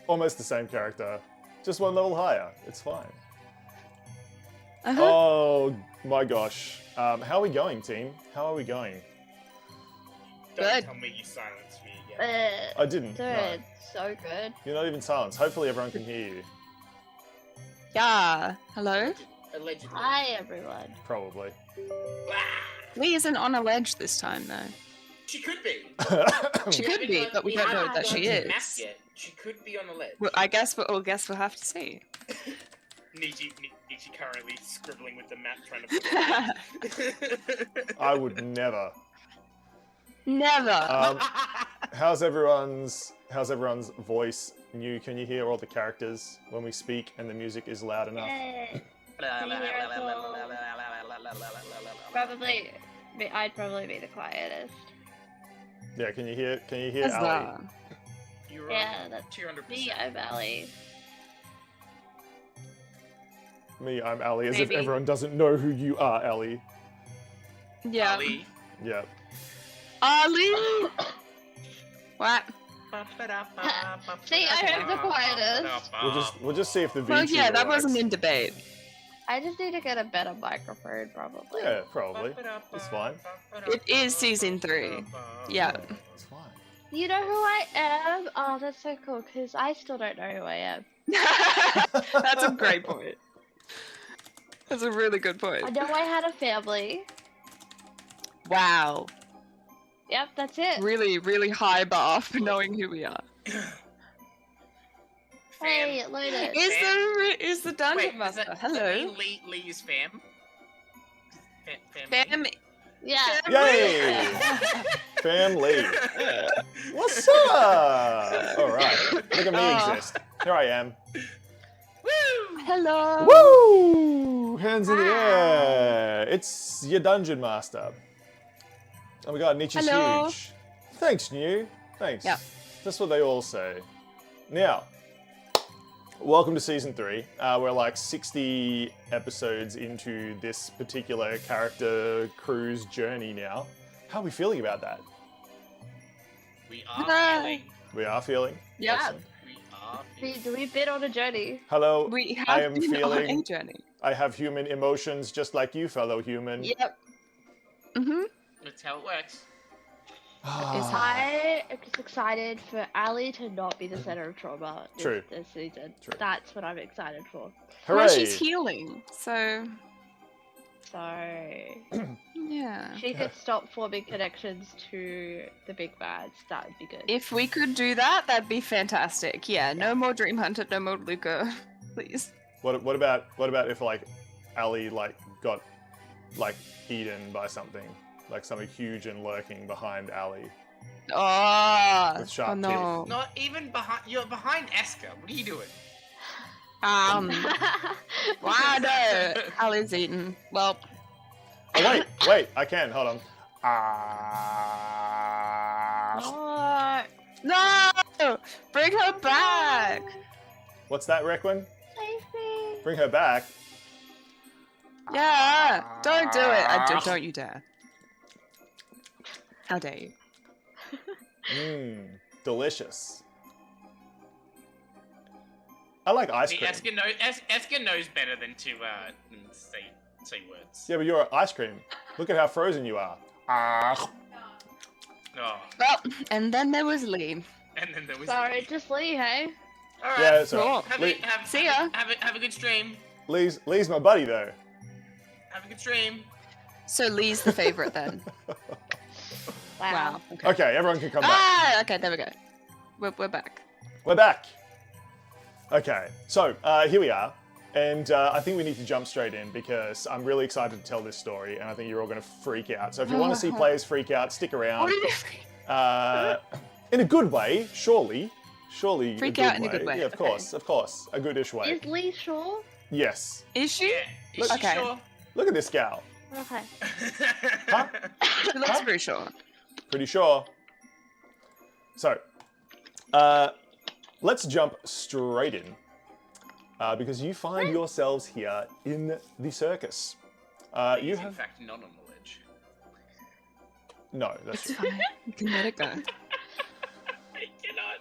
almost the same character, just one level higher. It's fine. Uh-huh. Oh my gosh. How are we going, team? How are we going? Don't Good. tell me you silenced me again. I didn't. Dude, No. so good. You're not even silenced. Hopefully everyone can hear you. Yeah. Hello? Allegedly. Hi, everyone. Probably. Lee isn't on a ledge this time, though. She could be. She We could haven't be, gone- but we don't know haven't that gone she to the map is. yet. She could be on the ledge. Well, I guess we'll have to see. Nietzsche currently scribbling with the map, trying to. I would never. Never. How's everyone's voice? Can you hear all the characters when we speak and the music is loud enough? Yay. Can you hear us all? Probably, I'd probably be the quietest. Yeah, can you hear Ali? Huzzah. You're Yeah, that's 200%. me, I'm Ellie. Me, I'm Ali, as if Maybe. everyone doesn't know who you are, Ali. Yeah. Ali. Yeah. Ali! What? See, I heard the quietest. We'll just see if the VTuber Well, yeah, that works. wasn't in debate. I just need to get a better microphone, probably. Yeah, probably. It's fine. It is season 3. Yeah. It's fine. You know who I am? Oh, that's so cool, because I still don't know who I am. That's a great point. That's a really good I point. know I had a family. Wow. Yep, that's it. Really, really high bar for knowing who we are. Hey, it loaded. Is the Dungeon Master? Hello. Lee's fam. Fam. Yeah. Yay! Family. What's up? All right. Look at me Oh. exist. Here I am. Hello. Woo! Hands in the air. It's your dungeon master. Oh my god, Nietzsche's Hello. huge. Thanks, New. Thanks. Yeah. That's what they all say. Now, welcome to season 3. We're like 60 episodes into this particular character cruise journey now. How are we feeling about that? We are feeling. We are feeling. Yeah. Excellent. We are feeling. We've been on a journey. Hello. We have I am been feeling. on a journey. I have human emotions just like you, fellow human. Yep. Mm-hmm. That's how it works. I am just excited for Ali to not be the center of trauma True. this season. True. That's what I'm excited for. Hooray! Well, she's healing, so So yeah. she could stop forming connections to the big bads. That would be good. If we could do that, that'd be fantastic. Yeah, no more Dreamhunter, no more Luca, please. What about if like Ali got eaten by something, like something huge and lurking behind Ali Oh, with sharp oh no. Not even behind. You're behind Esker. What are you doing? Wow, no. Ali's eaten. Well, Oh wait, I can. Hold on. Oh, no! Bring her back! What's that, Requin? save me. Bring her back. Yeah! Don't do it! Don't you dare. How dare you? Mmm, delicious. I like ice See, cream. Esker knows better than to say words. Yeah, but you're ice cream. Look at how frozen you are. Oh, Well, and then there was Lee. and then there was. Sorry, just Lee, hey? All right. Yeah, it's Cool. alright. See ya. Have a good stream. Lee's my buddy though. Have a good stream. So Lee's the favorite then. Wow. Okay. Okay, everyone can come back. Ah, okay, there we go. We're back. We're back. Okay, so here we are, and I think we need to jump straight in because I'm really excited to tell this story, and I think you're all going to freak out. So if you want to see players freak out, stick around. What are you In a good way, surely. Surely. Freak out in a good way, Yeah, of okay. course. A goodish way. Is Lee sure? Yes. Is she? Yeah. Is Okay. she sure? Look at this gal. Okay. Huh? She looks pretty sure. Pretty sure. So, let's jump straight in. Because you find yourselves here in the circus. You He's in have... fact not on the ledge. No, that's It's true. fine. You can let it go. I cannot.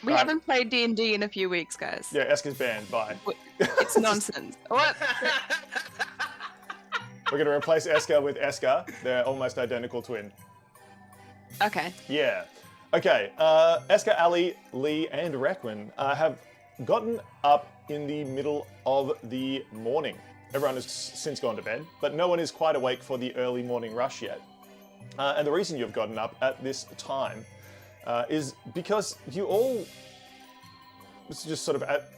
We Right. haven't played D&D in a few weeks, guys. Yeah, Esker's banned. Bye. It's nonsense. What? We're going to replace Esker with Esker. They're almost identical twin. Okay. Yeah. Okay, Esker, Ali, Lee, and Requin have gotten up in the middle of the morning. Everyone has since gone to bed, but no one is quite awake for the early morning rush yet. And the reason you've gotten up at this time is because you all, just sort of at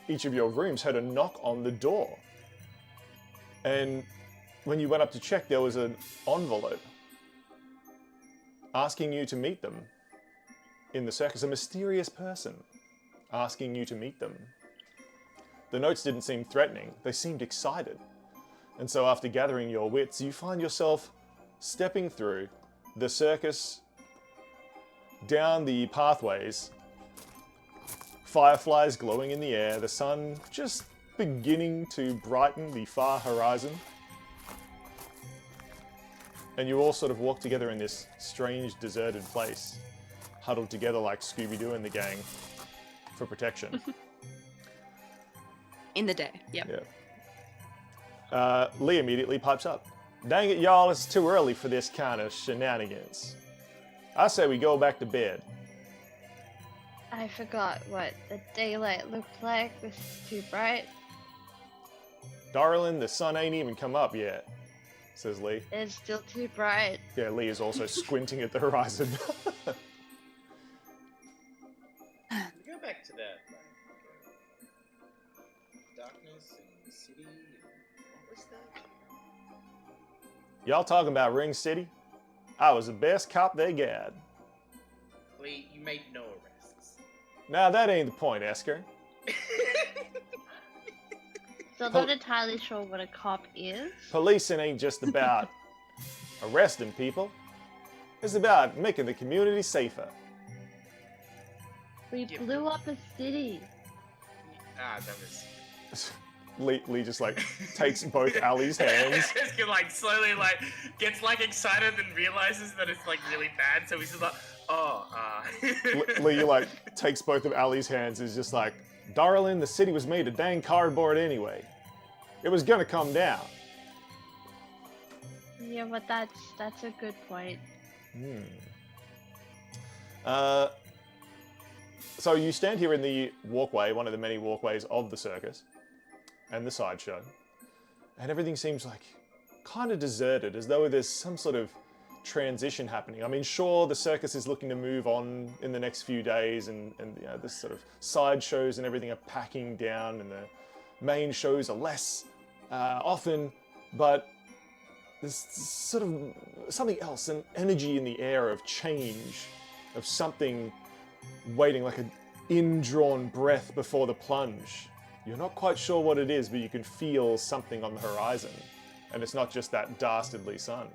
each of your rooms, heard a knock on the door. And when you went up to check, there was an envelope asking you to meet them in the circus. A mysterious person asking you to meet them. The notes didn't seem threatening, they seemed excited. And so after gathering your wits, you find yourself stepping through the circus, down the pathways, fireflies glowing in the air, the sun just beginning to brighten the far horizon. And you all sort of walk together in this strange, deserted place, huddled together like Scooby-Doo and the gang for protection. In the day. Yep. Yeah. Lee immediately pipes up. Dang it, y'all, it's too early for this kind of shenanigans. I say we go back to bed. I forgot what the daylight looked like. This is too bright. Darling, the sun ain't even come up yet, says Lee. It's still too bright. Yeah, Lee is also squinting at the horizon. We go back to that, darkness and the city. What was that? Y'all talking about Ring City? I was the best cop they got. Lee, you made no arrests. Now that ain't the point, Esker. Still not entirely sure what a cop is. Policing ain't just about arresting people. It's about making the community safer. We Yeah. blew up a city. Ah, that was. Lee just like takes both Ali's hands. Esker like slowly like gets like excited and realizes that it's like really bad, so he's just like, Lee like takes both of Ali's hands and is just like, darling, the city was made of dang cardboard anyway. It was gonna come down. Yeah, but that's a good point. So you stand here in the walkway, one of the many walkways of the circus and the sideshow, and everything seems like kind of deserted, as though there's some sort of transition happening. I mean, sure, the circus is looking to move on in the next few days, and you know, this sort of sideshows and everything are packing down, and the main shows are less often, but there's sort of something else, an energy in the air of change, of something waiting, like an indrawn breath before the plunge. You're not quite sure what it is, but you can feel something on the horizon, and it's not just that dastardly sun.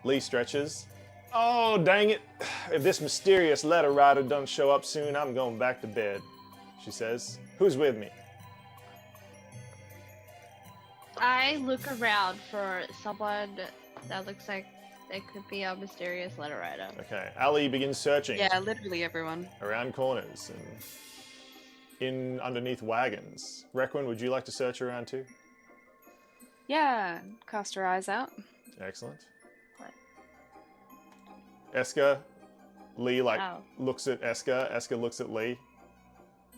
Lee stretches. Oh, dang it. If this mysterious letter writer doesn't show up soon, I'm going back to bed, she says. Who's with me? I look around for someone that looks like they could be a mysterious letter writer. Okay, Ali begins searching Yeah, literally everyone. around corners and in underneath wagons. Requin, would you like to search around too? Yeah, cast her eyes out. Excellent. What? Esker, Lee Oh. looks at Esker, Esker looks at Lee.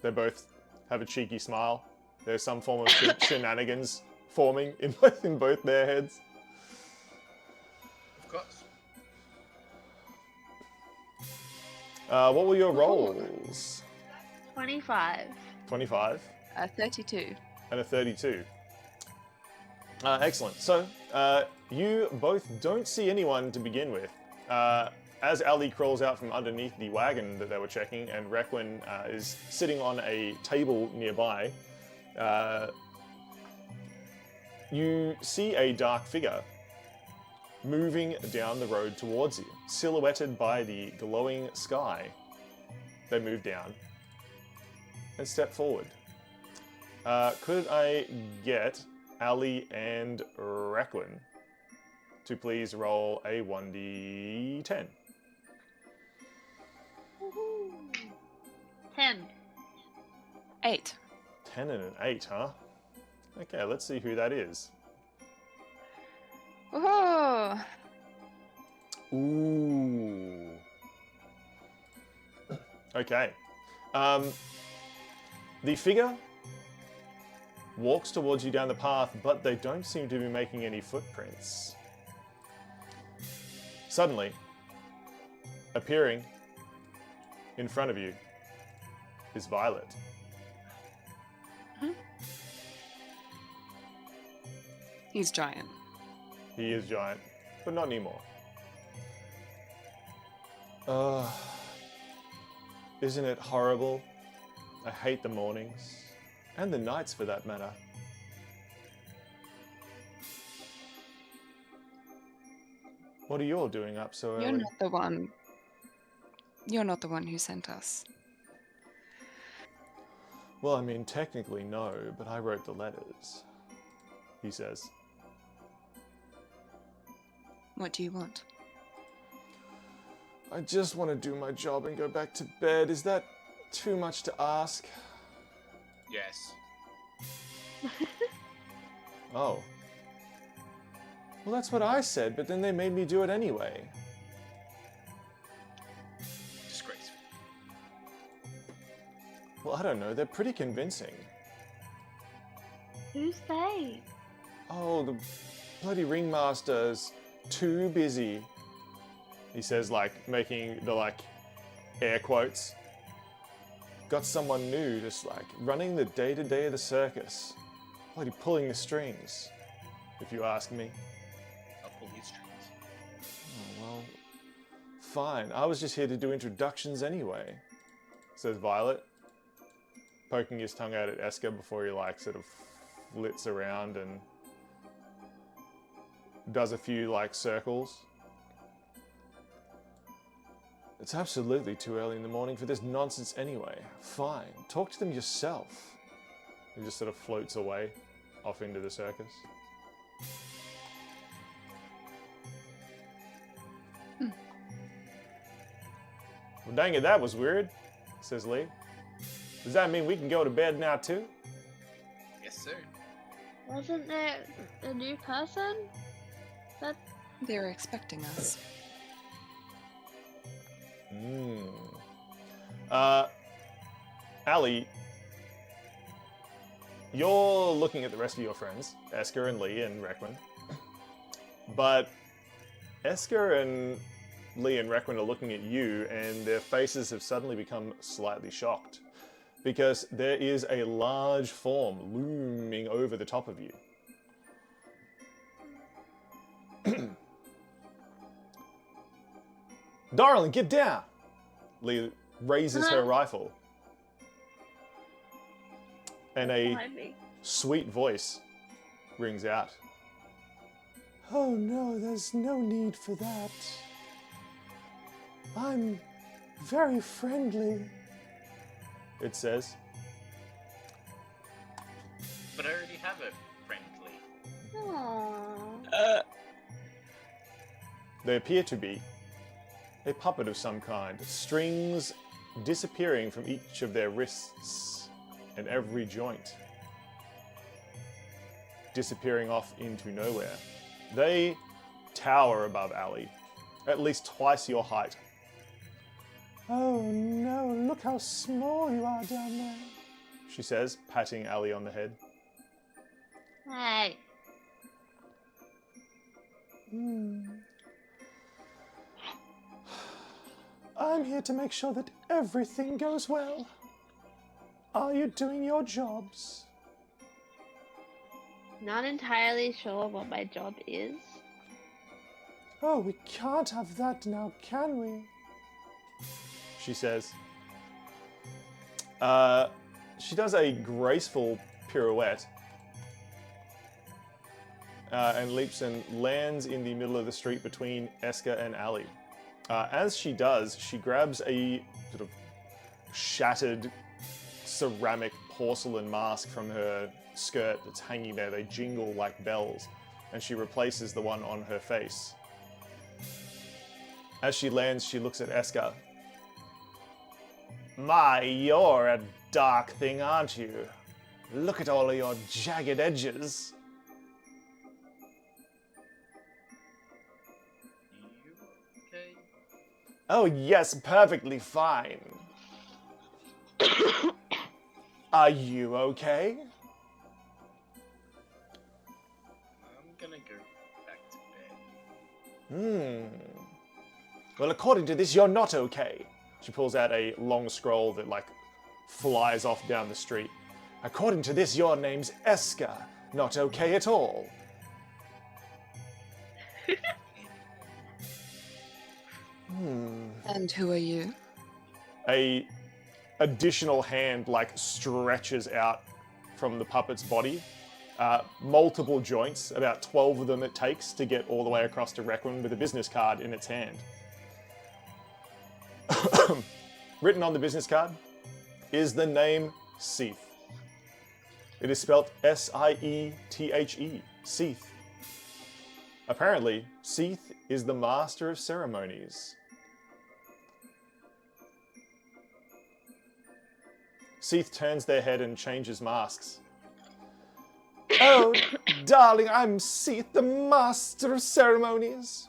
They both have a cheeky smile. There's some form of shenanigans forming in both their heads. Of course. What were your rolls? 25. 25 32. and a 32. Excellent. So, you both don't see anyone to begin with. As Ali crawls out from underneath the wagon that they were checking, and Requin is sitting on a table nearby, you see a dark figure moving down the road towards you, silhouetted by the glowing sky. They move down and step forward. Could I get Ali and Requin to please roll a 1d10? Woohoo! 10. 8. 10 and an 8, huh? Okay, let's see who that is. Woohoo! Ooh. Okay. The figure walks towards you down the path, but they don't seem to be making any footprints. Suddenly, appearing in front of you is Violet. He's giant. He is giant, but not anymore. Isn't it horrible? I hate the mornings. And the nights, for that matter. What are you all doing up so early? You're not the one. You're not the one who sent us. Well, I mean, technically no, but I wrote the letters. He says. What do you want? I just want to do my job and go back to bed. Is that too much to ask? Yes. Oh. Well, that's what I said, but then they made me do it anyway. Disgraceful. Well, I don't know. They're pretty convincing. Who's they? Oh, the bloody ringmaster's too busy. He says, like, making the, like, air quotes. Got someone new, just, like, running the day-to-day of the circus. Bloody pulling the strings, if you ask me. I'll pull these strings. Oh, well, fine. I was just here to do introductions anyway, says Violet, poking his tongue out at Esker before he, like, sort of flits around and does a few, like, circles. It's absolutely too early in the morning for this nonsense anyway. Fine. Talk to them yourself. He just sort of floats away off into the circus. Well, dang it, that was weird, says Lee. Does that mean we can go to bed now too? Yes, sir. Wasn't there a new person? That They're expecting us. Ali, you're looking at the rest of your friends, Esker and Lee and Requin. But Esker and Lee and Requin are looking at you, and their faces have suddenly become slightly shocked. Because there is a large form looming over the top of you. Darling, get down! Lee raises her rifle. And a behind me. sweet voice rings out. Oh no, there's no need for that. I'm very friendly, it says. But I already have a friendly. Aww. They appear to be a puppet of some kind, strings disappearing from each of their wrists and every joint, disappearing off into nowhere. They tower above Ali, at least twice your height. Oh no, look how small you are down there, she says, patting Ali on the head. Hey. I'm here to make sure that everything goes well. Are you doing your jobs? Not entirely sure what my job is. Oh, we can't have that now, can we? She says. She does a graceful pirouette and leaps and lands in the middle of the street between Esker and Ali. As she does, she grabs a sort of shattered ceramic porcelain mask from her skirt that's hanging there. They jingle like bells, and she replaces the one on her face. As she lands, she looks at Esker My, you're a dark thing, aren't you? Look at all of your jagged edges. You okay? Oh, yes, perfectly fine. Are you okay? I'm gonna go back to bed. Well, according to this, you're not okay. She pulls out a long scroll that, like, flies off down the street. According to this, your name's Esker. Not okay at all. And who are you? A additional hand, like, stretches out from the puppet's body. Multiple joints, about 12 of them it takes to get all the way across to Requin with a business card in its hand. Written on the business card is the name Seath. It is spelt S-I-E-T-H-E, Seath. Apparently, Seath is the master of ceremonies. Seath turns their head and changes masks. Oh, darling, I'm Seath, the master of ceremonies.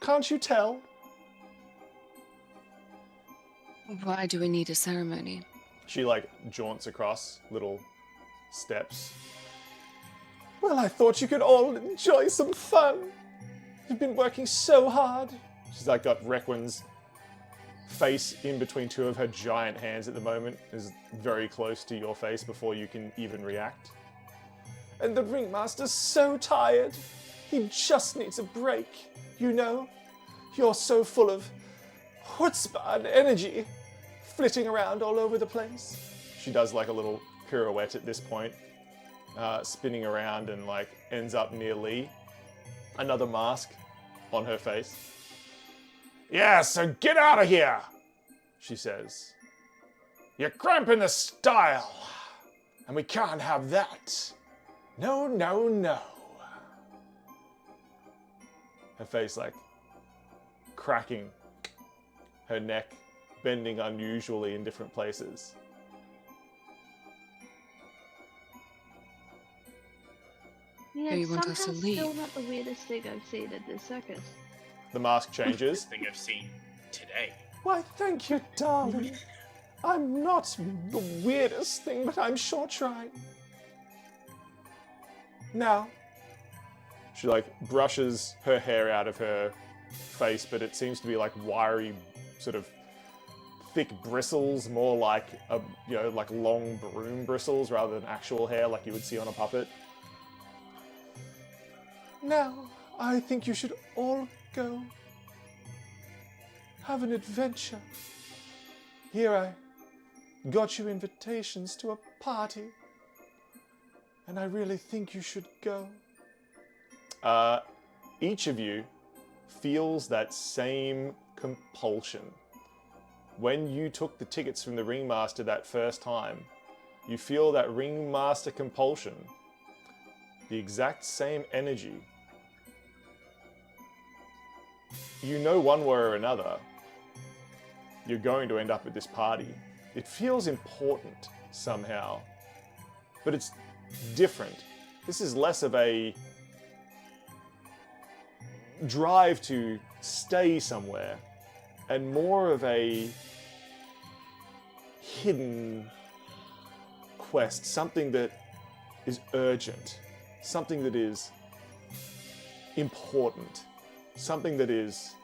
Can't you tell? Why do we need a ceremony? She, like, jaunts across little steps. Well, I thought you could all enjoy some fun. You've been working so hard. She's, like, got Requin's face in between two of her giant hands at the moment, is very close to your face before you can even react. And the ringmaster's so tired. He just needs a break, you know? You're so full of chutzpah and energy, flitting around all over the place. She does like a little pirouette at this point, spinning around and like ends up near Lee. Another mask on her face. Yeah, so get out of here, she says. You're cramping the style, and we can't have that. No, no, no. Her face like cracking, her neck bending unusually in different places. Yeah, Do you it's want us to somehow leave? still not the weirdest thing I've seen at this circus. The mask changes. Thing I've seen today. Why, thank you, darling. I'm not the weirdest thing, but I'm sure trying. Now, she like brushes her hair out of her face, but it seems to be like wiry, sort of thick bristles, more like a, you know, like long broom bristles rather than actual hair like you would see on a puppet. Now, I think you should all go. Have an adventure. Here I got you invitations to a party, and I really think you should go. Each of you feels that same compulsion. When you took the tickets from the ringmaster that first time, you feel that ringmaster compulsion, the exact same energy. You know one way or another, you're going to end up at this party. It feels important somehow, but it's different. This is less of a drive to stay somewhere and more of a hidden quest, something that is urgent, something that is important, something that is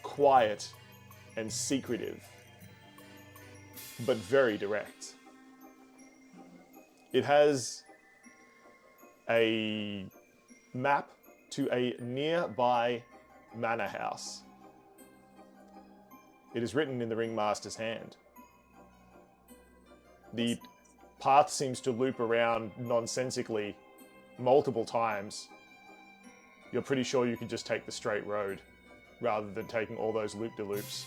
quiet and secretive, but very direct. It has a map to a nearby manor house. It is written in the ringmaster's hand. The path seems to loop around nonsensically multiple times. You're pretty sure you could just take the straight road rather than taking all those loop-de-loops.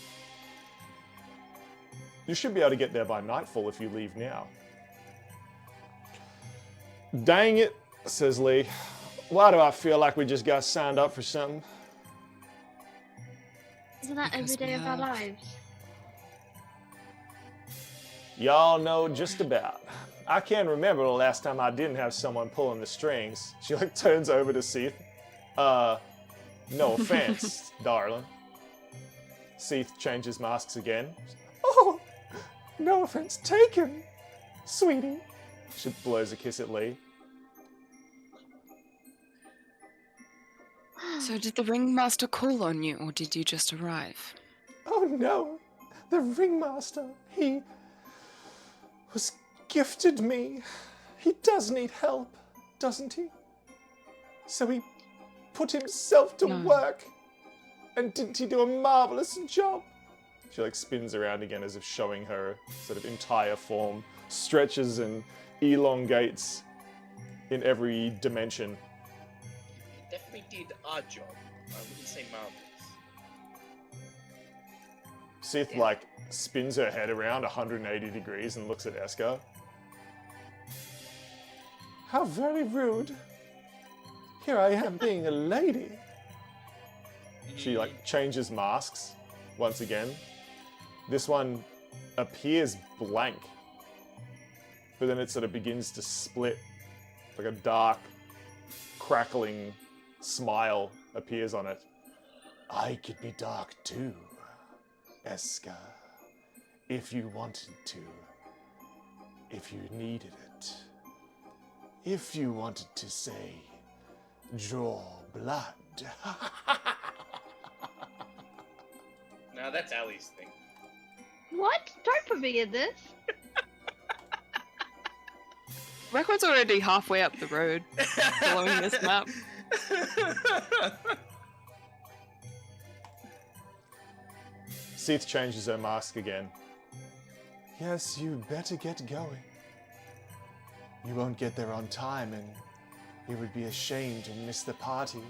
You should be able to get there by nightfall if you leave now. Dang it, says Lee. Why do I feel like we just got signed up for something? Isn't that every Because day we of our have- lives? Y'all know just about. I can't remember the last time I didn't have someone pulling the strings. She like turns over to Seath. No offense, darling. Seath changes masks again. Oh, no offense taken, sweetie. She blows a kiss at Lee. So did the ringmaster call on you, or did you just arrive? Oh no, the ringmaster, he was gifted me. He does need help, doesn't he? So he put himself to work. And didn't he do a marvelous job? She like spins around again as if showing her sort of entire form, stretches and elongates in every dimension. He definitely did our job. I wouldn't say marvelous. Sith like spins her head around 180 degrees and looks at Esker. How very rude. Here I am being a lady. She like changes masks once again. This one appears blank, but then it sort of begins to split. Like a dark, crackling smile appears on it. I could be dark too, Esker, if you wanted to, if you needed it, if you wanted to say, draw blood. Now that's Ali's thing. What? Don't put me in this. Requin's already halfway up the road, following this map. Seath changes her mask again. Yes, you better get going. You won't get there on time, and it would be a shame to miss the party.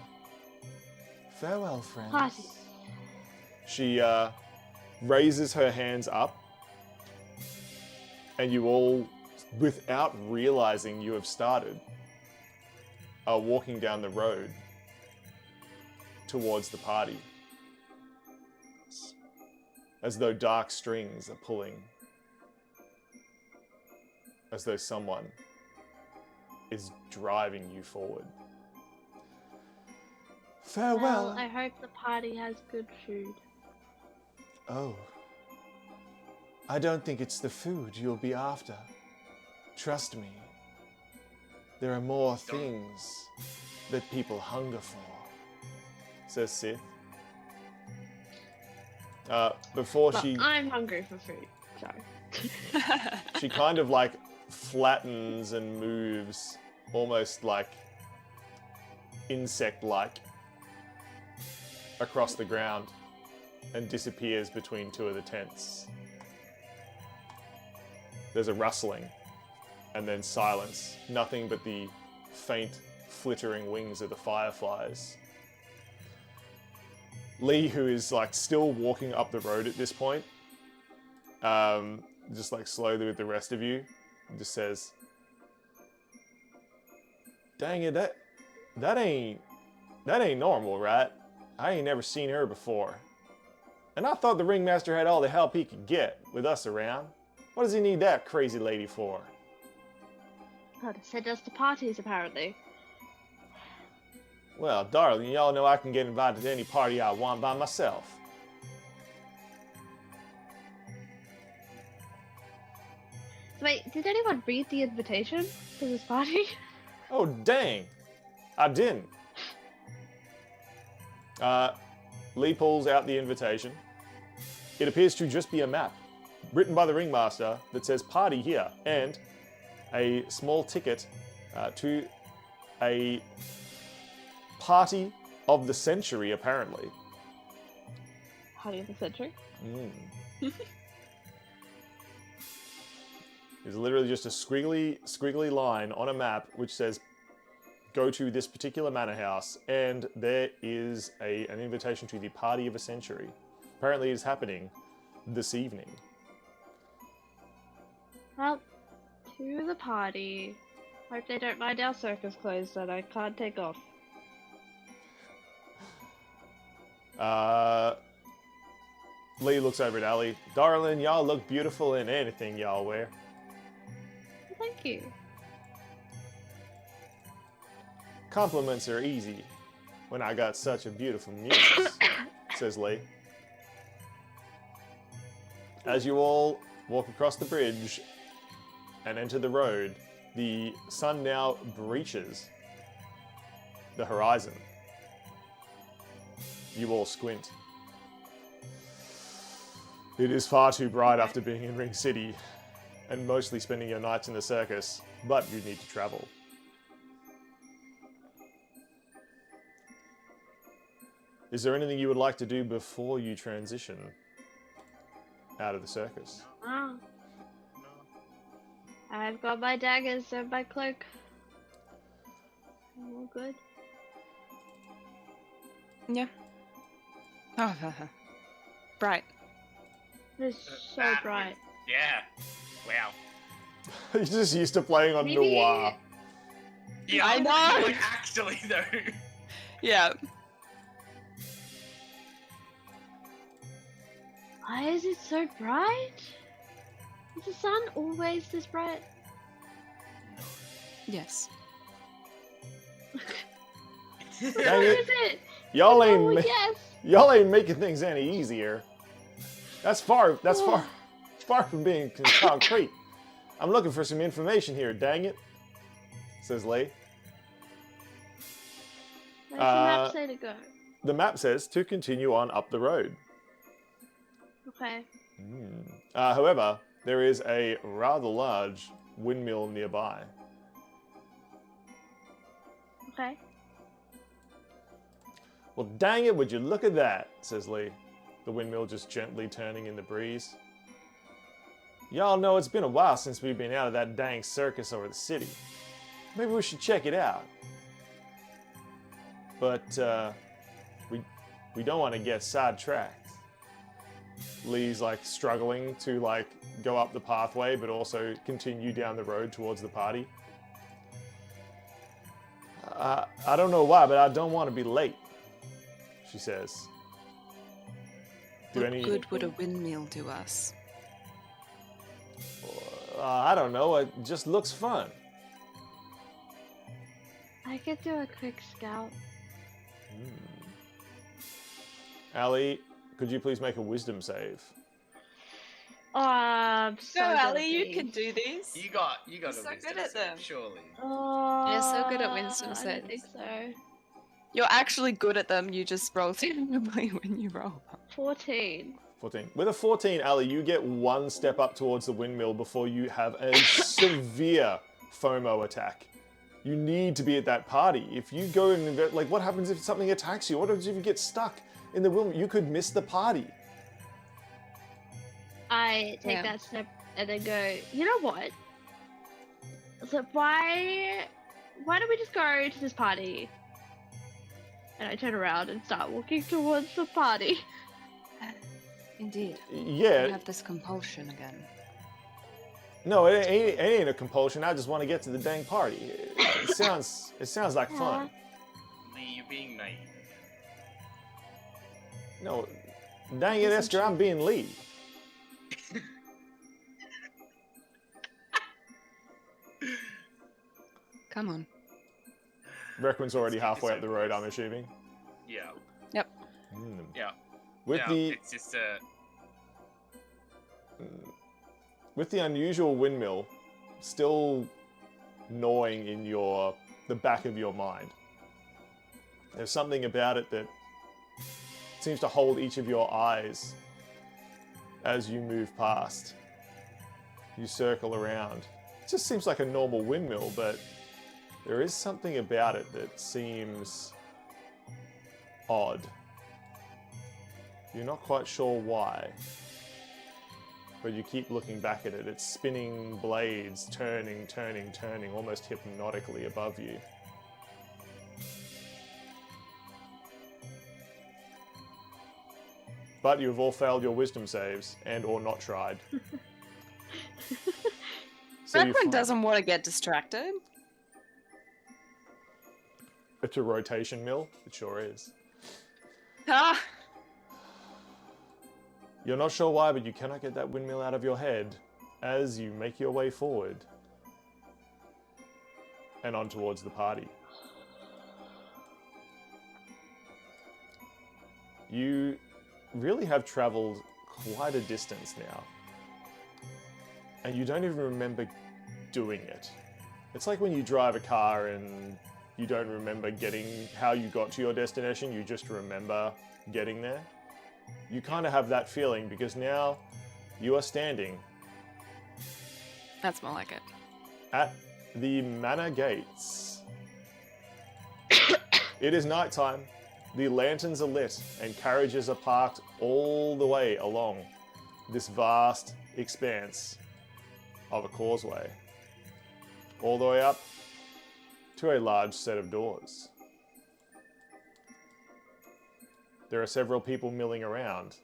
Farewell, friends. Party. She raises her hands up, and you all, without realizing you have started, are walking down the road towards the party, as though dark strings are pulling, as though someone is driving you forward. Farewell. Well, I hope the party has good food. Oh. I don't think it's the food you'll be after. Trust me. There are more things that people hunger for, says Sith. Before Well, she... I'm hungry for food. Sorry. She kind of like flattens and moves, almost like insect-like, across the ground and disappears between two of the tents. There's a rustling and then silence. Nothing but the faint flittering wings of the fireflies. Lee, who is like still walking up the road at this point, just like slowly with the rest of you, just says, "Dang it, that ain't normal, right? I ain't never seen her before. And I thought the ringmaster had all the help he could get with us around. What does he need that crazy lady for?" God, send us to parties, apparently. Well, darling, y'all know I can get invited to any party I want by myself. Wait, did anyone read the invitation to this party? Oh, dang. I didn't. Lee pulls out the invitation. It appears to just be a map, written by the ringmaster, that says party here, and a small ticket to a party of the century, apparently. Party of the century? There's literally just a squiggly line on a map which says, go to this particular manor house, and there is an invitation to the party of a century. Apparently it's happening this evening. Well, to the party. Hope they don't mind our circus clothes that I can't take off. Lee looks over at Ali. Darling, y'all look beautiful in anything y'all wear. Thank you. Compliments are easy when I got such a beautiful muse, says Lee. As you all walk across the bridge and enter the road, the sun now breaches the horizon. You all squint. It is far too bright after being in Ring City and mostly spending your nights in the circus, but you need to travel. Is there anything you would like to do before you transition out of the circus? Oh. I've got my daggers and my cloak. All good. Yeah. Oh, bright. It's so That bright. was- Yeah. Wow. You're just used to playing on Maybe- Noir. Yeah, I know. Like, actually, though. Yeah. Why is it so bright? Is the sun always this bright? Yes. What Dang is it. it? Y'all Oh, ain't, yes. y'all ain't making things any easier. That's far from being concrete. I'm looking for some information here, dang it, says Lee. Where's the map say to go? The map says to continue on up the road. Okay. However, there is a rather large windmill nearby. Okay. Well, dang it, would you look at that, says Lee, the windmill just gently turning in the breeze. Y'all know it's been a while since we've been out of that dang circus over the city. Maybe we should check it out. But, we don't want to get sidetracked. Lee's, like, struggling to, like, go up the pathway, but also continue down the road towards the party. I don't know why, but I don't want to be late, she says. What good would a windmill do us? I don't know, it just looks fun. I could do a quick scout. Ali, could you please make a wisdom save? Oh, I'm so Go, good Ali, at you these. can do these. You got You're a so wisdom good at save, them. surely. Oh, You're so good at wisdom I don't think saves. so. You're actually good at them, you just roll terribly when you roll. 14. 14. With a 14, Ali, you get one step up towards the windmill before you have a severe FOMO attack. You need to be at that party. If you go and, like, what happens if something attacks you? What happens if you get stuck in the windmill? You could miss the party. I take Yeah. that step and then go, you know what? So why don't we just go to this party? And I turn around and start walking towards the party. Indeed. Yeah, We have this compulsion again. no, it ain't a compulsion. I just want to get to the dang party. It sounds like fun. Lee, you're being naive. No, dang it, Esker, I'm being Lee. Come on. Requin's already halfway up the road, I'm assuming. Yeah. Yep. Yeah. With yeah, the it's just with the unusual windmill still gnawing in the back of your mind, there's something about it that seems to hold each of your eyes as you move past. You circle around. It just seems like a normal windmill, but there is something about it that seems odd. You're not quite sure why, but you keep looking back at it. It's spinning blades, turning, almost hypnotically above you. But you've all failed your wisdom saves and or not tried. So you Requin find- doesn't want to get distracted. It's a rotation mill. It sure is. Ah! You're not sure why, but you cannot get that windmill out of your head as you make your way forward and on towards the party. You really have traveled quite a distance now, and you don't even remember doing it. It's like when you drive a car and you don't remember how you got to your destination, you just remember getting there. You kind of have that feeling because now you are standing That's more like it. at the manor gates. It is nighttime. The lanterns are lit and carriages are parked all the way along this vast expanse of a causeway, all the way up to a large set of doors. There are several people milling around,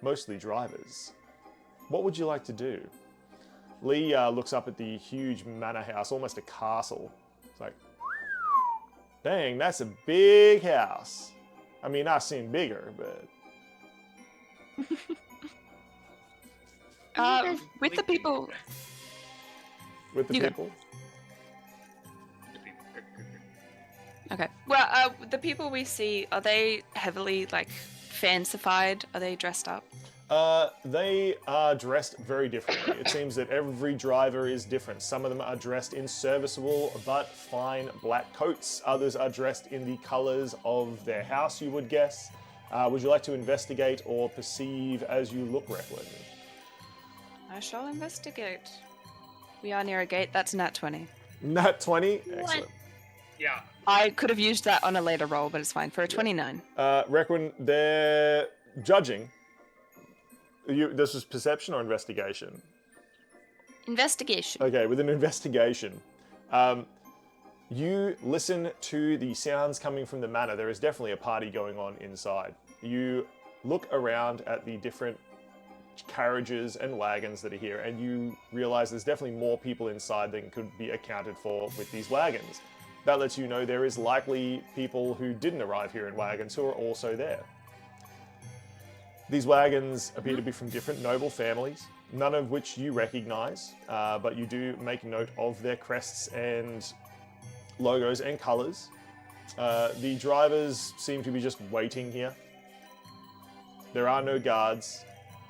mostly drivers. What would you like to do? Lee looks up at the huge manor house, almost a castle. It's like, dang, that's a big house. I mean, I've seen bigger, but... With the people... With the You go. people? Okay. Well, the people we see, are they heavily, like, fancified? Are they dressed up? They are dressed very differently. It seems that every driver is different. Some of them are dressed in serviceable but fine black coats. Others are dressed in the colors of their house, you would guess. Would you like to investigate or perceive as you look, Requin? I shall investigate. We are near a gate. That's nat 20. Nat 20? Excellent. Yeah. I could have used that on a later roll, but it's fine. For a 29. Requin, they're judging. This was perception or investigation? Investigation. Okay, with an investigation, you listen to the sounds coming from the manor. There is definitely a party going on inside. You look around at the different carriages and wagons that are here, and you realize there's definitely more people inside than could be accounted for with these wagons. That lets you know there is likely people who didn't arrive here in wagons who are also there. These wagons appear to be from different noble families, none of which you recognize, but you do make note of their crests and logos and colors. The drivers seem to be just waiting here. There are no guards.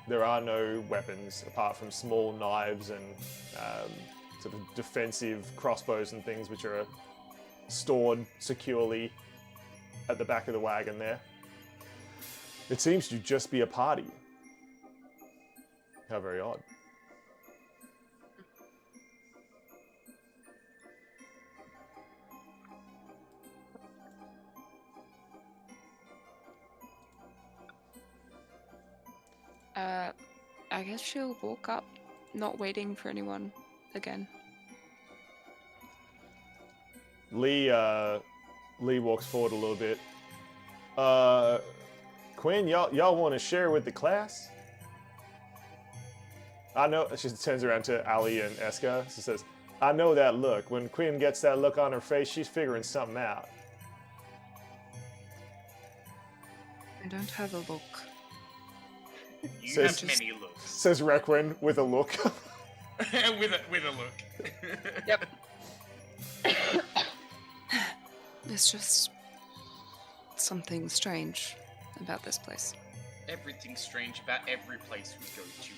There are no weapons apart from small knives and sort of defensive crossbows and things which are stored securely at the back of the wagon there. It seems to just be a party. How very odd. I guess she'll walk up, not waiting for anyone again. Lee walks forward a little bit. Quinn, y'all want to share with the class? I know. She turns around to Ali and Esker. She says, "I know that look. When Quinn gets that look on her face, she's figuring something out." I don't have a look. You Says- have many looks. Says Requin with a look. with a look. Yep. It's just something strange about this place. Everything strange about every place we go to.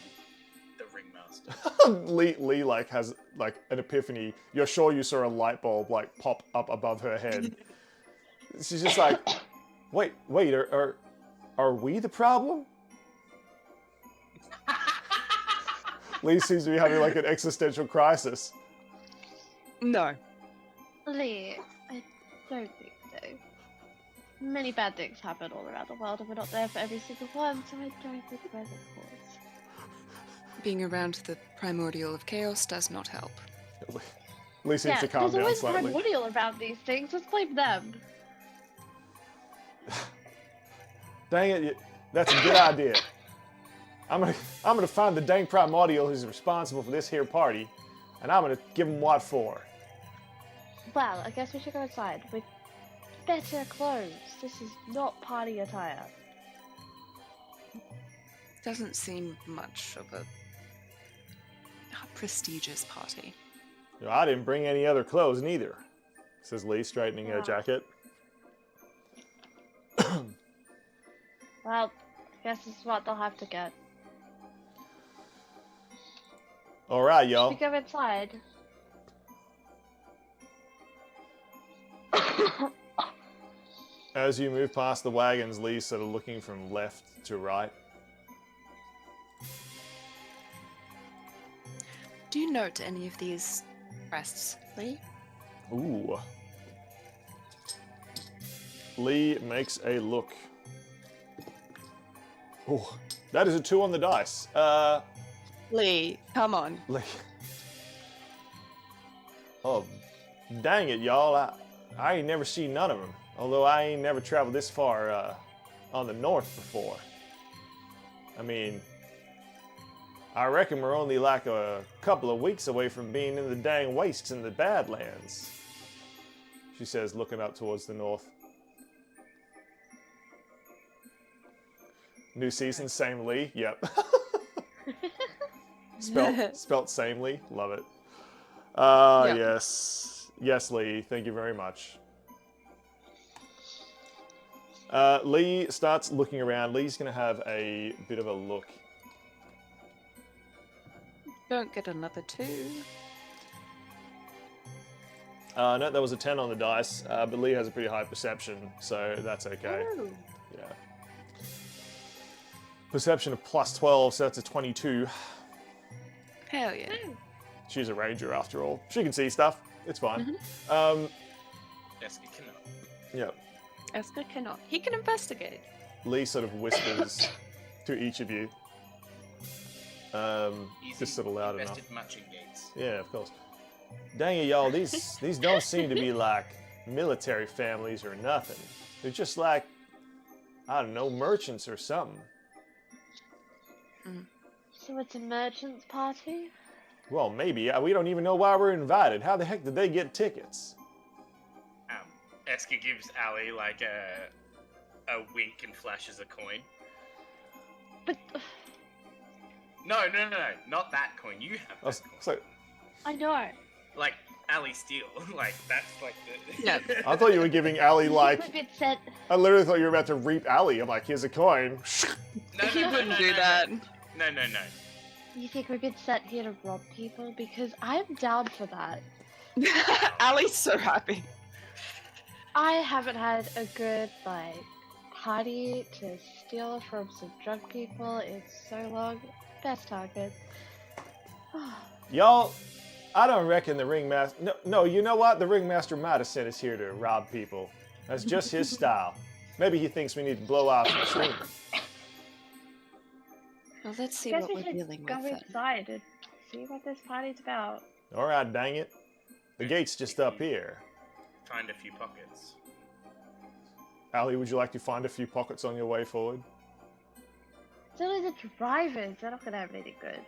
The Ringmaster. Lee like has like an epiphany. You're sure you saw a light bulb like pop up above her head. She's just like, wait, are we the problem? Lee seems to be having like an existential crisis. No. Lee, I don't think so. Many bad things happen all around the world, and we're not there for every single one, so I don't think we're the cause. Being around the primordial of chaos does not help. Lee seems to calm there's down always slightly. primordial around these things. Let's blame them. Dang it, that's a good idea. I'm gonna find the dang primordial who's responsible for this here party, and I'm gonna give him what for. Well, I guess we should go inside with better clothes. This is not party attire. Doesn't seem much of a prestigious party. I didn't bring any other clothes neither, says Lee, straightening her jacket. Well, I guess this is what they'll have to get. All right, Should y'all. we go inside? As you move past the wagons, Lee's sort of looking from left to right. Do you note any of these crests, Lee? Ooh. Lee makes a look. Oh, that is a 2 on the dice. Lee, come on. Lee. Oh, dang it, y'all. I ain't never seen none of them. Although I ain't never traveled this far on the north before. I mean, I reckon we're only like a couple of weeks away from being in the dang wastes in the Badlands. She says, looking up towards the north. New season, same Lee. Yep. Spelt samely. Love it. Yep. Yes. Yes, Lee. Thank you very much. Lee starts looking around. Lee's going to have a bit of a look. Don't get another 2. No, that was a 10 on the dice, but Lee has a pretty high perception, so that's okay. Ooh. Yeah. Perception of plus 12, so that's a 22. Hell yeah. She's a ranger after all. She can see stuff. It's fine. Esker cannot. Yeah. Esker cannot. He can investigate. Lee sort of whispers to each of you. Easy. Just sort of loud enough. Invested much in gates. Yeah, of course. Dang it, y'all. These don't seem to be like military families or nothing. They're just like, I don't know, merchants or something. So it's a merchant's party? Well, maybe. We don't even know why we're invited. How the heck did they get tickets? Esker gives Ali like a wink and flashes a coin. But No, not that coin. You have that coin. So, I know. Like Ali Steele. Like that's like the. Yeah. I thought you were giving Ali like. If it said, I literally thought you were about to reap Ali. I'm like, here's a coin. No, He wouldn't do that. No. you think we've been sent here to rob people? Because I'm down for that. Ali's so happy. I haven't had a good, like, party to steal from some drunk people in so long. Best target. Y'all, I don't reckon the ringmaster. No, you know what? The ringmaster might have sent us here to rob people. That's just his style. Maybe he thinks we need to blow off some steam. Well, let's see Guess what we we're should dealing go with then. inside and see what this party's about. All right, dang it. The gate's just up here. Find a few pockets. Ali, would you like to find a few pockets on your way forward? It's only the drivers. They're not gonna have anything good.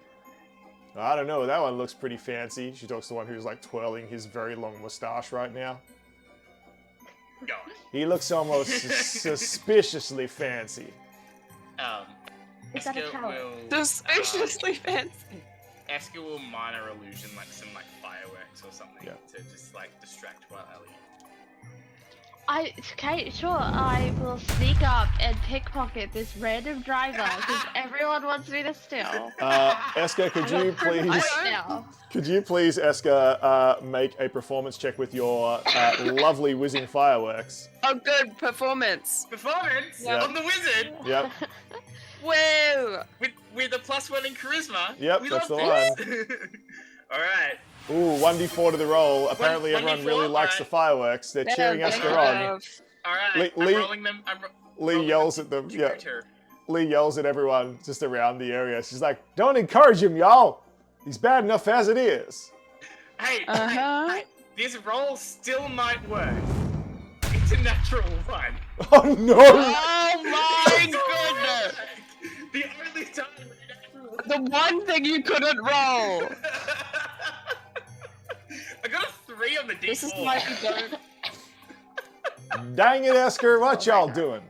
I don't know. That one looks pretty fancy. She talks to one who's like twirling his very long mustache right now. Go He looks almost suspiciously fancy. on. Is that a Esker talent? will. Suspiciously fancy. Esker will minor illusion like some like fireworks or something Yeah. to just like distract while Ali. Okay, sure. I will sneak up and pickpocket this random driver because everyone wants me to steal. Esker, could you please, Now. Esker, make a performance check with your lovely whizzing fireworks? Oh, good performance. Performance Yeah. on the wizard Yep. Whoa! with a +1 in charisma. Yep, We that's love the this. All right. Ooh, 1d4 to the roll. Apparently everyone 1d4, really likes the alright. fireworks. They're cheering Esker on. All right. Lee- I'm rolling them. Lee rolling yells them at them. Yeah. tutor. Lee yells at everyone just around the area. She's like, don't encourage him, y'all. He's bad enough as it is. Hey, Uh-huh. hey, this roll still might work. It's a natural 1. Oh, no. Oh my goodness! The only time it's natural. The one thing you couldn't roll. I got a 3 on the D4. This is why we don't. Dang it, Esker. What y'all doing?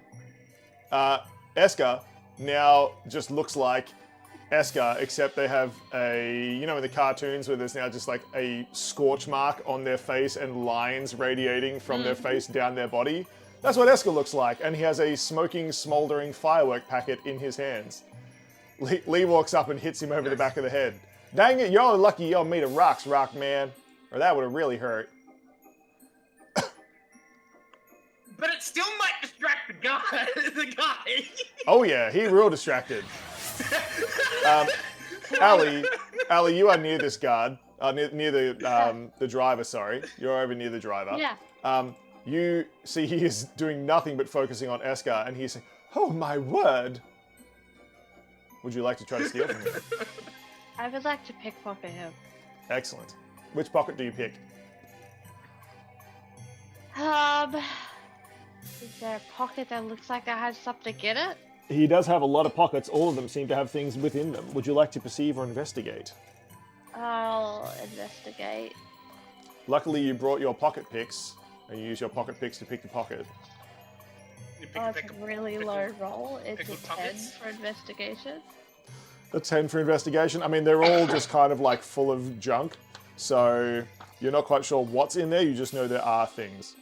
Esker, now just looks like Esker, except they have a, you know, in the cartoons where there's now just like a scorch mark on their face and lines radiating from their face down their body. That's what Esker looks like, and he has a smoking, smouldering firework packet in his hands. Lee walks up and hits him over the back of the head. Dang it, you're lucky you're made of rocks, rock man, or that would have really hurt. But it still might distract the guy. The guy. Oh yeah, he real distracted. Ali, you are near this guard. Near the driver, sorry. You're over near the driver. Yeah. You see he is doing nothing but focusing on Esker, and he's saying, "Oh my word! Would you like to try to steal from him?" I would like to pickpocket him. Excellent. Which pocket do you pick? Is there a pocket that looks like that has something in it? He does have a lot of pockets. All of them seem to have things within them. Would you like to perceive or investigate? I'll investigate. Luckily, you brought your pocket picks, and you use your pocket picks to pick the pocket. You Oh, it's a really low roll. It's pick a with 10 pockets? for investigation. A 10 for investigation. I mean, they're all just kind of like full of junk, so you're not quite sure what's in there. You just know there are things.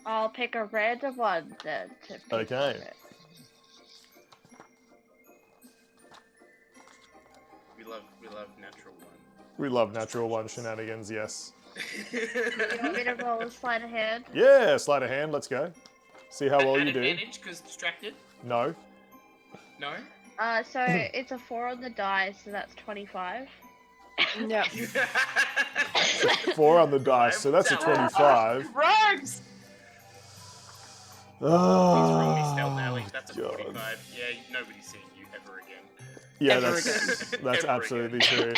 I'll pick a random one then to pick Okay. it. We love natural one. We love natural one shenanigans, yes. You want me to roll a sleight of hand? Yeah, sleight of hand, let's go. See how well At you do. advantage because distracted. No. No. So it's a 4 on the die, so that's 25. Yeah. 4 on the dice, so that's a 25. Rogues! Please roll me stealth, Oh, Allie. That's a God. 45. Yeah, nobody's seeing you ever again. Yeah, Ever that's Ever absolutely true.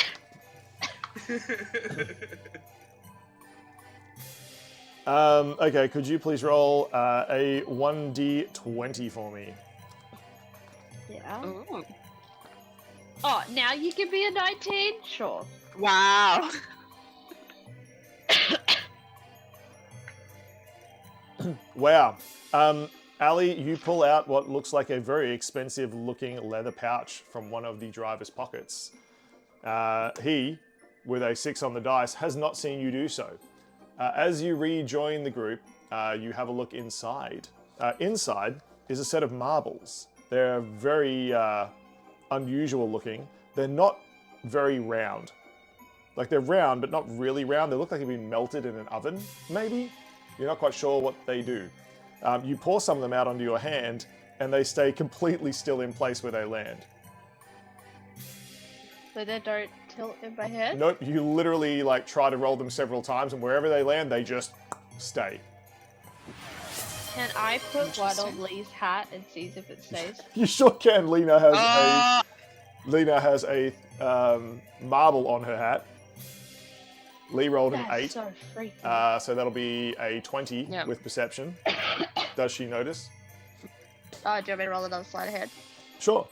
Okay, could you please roll a 1d20 for me? Yeah. Ooh. Oh, now you give me a 19? Sure. Wow. Wow. Ali, you pull out what looks like a very expensive looking leather pouch from one of the driver's pockets. He, with a 6 on the dice, has not seen you do so. As you rejoin the group, you have a look inside. Inside is a set of marbles. They're very unusual looking. They're not very round. Like, they're round, but not really round. They look like they've been melted in an oven, maybe? You're not quite sure what they do. You pour some of them out onto your hand, and they stay completely still in place where they land. So they don't tilt in my head? Nope, you literally like try to roll them several times, and wherever they land, they just stay. Can I put one on Lee's hat and see if it stays? You sure can. Lena has a marble on her hat. Lee rolled an 8. That's so freaky. So that'll be a 20 Yep. with perception. Does she notice? Do you want me to roll another sleight of hand? Sure.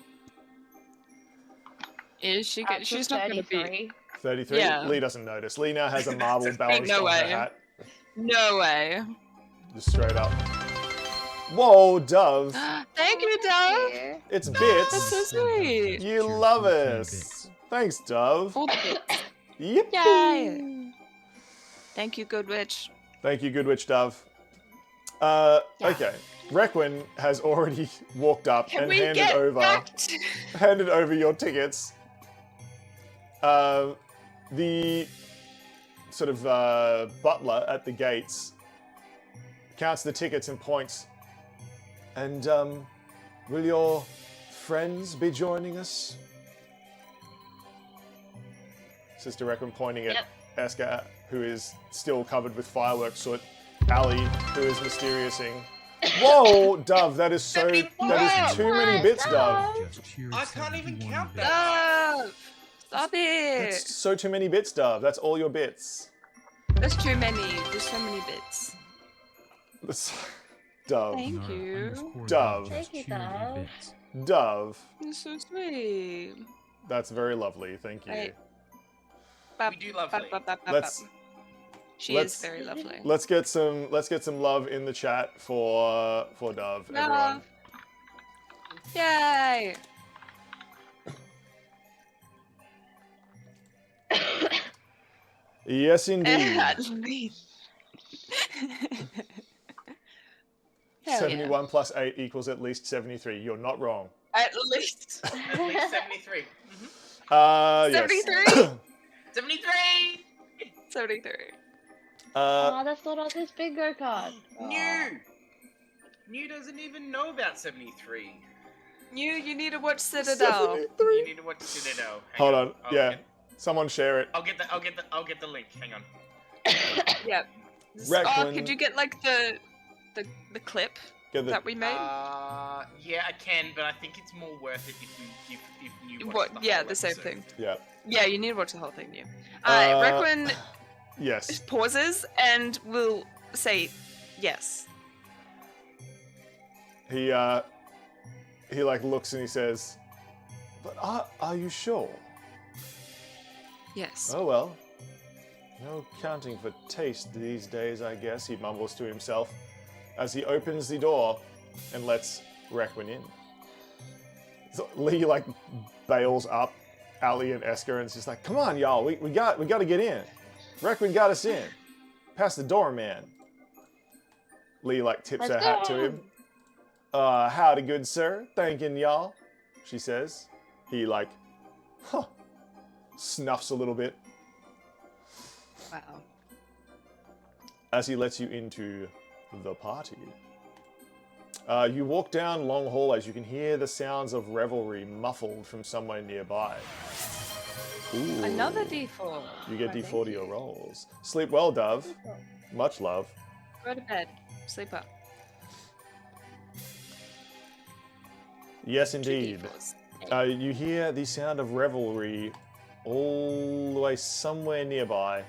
Is she good? That's She's a not going to be. 33. 33. Yeah. Lee doesn't notice. Lee now has a marble Ain't balanced no on way. her hat. No way. Just straight up. Whoa, Dove. Thank you, Dove. Yeah. It's That's Bits. so sweet. You love us. Thanks, Dove. All the bits. Yep. Yay. Thank you, Good Witch. Thank you, Good Witch Dove. Okay. Requin has already walked up Can and we handed get over back? handed over your tickets. The sort of butler at the gates counts the tickets and points. And will your friends be joining us? Sister Requin pointing at Yep. Esker, who is still covered with fireworks soot. Ali, who is mysteriousing. Whoa, Dove, that is so. That is too many bits, Dove. I can't even count that. Dove! Stop it! That's so too many bits, Dove. That's all your bits. There's too many. There's so many bits. Dove. Thank you. Dove. Thank you, Dove. Dove. You're so sweet. That's very lovely. Thank you. Right. We do lovely. Let's She let's- is very lovely. let's get some love in the chat for Dove, everyone. Yay! Yes, indeed. At least. Hell 71 plus 8 equals at least 73. You're not wrong. yeah. At least. At least 73. Yes. 73? 73! 73. Oh, that's not on this bingo card. New doesn't even know about 73. You need to watch Citadel. 73. You need to watch Citadel. Hang Hold on. I'll Yeah. get- Someone share it. I'll get the link. Hang on. Yep. Requin. Could you get like the clip Get the, that we made? Yeah, I can, but I think it's more worth it if you watch What? the Yeah, whole the same episode. thing. yeah. Yeah, you need to watch the whole thing, you. Uh, Requin Yes. pauses and will say yes. He like looks and he says, "But are you sure?" Yes. Oh well. No counting for taste these days, I guess, he mumbles to himself as he opens the door and lets Requin in. So Lee like bails up Ali and Esker and is just like, "Come on, y'all, we got to get in. Requin got us in. Past the door, man." Lee like tips Let's her hat go. to him. Howdy, good sir. Thanking y'all," she says. He like, snuffs a little bit Wow. as he lets you into the party. You walk down long hall as you can hear the sounds of revelry muffled from somewhere nearby. Ooh. Another D4. You get Why, D4 thank to your you. rolls. Sleep well, Dove. Much love. Go to bed. Sleep up. Yes, Two indeed. D4s. You hear the sound of revelry all the way somewhere nearby.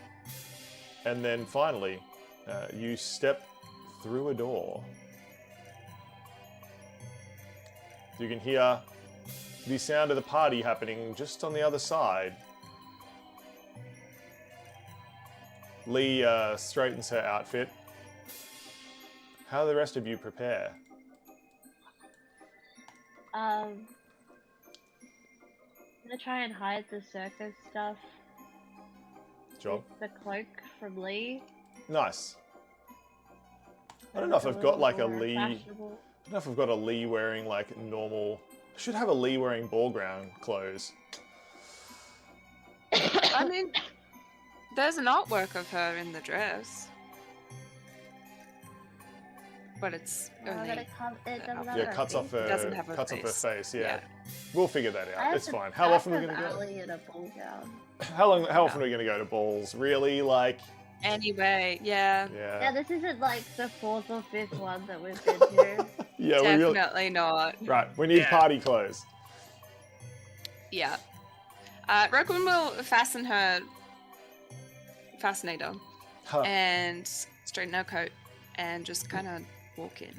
And then finally, you step through a door. You can hear the sound of the party happening just on the other side. Lee straightens her outfit. How do the rest of you prepare? I'm gonna try and hide the circus stuff Job? with the cloak from Lee. Nice. I don't know if I've got like a Lee. I Fashionable. don't know if I've got a Lee wearing like normal. I should have a Lee wearing ball ground clothes. I mean, there's an artwork of her in the dress. But it's Oh, only... but it doesn't have Yeah, her cuts off face. her Doesn't have her cuts off her face. face. Yeah. Yeah. We'll figure that I out. have It's to- fine. How I often are we have gonna go? Ali in a ball gown. How often are we gonna go to balls? Really? Like, Anyway, yeah. Yeah, yeah. this isn't like the 4th or 5th one that we've been to. Yeah, we really. Definitely not. Right, we need Yeah. party clothes. Yeah. Requin will fasten her fascinator Huh. and straighten her coat and just kind of walk in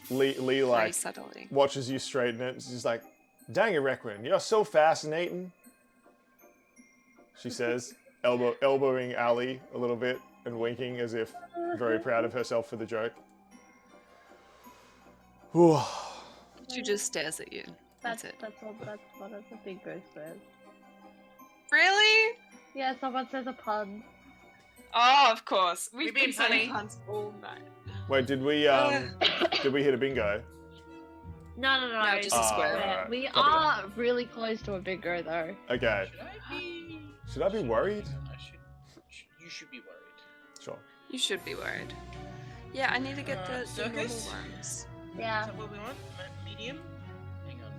Lee very like subtly. watches you straighten it. She's like, "Dang it, Requin, you're so fascinating." She says, elbowing Ali a little bit and winking as if very proud of herself for the joke. Whew. She just stares at you. That's it. That's one of the big ghost words. Really? Yeah, someone says a pun. Oh, of course. We've We've been been saying funny. puns all night. Wait, did we hit a bingo? No. No, just a square. alright. We Copy are really close to a bingo though. Okay. Should I be? Should I be worried? You should be worried. Sure. You should be worried. Yeah, I need to get the normal circus? ones. Yeah. Is that what we want? Medium? Hang on.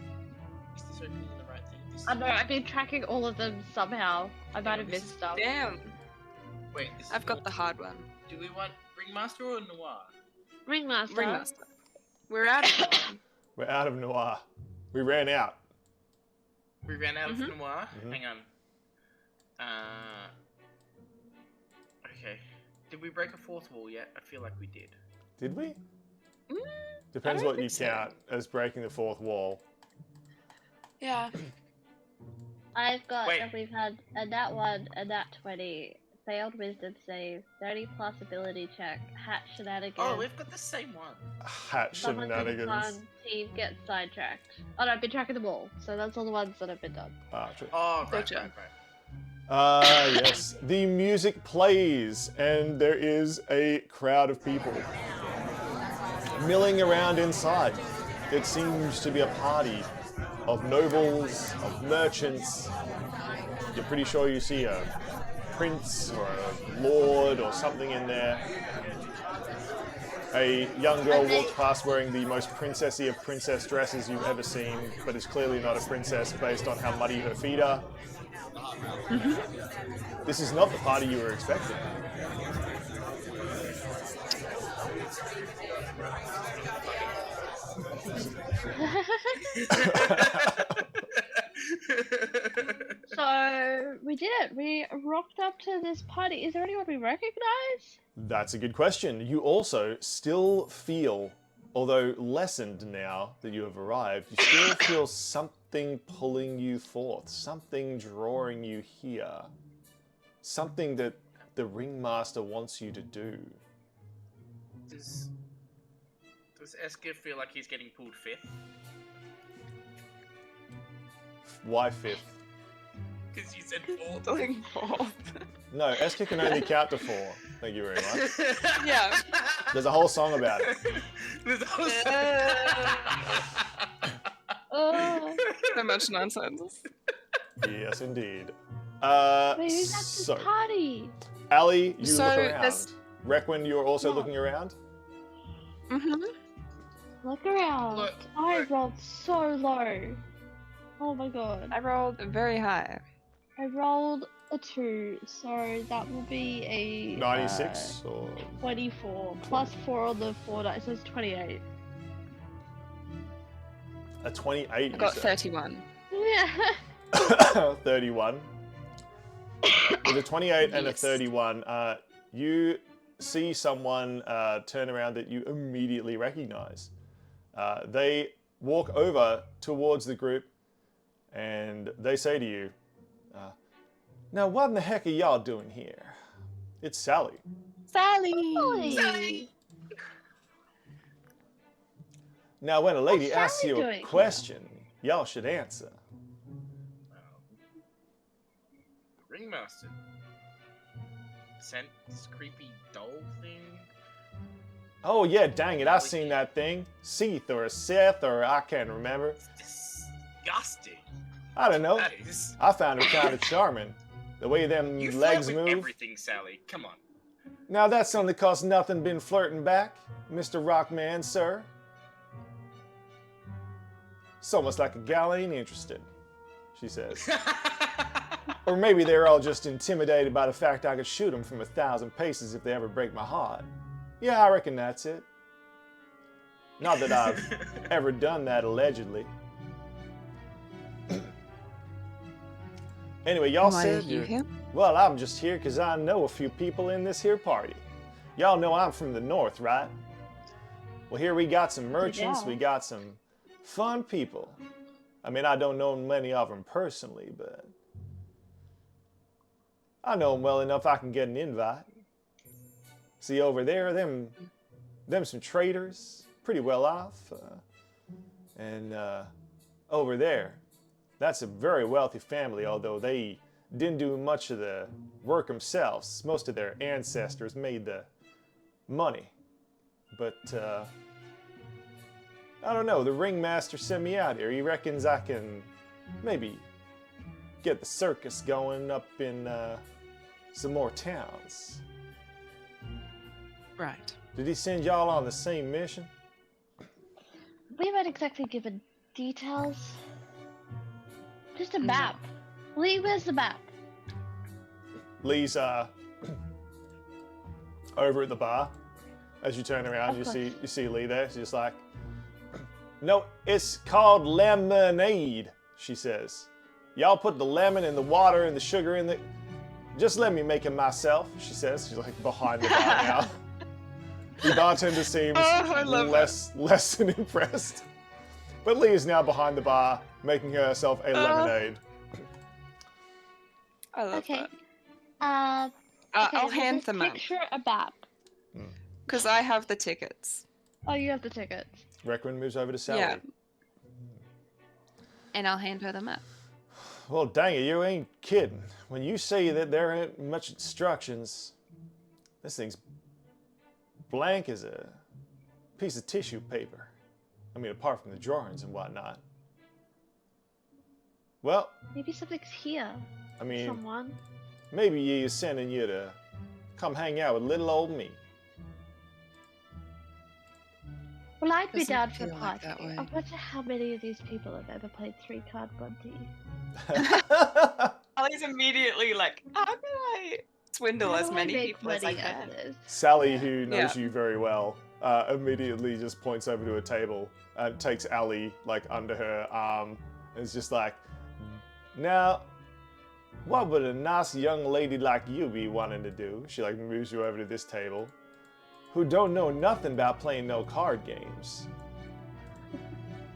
Is this opening the right thing? This I know, I've been tracking all of them somehow. I might have This missed is- stuff. Damn. Wait, this is I've got what- the hard one. Do we want Ringmaster or Noir? Ringmaster. Ringmaster. We're out of one. We're out of Noir. We ran out. We ran out of Mhm. Noir? Mhm. Hang on. Okay. Did we break a fourth wall yet? I feel like we did. Did we? Mm, Depends I don't what you think so. count as breaking the fourth wall. Yeah. I've got Wait. that we've had a nat 1, a nat 20, failed wisdom save, 30 plus ability check, hat shenanigans. Oh, we've got the same one. Hat Someone from the shenanigans. clan team gets sidetracked. Oh no, I've been tracking them all, so that's all the ones that have been done. Ah, true. Oh, right, Gotcha. right. Yes. The music plays, and there is a crowd of people milling around inside. It seems to be a party of nobles, of merchants. You're pretty sure you see a prince or a lord or something in there. A young girl walks past wearing the most princessy of princess dresses you've ever seen, but is clearly not a princess based on how muddy her feet are. This is not the party you were expecting. So we did it. We rocked up to this party. Is there anyone we recognize? That's a good question. You also still feel, although lessened now that you have arrived, you still feel something pulling you forth, something drawing you here, something that the ringmaster wants you to do. Does Esker feel like he's getting pulled fifth? Why fifth? Because you said fourth. Doing fourth. No, Esker can only count to 4. Thank you very much. Yeah. There's a whole song about it. There's also... Oh, So much nonsense. Yes, indeed. wait, who's at this So, party? Ali, you So, look around. there's- Requin, you're also Yeah. looking around? Mm-hmm. Look around. Look, I look. rolled so low. Oh my god. I rolled very high. I rolled a 2, so that will be a 96 or 24 plus 4 on the 4 dice, so it's 28. a 28? I you got said? 31. Yeah. 31. With a 28 and a Yes. 31, you see someone turn around that you immediately recognize. They walk over towards the group and they say to you, now what in the heck are y'all doing here? It's Sally. Sally! Now when a lady What's asks Sally you a doing here? question, y'all should answer. Ringmaster sent this creepy doll thing. Oh yeah, dang it, I seen that thing. Seath or Seth or I can't remember. Disgusting. I don't know. That is. I found it kind of charming. The way them You flirt legs with move. everything, Sally. Come on. Now that's only cause nothing been flirting back, Mr. Rockman, sir. It's almost like a gal ain't interested, she says. Or maybe they're all just intimidated by the fact I could shoot them from 1,000 paces if they ever break my heart. Yeah, I reckon that's it. Not that I've ever done that, allegedly. Anyway, y'all Why said are you here? Well, I'm just here because I know a few people in this here party. Y'all know I'm from the north, right? Well, here we got some merchants, we got some fun people. I mean, I don't know many of them personally, but I know them well enough I can get an invite. See, over there, them some traders, pretty well off. And over there, that's a very wealthy family, although they didn't do much of the work themselves. Most of their ancestors made the money. But, I don't know, the ringmaster sent me out here. He reckons I can maybe get the circus going up in some more towns. Right. Did he send y'all on the same mission? We haven't exactly given details. Just a map. Lee, where's the map? Lee's over at the bar. As you turn around, Of you see Lee there. She's just like, no, it's called lemonade, she says. Y'all put the lemon and the water and the sugar in the... Just let me make it myself, she says. She's like behind the bar now. The bartender seems I love less than impressed. But Lee is now behind the bar, making herself a lemonade. I love Okay. that. I'll there's hand a them out picture a map. because I have the tickets. Oh, you have the tickets. Requin moves over to Sally. Yeah. And I'll hand her the map. Well, dang it, you ain't kidding. When you say that there ain't much instructions, this thing's blank as a piece of tissue paper. I mean, apart from the drawings and whatnot. Well, Maybe something's here. I mean, Someone. maybe he's sending you to come hang out with little old me. Well, I'd be Doesn't down for a feel like party. that way. I wonder how many of these people have ever played 3-card Monty. Ollie's immediately like, how can I swindle How as do I many make people as I money out can? of this? Sally, who knows Yeah. you very well, immediately just points over to a table and takes Allie like under her arm and is just like, now, what would a nice young lady like you be wanting to do? She like moves you over to this table. Who don't know nothing about playing no card games.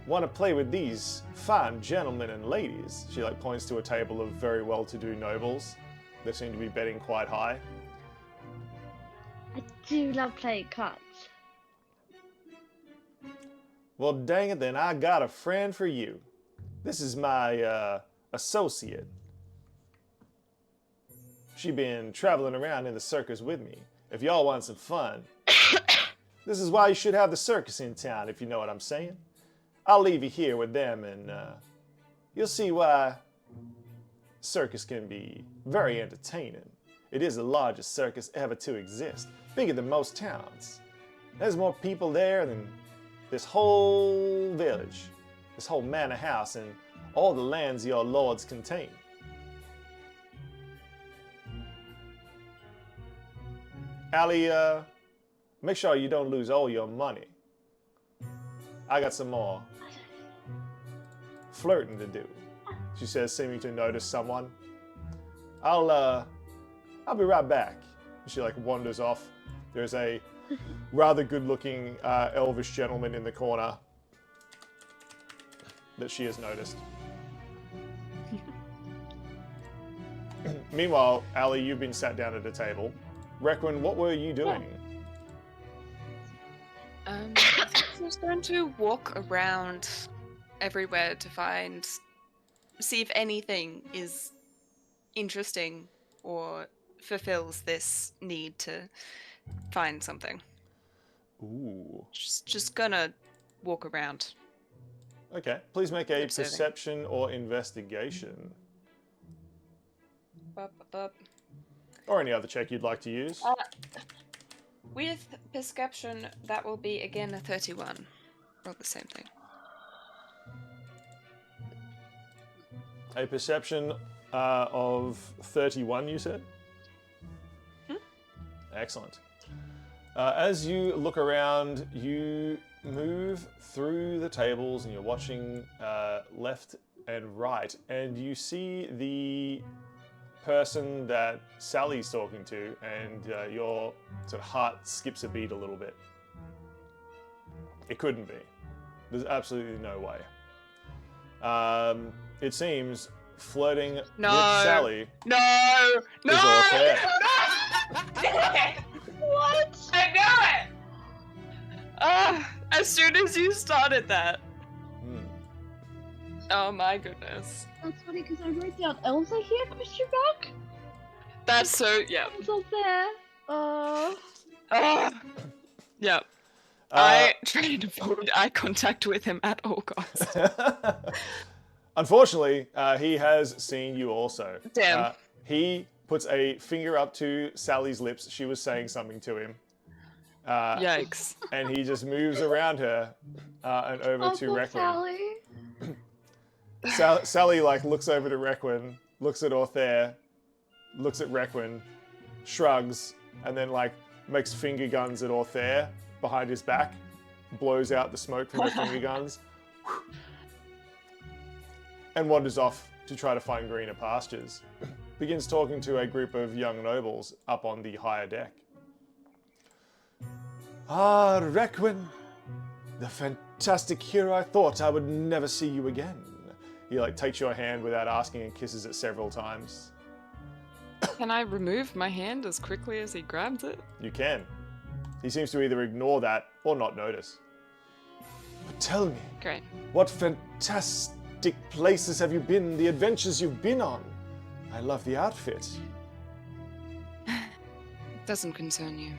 Want to play with these fine gentlemen and ladies? She like points to a table of very well-to-do nobles. They seem to be betting quite high. I do love playing cards. Well, dang it, then I got a friend for you. This is my associate. She been traveling around in the circus with me. If y'all want some fun, this is why you should have the circus in town, if you know what I'm saying. I'll leave you here with them, and you'll see why circus can be very entertaining. It is the largest circus ever to exist, bigger than most towns. There's more people there than this whole village, this whole manor house, and all the lands your lords contain. Allie, make sure you don't lose all your money. I got some more flirting to do, she says, seeming to notice someone. I'll be right back. She like wanders off. There's a rather good-looking elvish gentleman in the corner that she has noticed. Meanwhile, Allie, you've been sat down at a table. Requin, what were you doing? I think I was going to walk around everywhere to see if anything is interesting or fulfills this need to find something. Ooh. Just gonna walk around. Okay, please make a Observing. perception or investigation. Or any other check you'd like to use. With perception, that will be again a 31. Or the same thing. A perception of 31, you said? Excellent. As you look around, you move through the tables and you're watching left and right, and you see the person that Sally's talking to, and your sort of heart skips a beat a little bit. It couldn't be. There's absolutely no way. It seems flirting with Sally No! is Orthare. What? I knew it! As soon as you started that. Oh my goodness. That's funny because I wrote down elves are here, question mark? That's so, yeah. Elves are there. Yep. I try to avoid eye contact with him at all costs. Unfortunately, he has seen you also. Damn. He puts a finger up to Sally's lips. She was saying something to him. Yikes. And he just moves around her and over to poor Requin. Sally. Sally like looks over to Requin, looks at Orthare, looks at Requin, shrugs, and then like makes finger guns at Orthare behind his back, blows out the smoke from her finger guns, and wanders off to try to find greener pastures. Begins talking to a group of young nobles up on the higher deck. Ah, Requin, the fantastic hero, I thought I would never see you again. He like takes your hand without asking and kisses it several times. Can I remove my hand as quickly as he grabs it? You can. He seems to either ignore that or not notice. But tell me, Great. what fantastic places have you been, the adventures you've been on? I love the outfit. Doesn't concern you.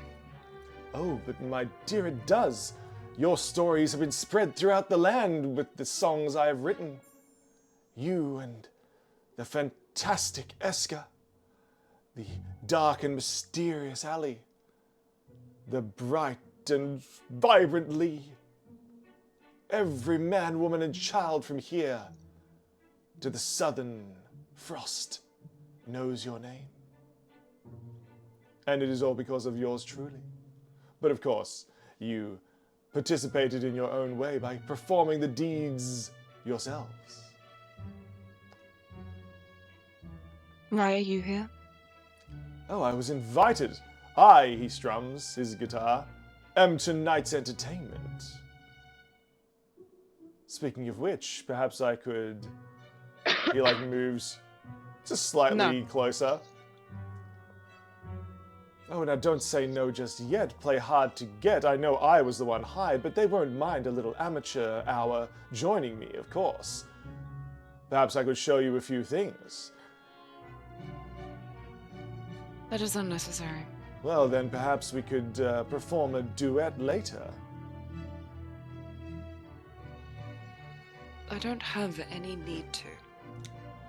Oh, but my dear, it does. Your stories have been spread throughout the land with the songs I have written. You and the fantastic Esker, the dark and mysterious alley, the bright and vibrant Lee. Every man, woman, and child from here to the southern frost knows your name. And it is all because of yours truly. But of course, you participated in your own way by performing the deeds yourselves. Why are you here? Oh, I was invited. I, he strums his guitar, am tonight's entertainment. Speaking of which, perhaps I could... He, moves just slightly closer. Oh, now don't say no just yet. Play hard to get. I know I was the one hired, but they won't mind a little amateur hour joining me, of course. Perhaps I could show you a few things. That is unnecessary. Well, then perhaps we could perform a duet later. I don't have any need to.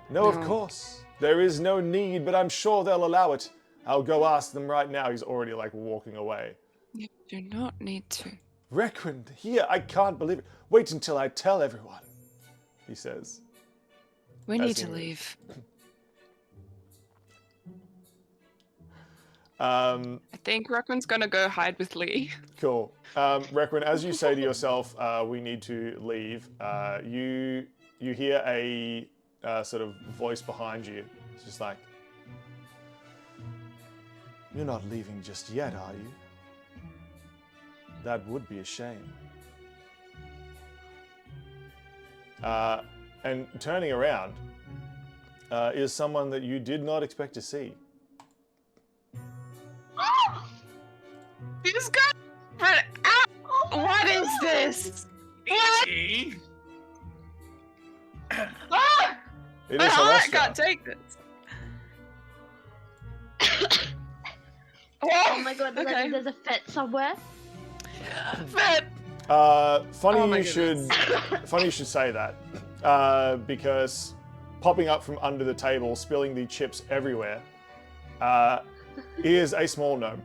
No, of No. course. There is no need, but I'm sure they'll allow it. I'll go ask them right now. He's already, walking away. You do not need to. Requin, here, I can't believe it. Wait until I tell everyone, he says. We As need he to moves. leave. Um, I think Requin's gonna go hide with Lee. Cool. Requin, as you say to yourself, we need to leave, you hear a sort of voice behind you. It's just like, you're not leaving just yet, are you? That would be a shame. And turning around is someone that you did not expect to see. He's got. What is this? Easy. Ah! It My is heart Celestia. can't take this. Oh my god, does that Okay. mean there's a fit somewhere? But Funny Oh my you should say that, because popping up from under the table, spilling the chips everywhere, is a small gnome.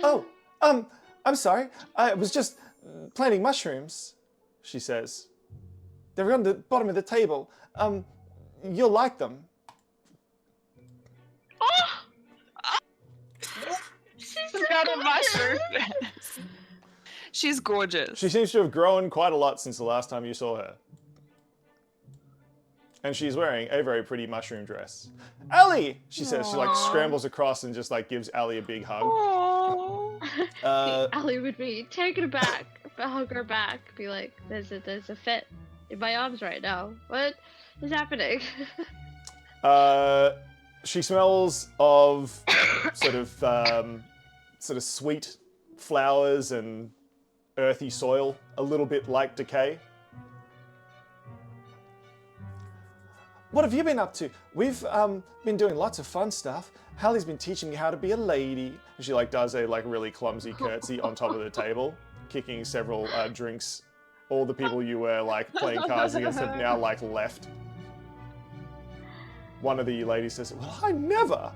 Oh, I'm sorry. I was just planting mushrooms, she says. They're on the bottom of the table. You'll like them. she's got a mushroom. She's gorgeous. She seems to have grown quite a lot since the last time you saw her. And she's wearing a very pretty mushroom dress. Ellie, she says. She scrambles across and just gives Ellie a big hug. Ali would be taken aback, but hug her back, be like, there's a fit in my arms right now. What is happening? She smells of sort of sweet flowers and earthy soil, a little bit like decay. What have you been up to? We've been doing lots of fun stuff. Hallie's been teaching me how to be a lady. And she does a really clumsy curtsy on top of the table, kicking several drinks. All the people you were playing cards against have now left. One of the ladies says, "Well, I never."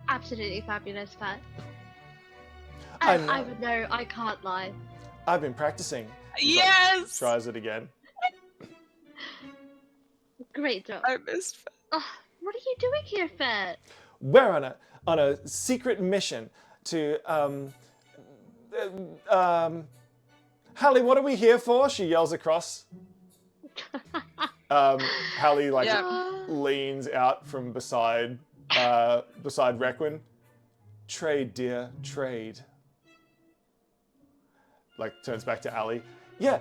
Absolutely fabulous, Pat. I And I know. would know, I can't lie. I've been practicing. Yes. Tries it again. Great job. I missed. Oh, what are you doing here, Fet? We're on a secret mission to Hallie, what are we here for? She yells across. Hallie Yeah. leans out from beside Requin. Trade, dear, trade. Turns back to Allie. Yeah,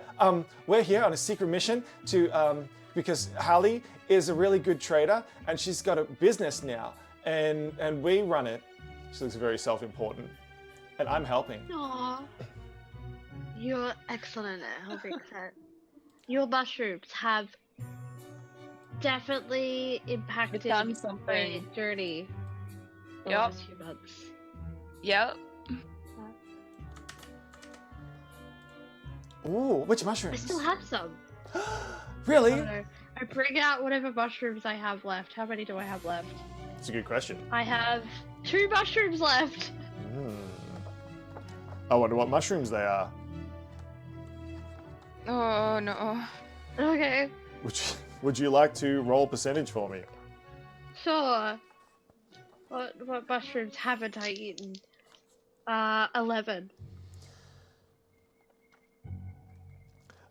we're here on a secret mission to, because Hallie is a really good trader and she's got a business now and we run it. She looks very self-important and I'm helping. Aww. You're excellent at helping Fet. Your mushrooms have definitely impacted done my something. journey the Yep. last few months. Yep. Ooh, which I mushrooms? still have some. Really? So I bring out whatever mushrooms I have left. How many do I have left? It's a good question. I have 2 mushrooms left. I wonder what mushrooms they are. Oh no. Okay, Would you like to roll percentage for me? sure. What mushrooms haven't I eaten? 11.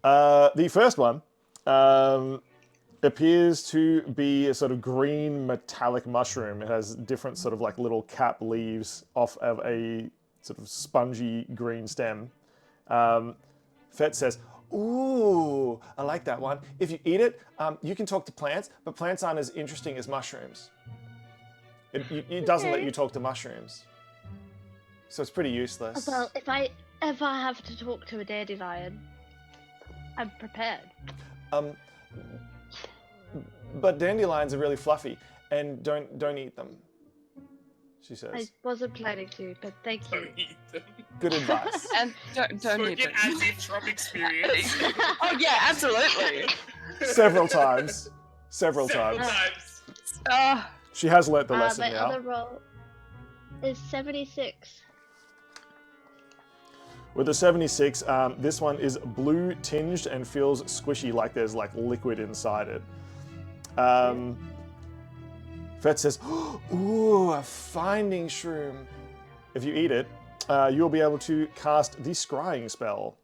The first one appears to be a sort of green metallic mushroom. It has different sort of like little cap leaves off of a sort of spongy green stem. Fet says, ooh, I like that one. If you eat it, you can talk to plants, but plants aren't as interesting as mushrooms. It doesn't let Okay. you talk to mushrooms. So it's pretty useless. Well, if I ever have to talk to a dandelion, I'm prepared. But dandelions are really fluffy, and don't eat them. She says. I wasn't planning to, but thank you. Don't eat them. Good advice. And don't need Spoken it. as if from experience. Oh yeah, absolutely. Several times. Several times. Ah, She has learnt the lesson My now. other roll is 76. With the 76, this one is blue tinged and feels squishy, like there's like liquid inside it. Fet says, ooh, a finding shroom. If you eat it, you'll be able to cast the scrying spell.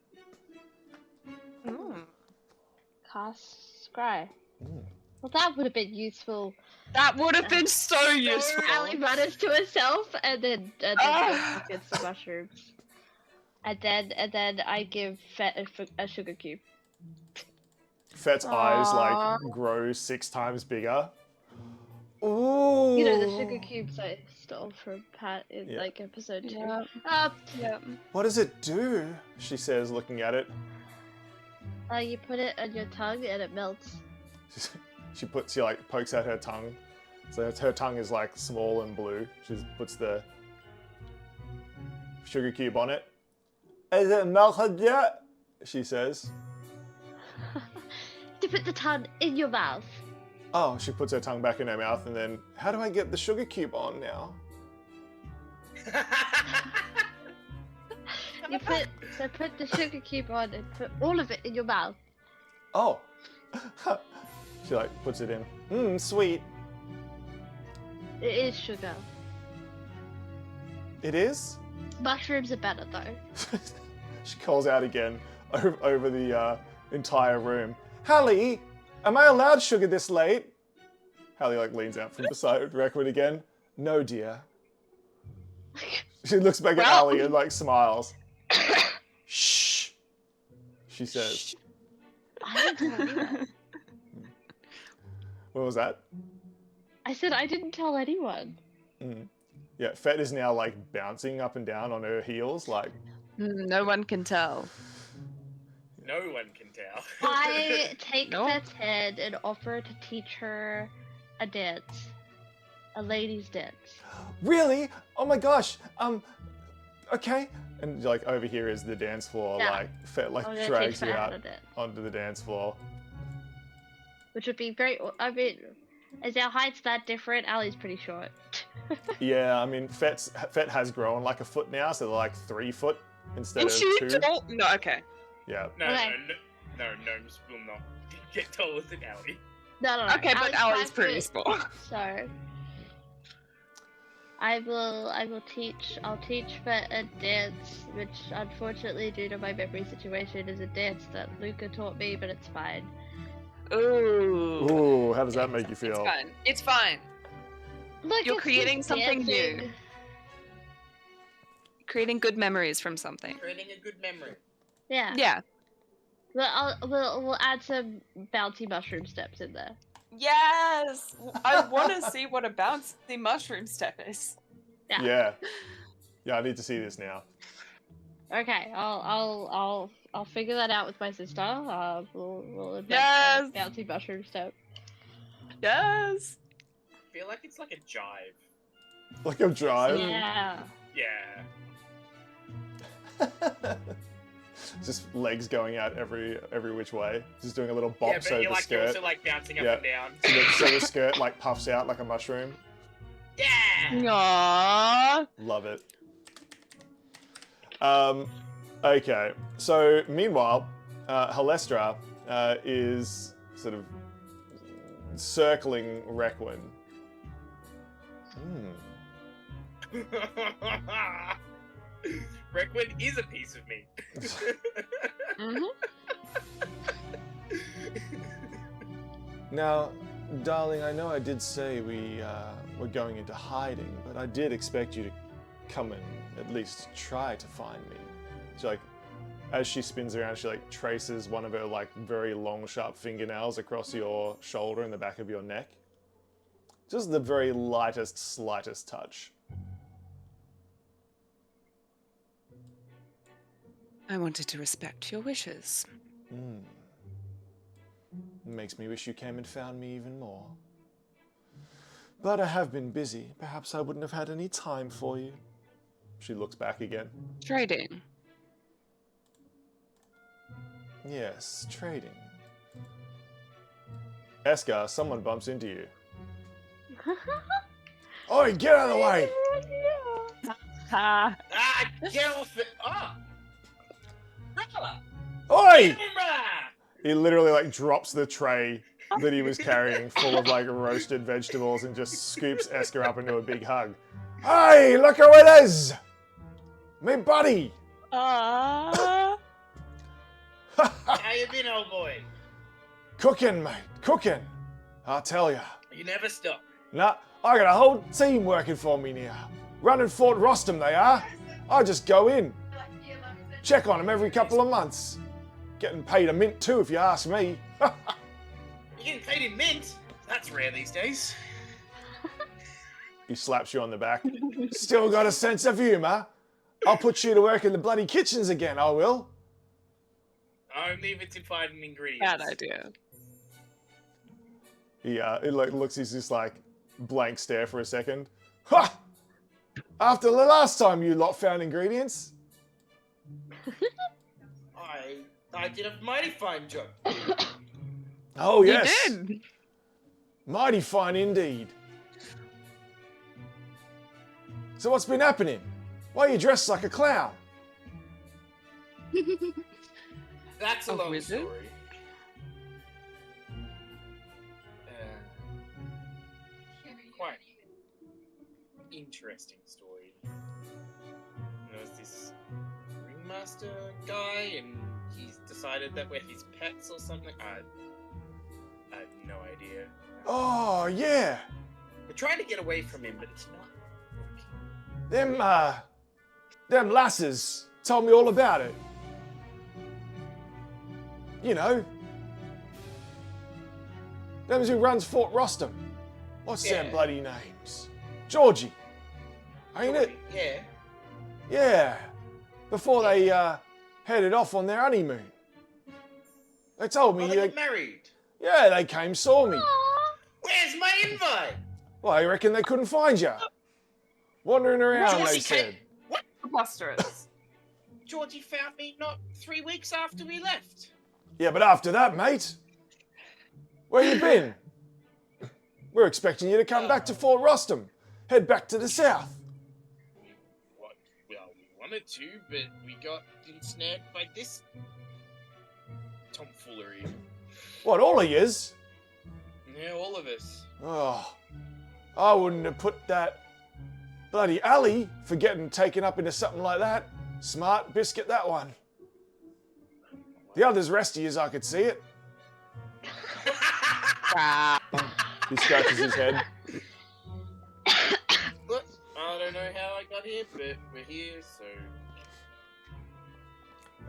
Cast scry. Well, that would have been useful. that would have been so useful. Ali runs to herself and then Ah. gets the mushrooms. And then I give Fet a sugar cube. Fet's eyes like grow 6 times bigger. Ooh. You know the sugar cubes I stole from Pat in Yeah. like episode 2. Yeah. Yeah. What does it do? She says, looking at it. You put it on your tongue and it melts. She like pokes out her tongue. So her tongue is like small and blue. She puts the sugar cube on it. Is it melted yet? She says. To put the tongue in your mouth. Oh, she puts her tongue back in her mouth and then, how do I get the sugar cube on now? Put the sugar cube on and put all of it in your mouth. Oh. She like puts it in. Mmm, sweet. It is sugar. It is? Mushrooms are better though. She calls out again over the entire room. Hallie, am I allowed sugar this late? Hallie like leans out from beside Requin again. No, dear. She looks back at Hallie and like smiles. Shh. She says. I didn't tell anyone. What was that? I said I didn't tell anyone. Yeah, Fet is now like bouncing up and down on her heels, like. No one can tell. No one can tell. I take No. Fet's head and offer to teach her a dance. A lady's dance. Really? Oh my gosh. Okay. And like over here is the dance floor. Yeah. Like Fet like I'm gonna drags teach you her how out to dance. onto the dance floor. Which would be very. I mean, is our heights that different? Ali's pretty short. Yeah, I mean Fet has grown like a foot now, so they're like 3 foot instead And of she 2. don't. No, okay. Yeah. No, Okay. no, gnomes will not get taller than Ellie. No. Okay, but Ali's Ali's 5 pretty foot, small. So I will teach. I'll teach Fet a dance, which unfortunately, due to my memory situation, is a dance that Luca taught me, but it's fine. Ooh. Ooh, how does that make you It's feel? fine. It's fine. Look, You're it's creating just something new. dancing. Creating good memories from something. Creating a good memory. Yeah. Yeah. We'll add some bouncy mushroom steps in there. Yes! I want to see what a bouncy mushroom step is. Yeah. Yeah, I need to see this now. Okay, I'll figure that out with my sister. We'll invent Yes! a bouncy mushroom step. Yes! I feel like it's like a jive. Like a drive. Yeah. Yeah. Just legs going out every which way. Just doing a little Yeah, bop but so you're the like skirt. you're also like bouncing up Yeah. and down. So the skirt like puffs out like a mushroom. Yeah. Aww. Love it. Okay. So meanwhile, Halestra is sort of circling Requin. Requin is a piece of me. Now, darling, I know I did say we were going into hiding, but I did expect you to come and at least try to find me. She like, as she spins around, she like traces one of her like very long, sharp fingernails across your shoulder and the back of your neck. Just the very lightest, slightest touch. I wanted to respect your wishes. Makes me wish you came and found me even more. But I have been busy. Perhaps I wouldn't have had any time for you. She looks back again. Trading. Yes, trading. Esker, someone bumps into you. Oi, get out of the way! Ha! Ah, get off it! Ah! Oi! Timber! He literally like drops the tray that he was carrying full of like roasted vegetables and just scoops Esker up into a big hug. Hey, look who it is! Me buddy! Ah! How you been, old boy? Cooking, mate, cooking. I'll tell ya. You never stop. Nah, I got a whole team working for me now. Running Fort Rostam they are. I just go in. Check on them every couple of months. Getting paid a mint too, if you ask me. You're getting paid in mint? That's rare these days. He slaps you on the back. Still got a sense of humour? I'll put you to work in the bloody kitchens again, I will. Only if it's in finding ingredients. Bad idea. He like looks, he's just like blank stare for a second. Ha! After the last time you lot found ingredients. I did a mighty fine job. Oh yes. You did. Mighty fine indeed. So what's been happening? Why are you dressed like a clown? That's a A long wizard? story. Quite interesting story. There was this ringmaster guy, and he's decided that we're his pets or something. I have no idea. Oh yeah. We're trying to get away from him, but it's not working. Them lasses told me all about it. You know. Them who runs Fort Rostam. What's their Yeah. bloody names? Georgie. Ain't it? Yeah. Yeah. Before they headed off on their honeymoon. They told me, Oh, they got married. yeah, they came, saw me. Where's my invite? Well, I reckon they couldn't find you. Wandering around, Georgie they said. What? Preposterous. Georgie found me not 3 weeks after we left. Yeah, but after that, mate, where you been? We're expecting you to come back to Fort Rostam. Head back to the south. What? Well, we wanted to, but we got ensnared by this tomfoolery. What, all of yous? Yeah, all of us. Oh, I wouldn't have put that bloody alley for getting taken up into something like that. Smart biscuit, that one. The others rest of yous, I could see it. Ah. He scratches his head. Look, I don't know how I got here, but we're here, so...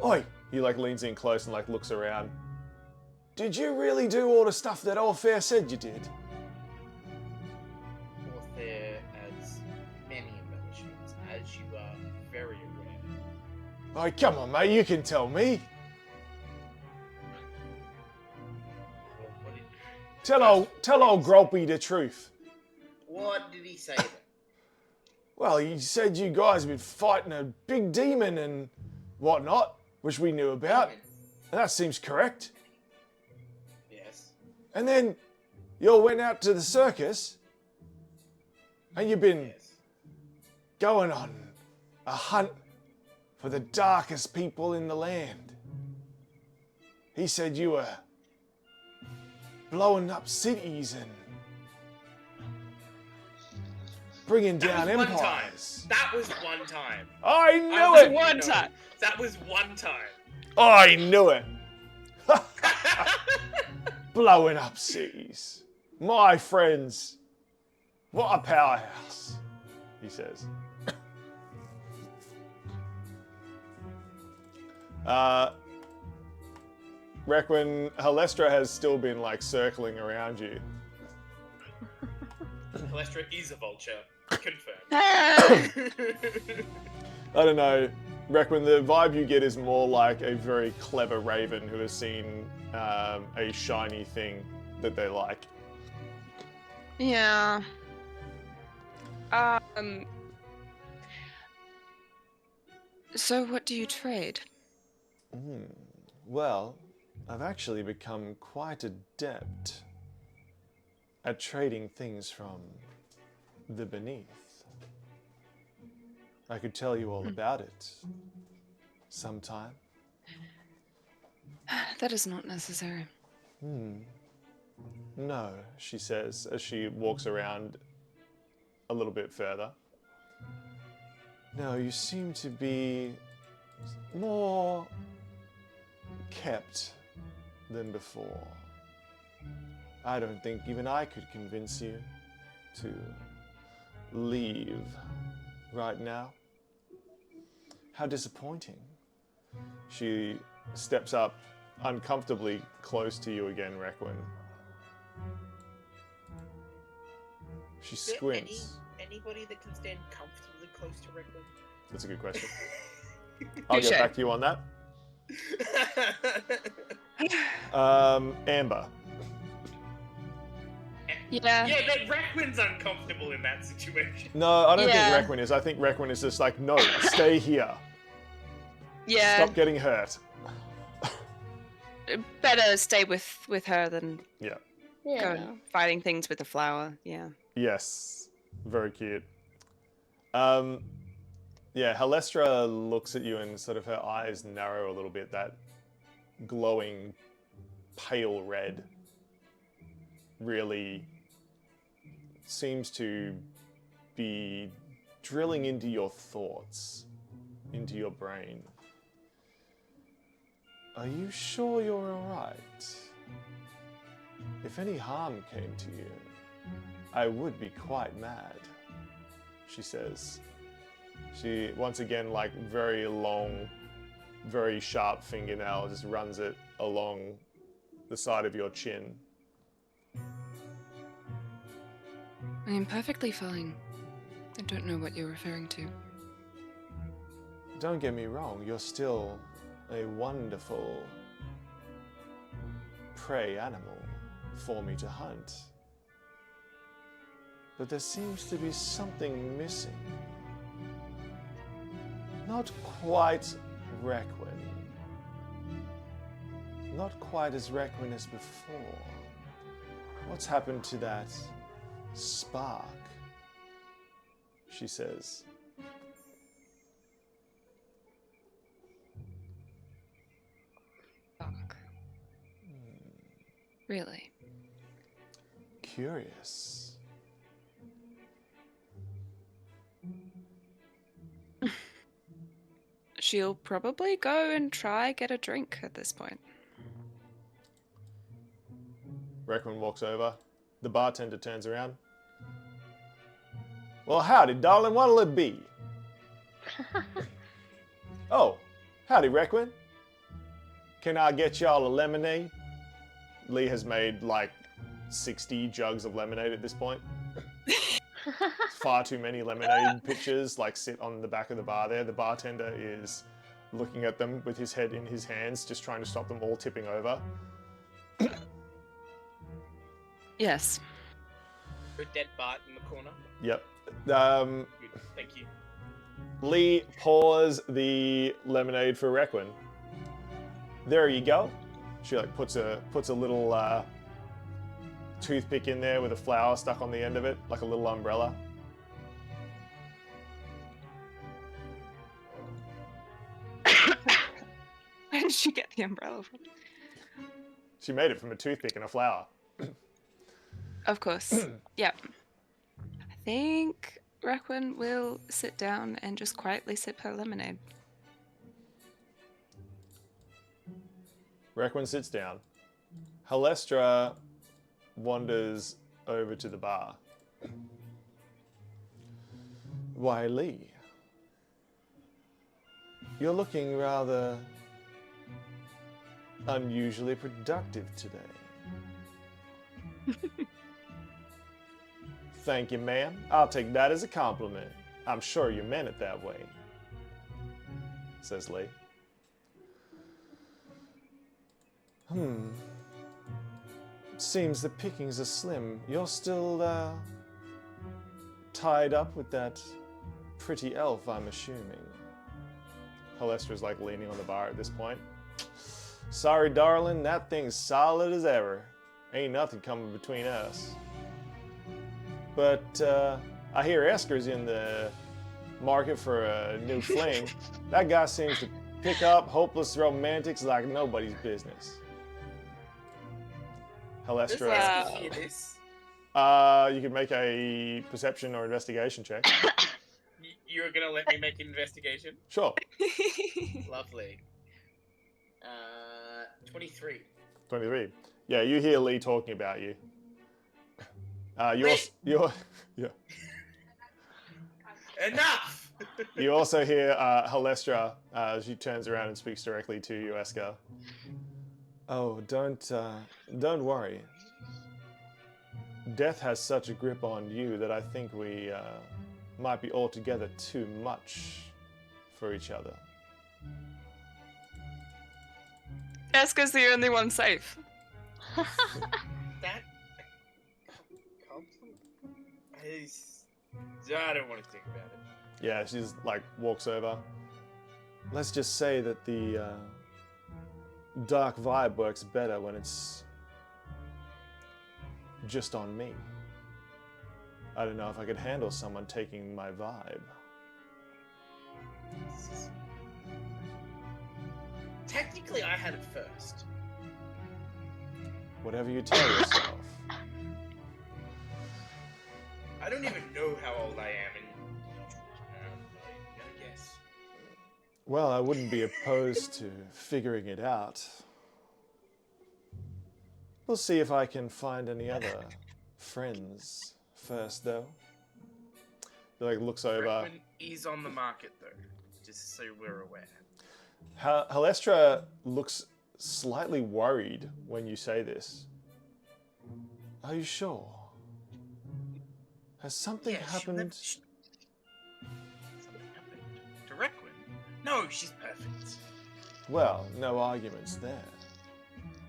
Oi, He like leans in close and like looks around. Did you really do all the stuff that Orthare said you did? Orthare has many embellishments, as you are very aware. Oh, come on, mate, you can tell me. Well, what did, Tell old Gropey the truth. what did he say then? Well, he said you guys have been fighting a big demon and whatnot, which we knew about. Demon. And that seems correct. Yes. And then you all went out to the circus and you've been Yes. going on a hunt for the darkest people in the land. He said you were blowing up cities and bringing down That was empires. That was one time. I knew I it! One time. That was one time. I knew it! Blowing up cities. My friends. What a powerhouse, he says. Requin, Halestra has still been like circling around you. Halestra is a vulture. Confirmed. I don't know. Requin, the vibe you get is more like a very clever raven who has seen a shiny thing that they like. Yeah. So what do you trade? Well, I've actually become quite adept at trading things from the beneath. I could tell you all about it sometime. That is not necessary. No, she says as she walks around a little bit further. No, you seem to be more kept than before. I don't think even I could convince you to leave right now. How disappointing. She steps up uncomfortably close to you again, Requin. She Is there squints. anybody that can stand comfortably close to Requin? That's a good question. I'll get Touche. back to you on that. Amber. Yeah. Yeah, but Requin's uncomfortable in that situation. No, I don't Yeah. think Requin is. I think Requin is just like, no, stay here. Yeah. Stop getting hurt. Better stay with her than Yeah. go and fighting things with a flower. Yeah. Yes. Very cute. Yeah, Halestra looks at you and sort of her eyes narrow a little bit, that glowing pale red really seems to be drilling into your thoughts, into your brain. Are you sure you're alright? If any harm came to you, I would be quite mad, she says. She, once again, like very long, very sharp fingernail, just runs it along the side of your chin. I am perfectly fine. I don't know what you're referring to. Don't get me wrong, you're still a wonderful prey animal for me to hunt. But there seems to be something missing. Not quite Requin. Not quite as Requin as before. What's happened to that spark? She says. Fuck. Really? Curious. She'll probably go and try get a drink at this point. Requin walks over. The bartender turns around. Well, howdy, darling. What'll it be? Oh, howdy, Requin. can I get y'all a lemonade? Lee has made like 60 jugs of lemonade at this point. Far too many lemonade pitchers like sit on the back of the bar there. The bartender is looking at them with his head in his hands, just trying to stop them all tipping over. Yes. A dead Bart in the corner. Yep. Good, thank you. Lee pours the lemonade for Requin. There you go. She like puts a little toothpick in there with a flower stuck on the end of it, like a little umbrella. Where did she get the umbrella from? She made it from a toothpick and a flower. Of course. Yep. I think Requin will sit down and just quietly sip her lemonade. Requin sits down. Halestra wanders over to the bar. Why, Lee? You're looking rather unusually productive today. Thank you, ma'am. I'll take that as a compliment. I'm sure you meant it that way, says Lee. Seems the pickings are slim. You're still, tied up with that pretty elf, I'm assuming. Halestra's like leaning on the bar at this point. Sorry, darling, that thing's solid as ever. Ain't nothing coming between us. But, I hear Esker's in the market for a new fling. That guy seems to pick up hopeless romantics like nobody's business. Does Halestra. Esker hear this? You can make a perception or investigation check. You're gonna let me make an investigation? Sure. Lovely. 23. 23. Yeah, you hear Lee talking about you. Yeah. Enough! You also hear Halestra. She turns around and speaks directly to you, Esker. Oh, don't worry. Death has such a grip on you that I think we might be altogether too much for each other. Esker's the only one safe. That I don't want to think about it. Yeah, she's like walks over. Let's just say that the dark vibe works better when it's just on me. I don't know if I could handle someone taking my vibe. Technically, I had it first. Whatever you tell yourself. I don't even know how old I am, and I guess. Well, I wouldn't be opposed to figuring it out. We'll see if I can find any other friends first, though. He like looks over. Requin is on the market, though, just so we're aware. Halestra looks slightly worried when you say this. Are you sure? Has something happened? Something happened to Requin? No, she's perfect. Well, no arguments there.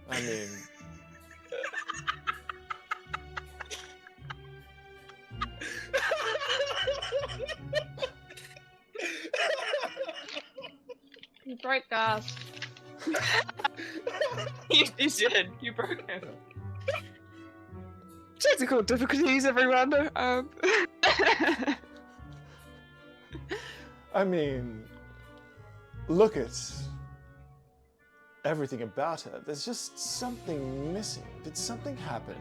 I mean... You broke glass. You did. You broke it. Technical difficulties, everyone. I mean... Look at everything about her. There's just something missing. Did something happen?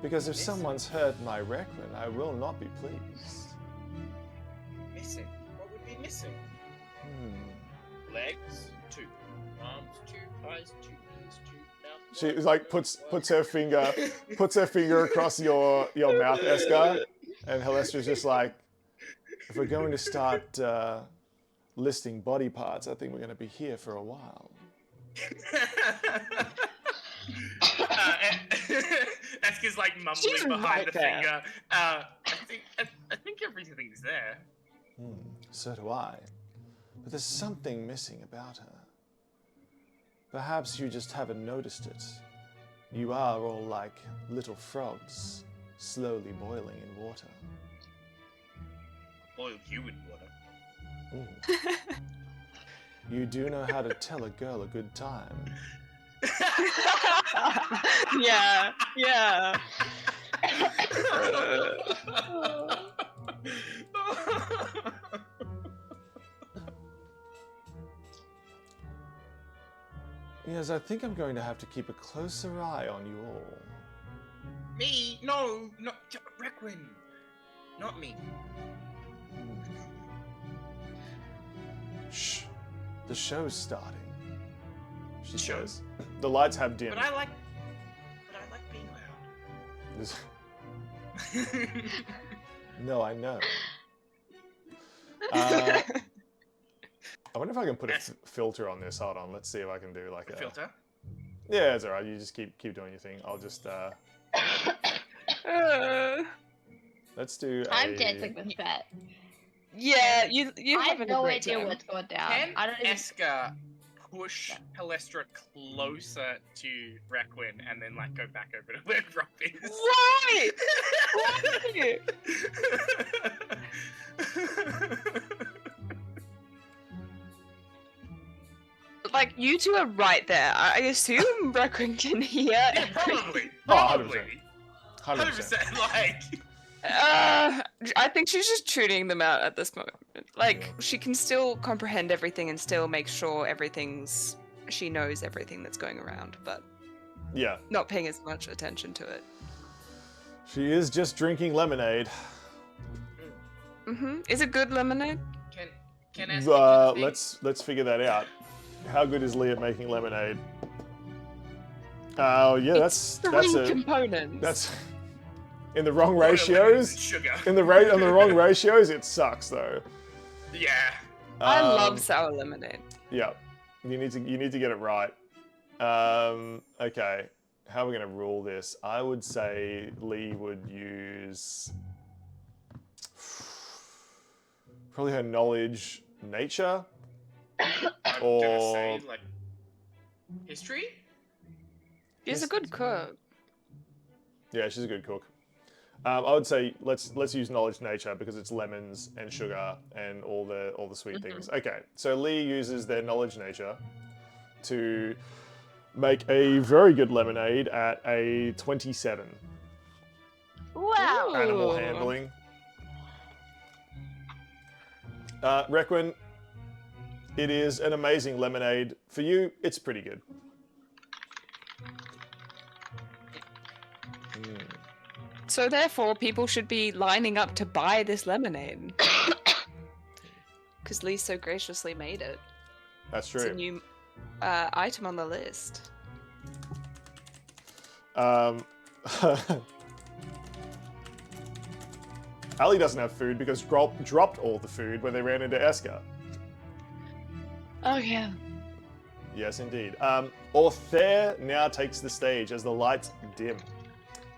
Because if someone's hurt my Requin, I will not be pleased. Missing? What would be missing? Legs, 2. Arms, 2. Eyes, 2. Ears, 2. Mouth. She like puts her finger across your mouth, Esker, and Halestra's just like, if we're going to start listing body parts, I think we're going to be here for a while. Esker's like mumbling She's behind right the there. finger. I think everything's there. So do I. But there's something missing about her. Perhaps you just haven't noticed it. You are all like little frogs, slowly boiling in water. Boil you in water. You do know how to tell a girl a good time. Yeah. Yes, I think I'm going to have to keep a closer eye on you all. Me? No, not Requin. Not me. Shh. The show's starting. She Show? says. The lights have dimmed. But I like being loud. No, I know. I wonder if I can put a filter on this. Hold on, let's see if I can do like a Filter? Yeah, it's alright. You just keep doing your thing. I'll just let's do. I'm dancing with Fat. Yeah, you I have have no great idea time. what's going down. Can I don't even. Esker push Palestra closer to Requin and then like go back over to where Rob is? Why? Why? Like, you two are right there. I assume Requin can hear. Yeah, probably. Oh, 100%. 100%. Like. I think she's just tuning them out at this moment. Like, she can still comprehend everything and still make sure she knows everything that's going around, but Yeah, not paying as much attention to it. she is just drinking lemonade. Is it good lemonade? Can Esker do the thing? Let's figure that out. How good is Lee at making lemonade? Oh yeah, that's Three a components. that's in the wrong Oil, lemon, ratios. Sugar. On the wrong ratios, it sucks though. Yeah. I love sour lemonade. Yeah, you need to get it right. Okay, how are we gonna rule this? I would say Lee would use probably her knowledge, nature, I'm or gonna say like history. She's a good cook. yeah, she's a good cook. I would say let's use knowledge, nature because it's lemons and sugar and all the sweet things. Okay, so Lee uses their knowledge, nature to make a very good lemonade at a 27. Wow. Animal Ooh. handling. Requin, it is an amazing lemonade. For you, it's pretty good. So therefore, people should be lining up to buy this lemonade. Because Lee so graciously made it. That's It's a true. new item on the list. Ali doesn't have food because Grolp dropped all the food when they ran into Esker. Oh yeah. Yes, indeed. Orthare now takes the stage as the lights dim.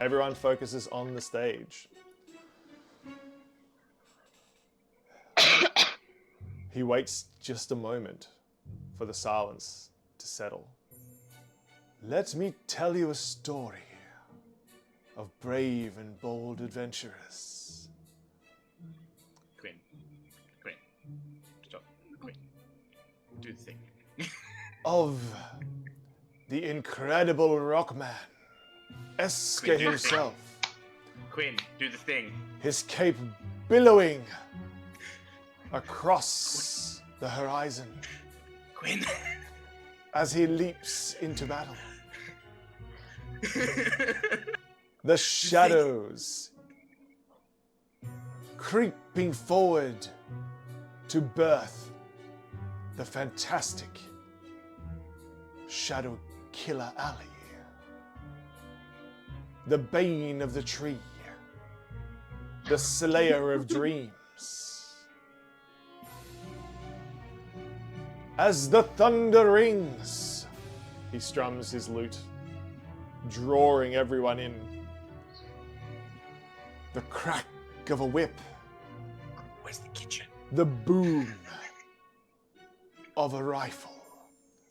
Everyone focuses on the stage. He waits just a moment for the silence to settle. Let me tell you a story of brave and bold adventurers. Quinn. Stop. Quinn. Do the thing. Of the incredible Rockman, Esker himself. Quinn, do the thing. His cape billowing across the horizon Quinn. as he leaps into battle. The shadows creeping forward to birth the fantastic Shadow Killer Alley. The Bane of the Tree. The Slayer of Dreams. As the thunder rings He strums his lute, drawing everyone in. The crack of a whip. Where's the kitchen? The boom of a rifle.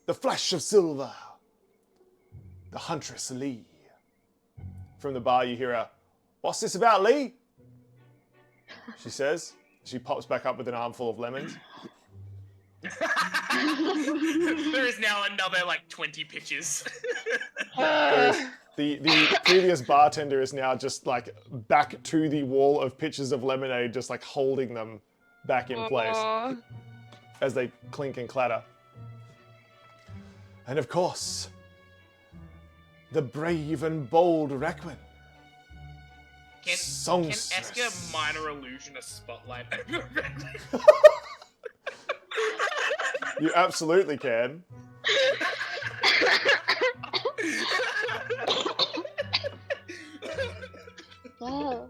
The flash of silver. The huntress Lee. From the bar you hear a, "What's this about, Lee?" She says. She pops back up with an armful of lemons. There is now another, 20 pitches. The previous bartender is now just, back to the wall of pitchers of lemonade, just, holding them back in place Aw. as they clink and clatter. And of course, the brave and bold Requin. Can Songstress. Esker minor illusion a spotlight over Requin? You absolutely can. Oh.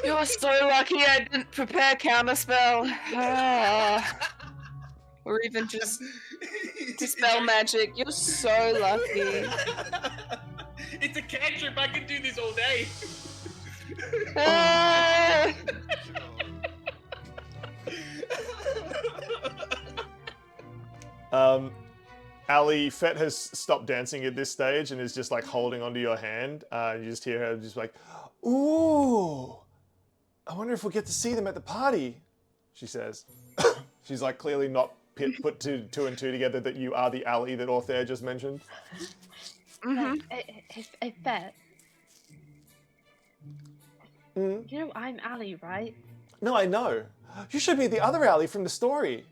You're so lucky I didn't prepare counterspell. Or even just dispel magic. You're so lucky. It's a cantrip. I can do this all day. Ah. Ali, Fett has stopped dancing at this stage and is just holding onto your hand. You just hear her just "Ooh, I wonder if we'll get to see them at the party," she says. She's clearly not put two and two together that you are the Ali that Orthare just mentioned. Mm-hmm. Hey, Fett. Mm. You know I'm Ali, right? No, I know. You should be the other Ali from the story.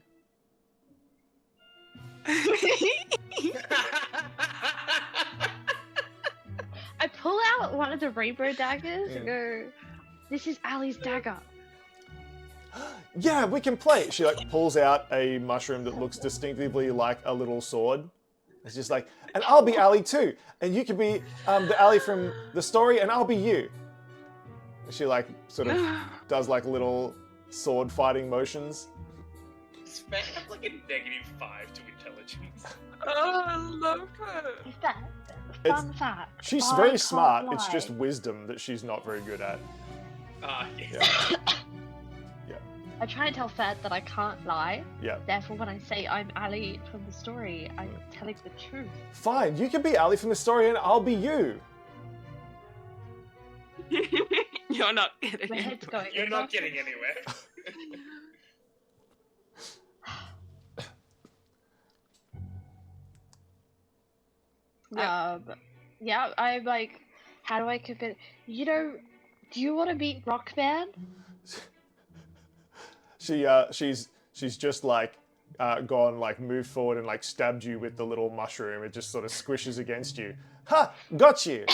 I pull out one of the rainbow daggers and go, "This is Ali's dagger." Yeah, we can play. She pulls out a mushroom that looks distinctively like a little sword. It's just and I'll be Ali too, and you can be the Ali from the story, and I'll be you. She sort of does little sword fighting motions. Does Fett have a -5 to intelligence? Oh, I love her. Hey, Fett, fun fact. She's I very can't smart. It's lie. just wisdom that she's not very good at. Yes. Yeah. I try and tell Fett that I can't lie. Yeah. Therefore, when I say I'm Ali from the story, I'm telling the truth. Fine, you can be Ali from the story, and I'll be you. You're not getting My it. head's going. You're not getting anywhere. Yeah, I'm how do I convince? Do you want to meet Rockman? She's just gone moved forward and stabbed you with the little mushroom. It just sort of squishes against you. Ha! Got you.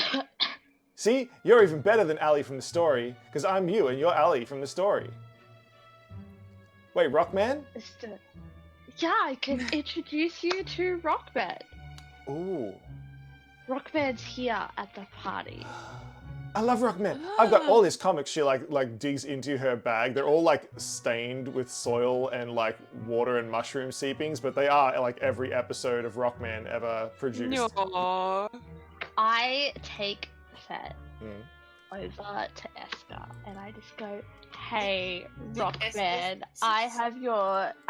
See, you're even better than Ali from the story because I'm you and you're Ali from the story. Wait, Rockman? Yeah, I can introduce you to Rockman. Ooh. Rockman's here at the party. I love Rockman. I've got all his comics. She digs into her bag. They're all stained with soil and water and mushroom seepings, but they are every episode of Rockman ever produced. Aww. I take Fett Mm. over to Esker and I just go, "Hey, Rockman, Esker- I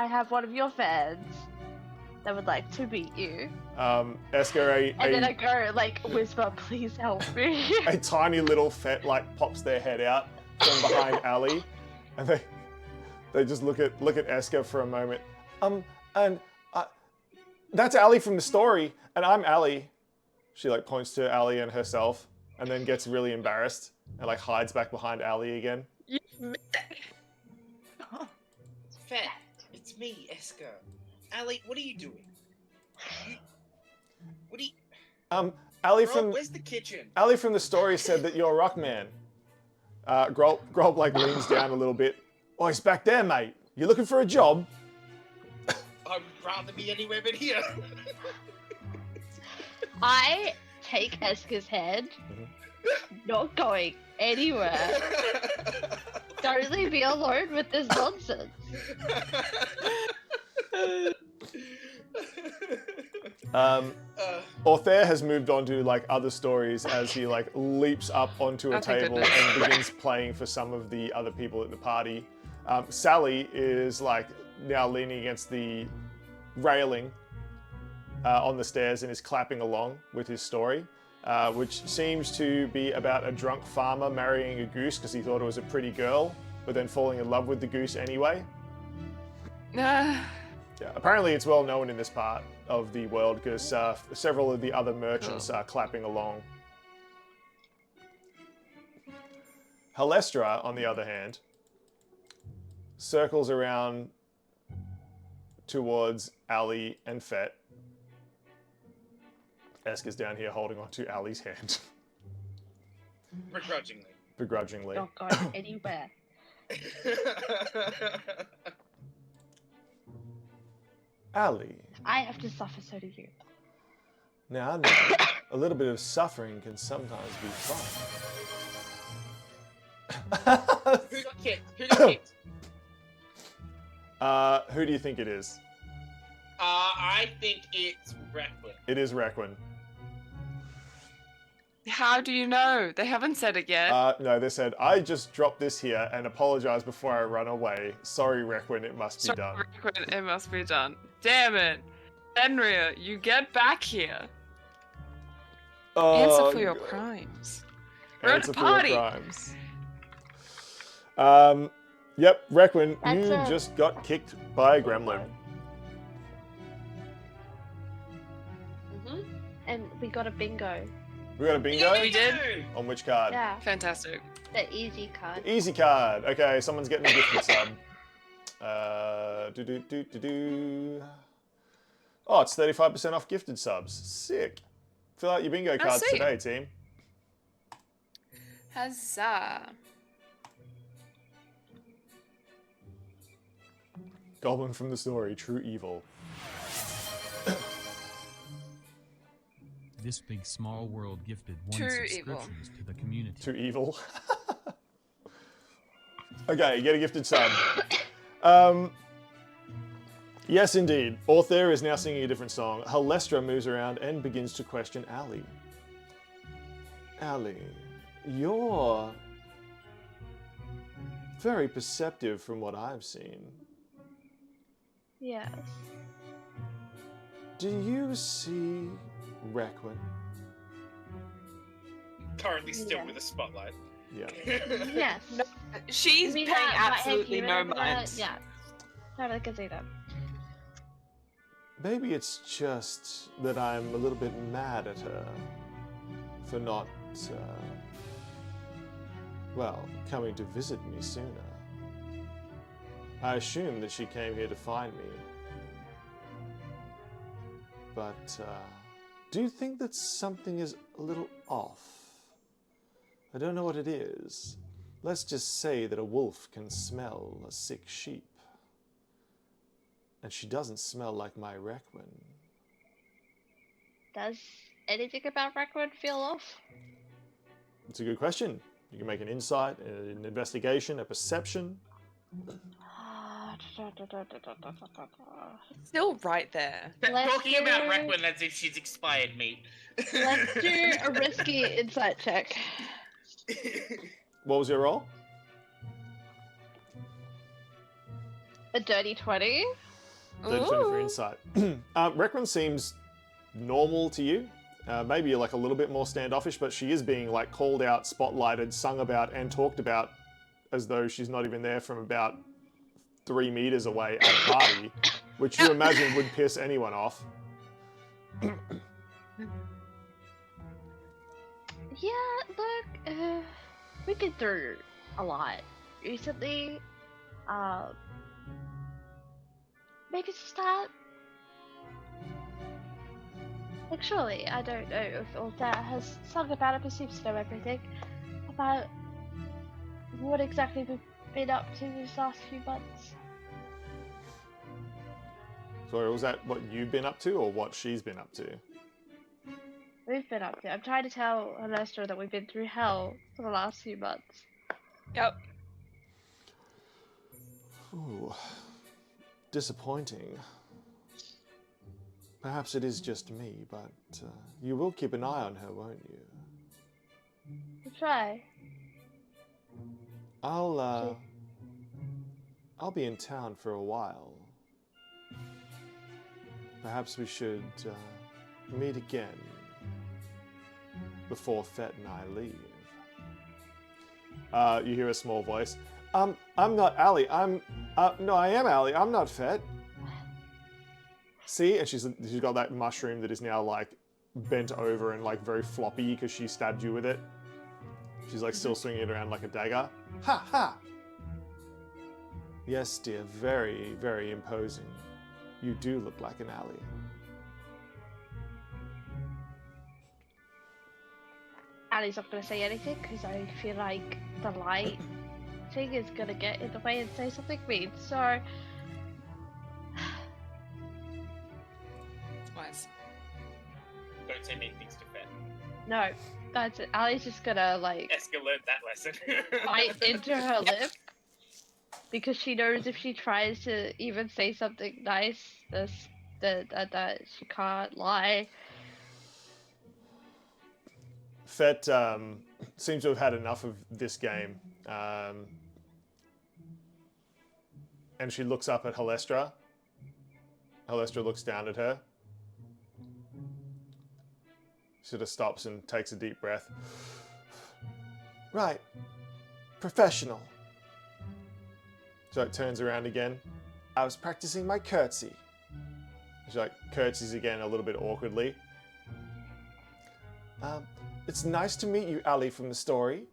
have one of your fans that would like to meet you." Esker, And then I go whisper, "Please help me." a tiny little Fett pops their head out from behind Ali, and they just look at Esker for a moment. And that's Ali from the story, and I'm Ali. She points to Ali and herself, and then gets really embarrassed and hides back behind Ali again. Fett, it's me, Esker. Ali, what are you doing? What are you... Ali Bro, from where's the kitchen? Ali from the story said that you're Rockman. Grob leans down a little bit. "Oh, he's back there, mate. You looking for a job?" I'd rather be anywhere but here. I take Esker's head, not going anywhere. Don't leave me alone with this nonsense. Orthare has moved on to like other stories as he like leaps up onto a Oh, thank table goodness. and begins playing for some of the other people at the party. Sally is like now leaning against the railing on the stairs and is clapping along with his story, which seems to be about a drunk farmer marrying a goose because he thought it was a pretty girl, but then falling in love with the goose anyway. Yeah, apparently it's well known in this part of the world because several of the other merchants are clapping along. Halestra, on the other hand, circles around towards Ali and Fet. Esker's down here holding onto Ali's hand. Begrudgingly. Begrudgingly. Not going anywhere. Ali, I have to suffer, so do you. now I know a little bit of suffering can sometimes be fun. Who got kicked? Who got kicked? Who do you think it is? I think it's Requin. It is Requin. How do you know? They haven't said it yet. No, they said, I just dropped this here and apologize before I run away. Sorry, Requin, it must be done. Requin, it must be done. Damn it. Fenrir, you get back here. Answer for your crimes. We're at Answer a for your party. crimes. Yep, Requin, That's you it. just got kicked by a gremlin. And we got a bingo. We got a bingo? We did? On which card? Yeah, Fantastic. the easy card. Easy card. Okay, someone's getting a gifted sub. Oh, it's 35% off gifted subs. Sick. Fill out your bingo cards see. today, team. Huzzah. Goblin from the story, true evil. This big small world gifted one True subscriptions to the community. Too evil. Okay, get a gifted sub. Yes, indeed. Orthare is now singing a different song. Halestra moves around and begins to question Ali. Ali, you're very perceptive from what I've seen. Yes. Do you see Requin? Currently still Yeah. with a spotlight. Yeah. Yes. She's We paying have- absolutely have no you read mind. the- Yeah. Totally can see that. Maybe it's just that I'm a little bit mad at her for not, well, coming to visit me sooner. I assume that she came here to find me. But, do you think that something is a little off? I don't know what it is. Let's just say that a wolf can smell a sick sheep. And she doesn't smell like my Requin. Does anything about Requin feel off? It's a good question. You can make an insight, an investigation, a perception. Still right there. Let's Talking about do- Requin as if she's expired meat. Let's do a risky insight check. What was your roll? A dirty 20. 30 for Ooh. insight. Requin seems normal to you. Maybe like a little bit more standoffish, but she is being like called out, spotlighted, sung about, and talked about as though she's not even there from about 3 meters away at a party, which you imagine would piss anyone off. Yeah, look, we've been through a lot recently. Maybe just that. Like, surely, I don't know if Orthare has sung about it, but seems to know everything about what exactly we've been up to these last few months. Sorry, was that what you've been up to or what she's been up to? We've been up to. I'm trying to tell Alestra that we've been through hell for the last few months. Yep. Ooh, disappointing. Perhaps it is just me, but you will keep an eye on her, won't you? I'll try. I'll be in town for a while. Perhaps we should meet again before Fett and I leave. You hear a small voice. I'm not Allie. No, I am Allie. I'm not Fett. See, and she's got that mushroom that is now like bent over and like very floppy because she stabbed you with it. She's like still swinging it around like a dagger. Ha ha! Yes, dear, very, very imposing. You do look like an Allie. Ali's not going to say anything because I feel like the light thing is going to get in the way and say something mean. So, Wise. Don't say mean things to Fett. no, that's it. Ali's just going to like Esker learned that lesson. bite into her lip because she knows if she tries to even say something nice, that she can't lie. Fett seems to have had enough of this game. And she looks up at Halestra. Halestra looks down at her. Sort of stops and takes a deep breath. Right. Professional. So it turns around again. I was practicing my curtsy. She like curtsies again a little bit awkwardly. It's nice to meet you, Ali, from the story.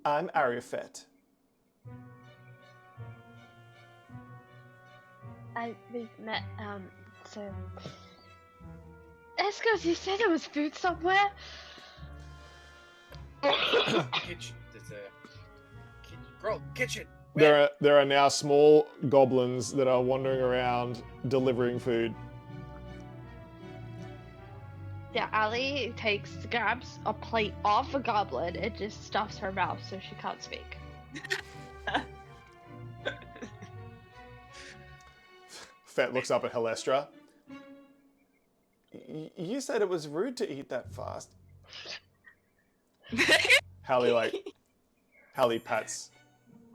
I'm Ariafet. We've met, so... Eskers, you said there was food somewhere? Kitchen. There's a kitchen. Where? There are now small goblins that are wandering around delivering food. Yeah, Ali grabs a plate off a goblin and just stuffs her mouth so she can't speak. Fett looks up at Halestra. You said it was rude to eat that fast. Hallie pats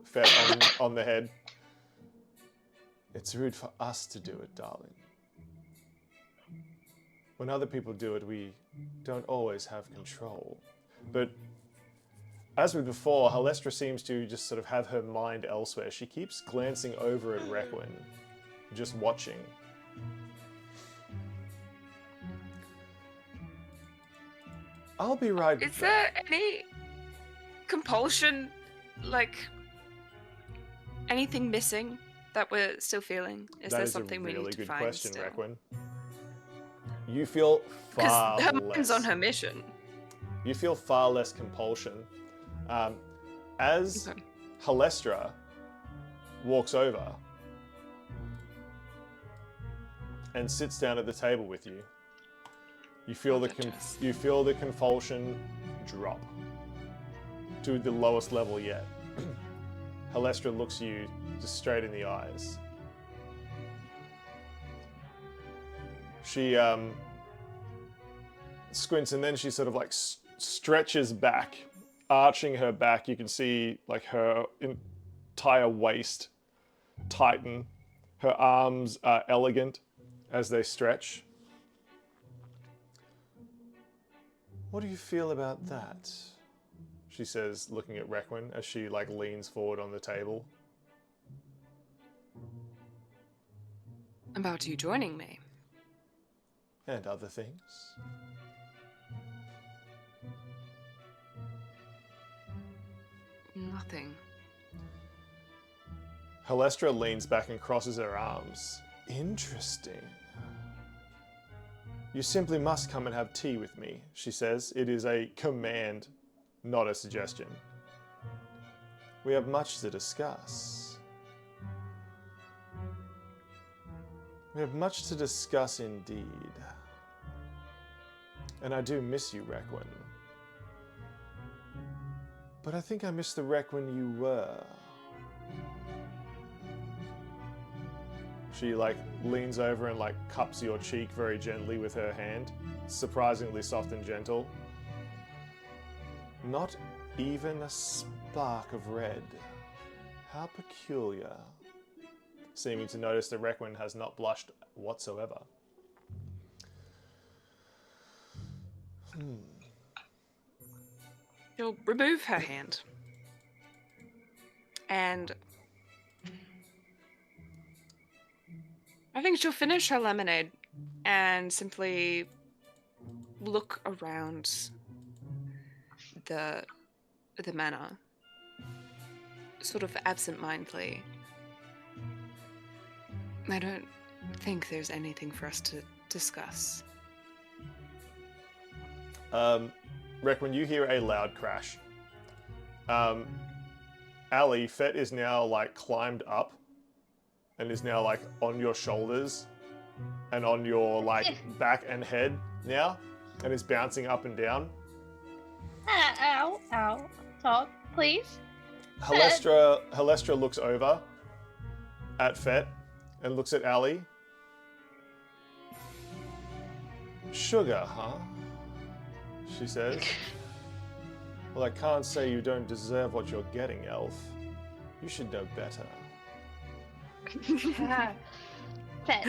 Fett on the head. It's rude for us to do it, darling. When other people do it, we don't always have control. But as with before, Halestra seems to just sort of have her mind elsewhere. She keeps glancing over at Requin, just watching. I'll be right back. Is there any compulsion, like anything missing that we're still feeling? Is there something we need to find? That is a really good question, still? Requin. You feel far Because her less. mind's on her mission. You feel far less compulsion. As Okay. Halestra walks over and sits down at the table with you, you feel the compulsion drop to the lowest level yet. Halestra looks you just straight in the eyes. She squints and then she sort of like stretches back, arching her back. You can see like her entire waist tighten. Her arms are elegant as they stretch. What do you feel about that? She says, looking at Requin as she like leans forward on the table. About you joining me. And other things. Nothing. Halestra leans back and crosses her arms. Interesting. You simply must come and have tea with me, she says. It is a command, not a suggestion. We have much to discuss. We have much to discuss indeed. And I do miss you, Requin. But I think I miss the Requin you were. She like leans over and like cups your cheek very gently with her hand, surprisingly soft and gentle. Not even a spark of red. How peculiar. Seeming to notice that Requin has not blushed whatsoever. She'll remove her hand. And I think she'll finish her lemonade and simply look around the manor, sort of absent-mindedly. I don't think there's anything for us to discuss. Requin, you hear a loud crash. Ali, Fet is now like climbed up and is now like on your shoulders and on your like back and head now and is bouncing up and down. Ow, ow. Stop, please. Halestra looks over at Fet and looks at Ali. Sugar, huh? She says. Well, I can't say you don't deserve what you're getting, Elf. You should know better. Fet,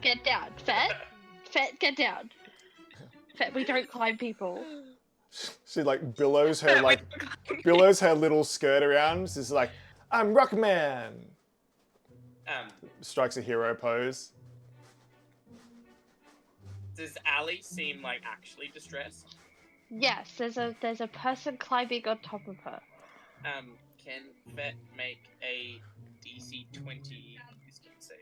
get down. Fet, get down. Fet, we don't climb people. She like billows her little skirt around. She's like, I'm Rockman. Strikes a hero pose. Does Ali seem like actually distressed? Yes, there's a person climbing on top of her. Can Vet make a DC 20 wisdom save?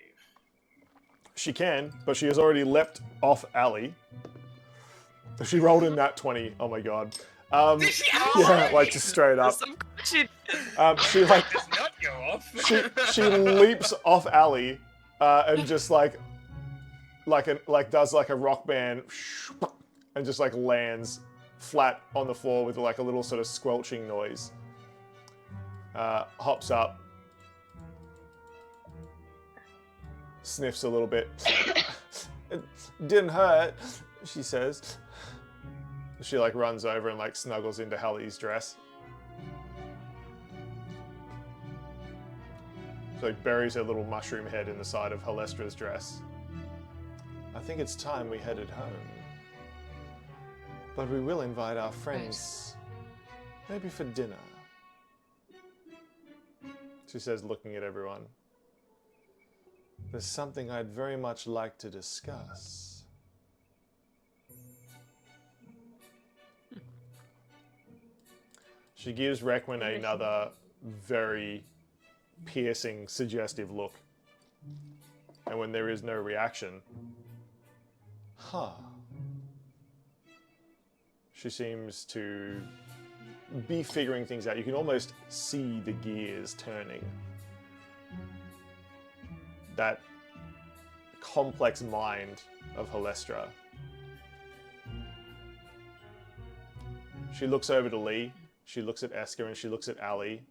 She can, but she has already leapt off Ali. She rolled in that 20. Oh my god. Yeah, like just straight up. She like Does not go off. she leaps off Ali and just does like a rock band and just like lands flat on the floor with like a little sort of squelching noise. Hops up, sniffs a little bit. It didn't hurt, she says. She like runs over and like snuggles into Hallie's dress. She like buries her little mushroom head in the side of Halestra's dress. I think it's time we headed home. But we will invite our friends, maybe for dinner. She says, looking at everyone. There's something I'd very much like to discuss. She gives Requin another very piercing, suggestive look. And when there is no reaction, she seems to be figuring things out. You can almost see the gears turning. That complex mind of Halestra. She looks over to Lee, she looks at Esker, and she looks at Ali,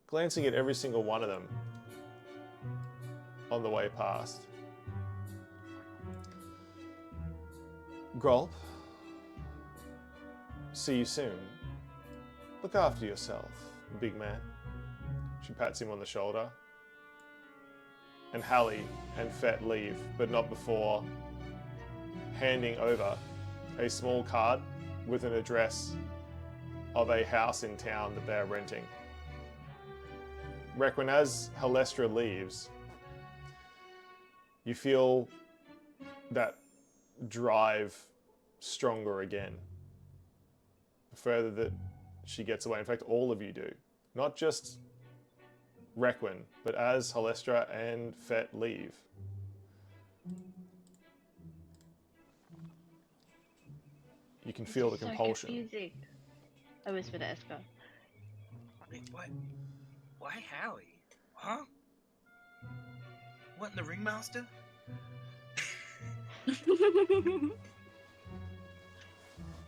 glancing at every single one of them on the way past. Grolp, see you soon. Look after yourself, big man. She pats him on the shoulder. And Hallie and Fet leave, but not before handing over a small card with an address of a house in town that they're renting. Requin, as Halestra leaves, you feel that drive stronger again. The further that she gets away. In fact, all of you do. Not just Requin, but as Halestra and Fet leave. You can feel the compulsion. Confusing. I whispered to Esker. Wait, what? Why Hallie? Huh? What in the Ringmaster?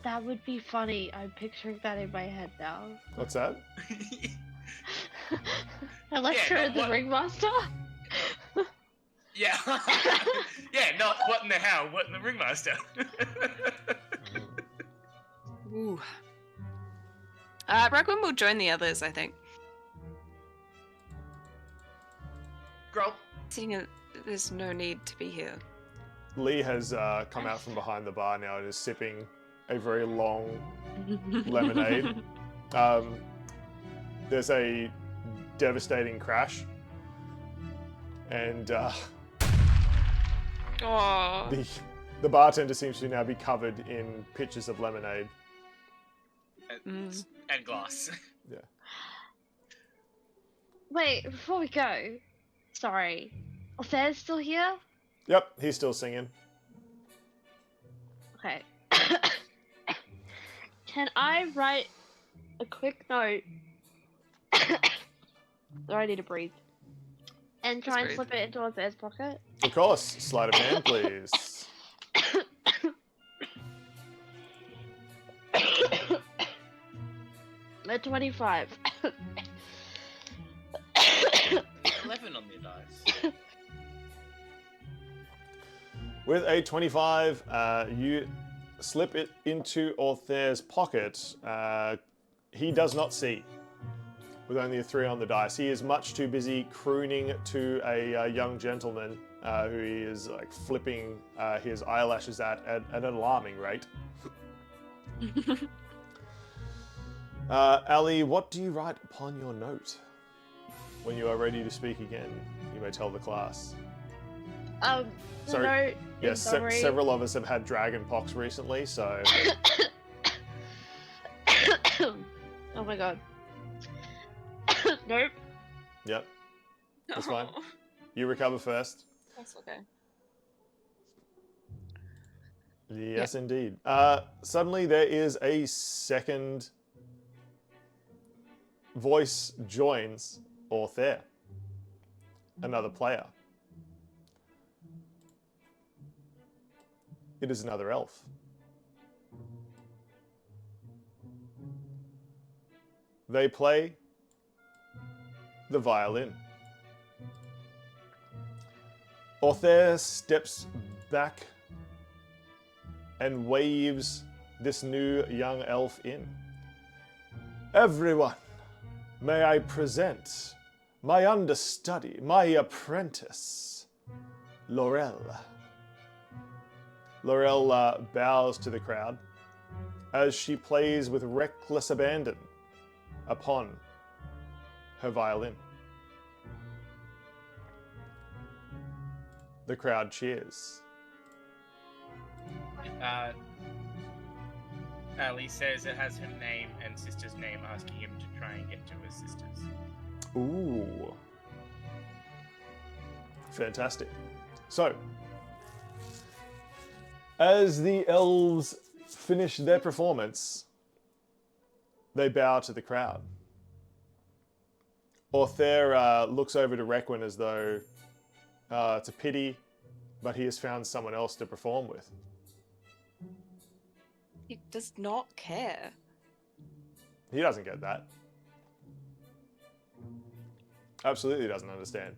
That would be funny. I'm picturing that in my head now. What's that? Electra Yeah, the what? Ringmaster? Yeah. Yeah, not what in the hell, what in the ringmaster. Ooh. Requin will join the others, I think. Grump. Seeing as there's no need to be here. Lee has come out from behind the bar now and is sipping a very long lemonade. There's a devastating crash, and Oh. the bartender seems to now be covered in pitchers of lemonade. Mm. And glass. Yeah. Wait, before we go, sorry, Orthare's still here? Yep, he's still singing. Okay. Can I write a quick note? Or I need to breathe. And try and breathe. slip it into Orthare's pocket? Of course, sleight of hand, please. A 25. 11 on the dice. With a 25, you slip it into Orthare's pocket. He does not see. With only a 3 on the dice, he is much too busy crooning to a young gentleman who he is like flipping his eyelashes at an alarming rate. Ali, what do you write upon your note? When you are ready to speak again, you may tell the class. The Sorry. note Yes, is summary. several of us have had dragon pox recently, so Oh my god. Nope. yep, that's fine. You recover first. That's okay. Yes, indeed. Suddenly there is a second voice joins Orthare. Another player. It is another elf. They play the violin. Orthare steps back and waves this new young elf in. Everyone, may I present my understudy, my apprentice, Laurel. Laurel bows to the crowd as she plays with reckless abandon upon her violin. The crowd cheers. Ali says it has her name and sister's name, asking him to try and get to his sisters. Ooh. Fantastic. So, as the elves finish their performance, they bow to the crowd. Orthare looks over to Requin as though it's a pity, but he has found someone else to perform with. He does not care. He doesn't get that. Absolutely doesn't understand.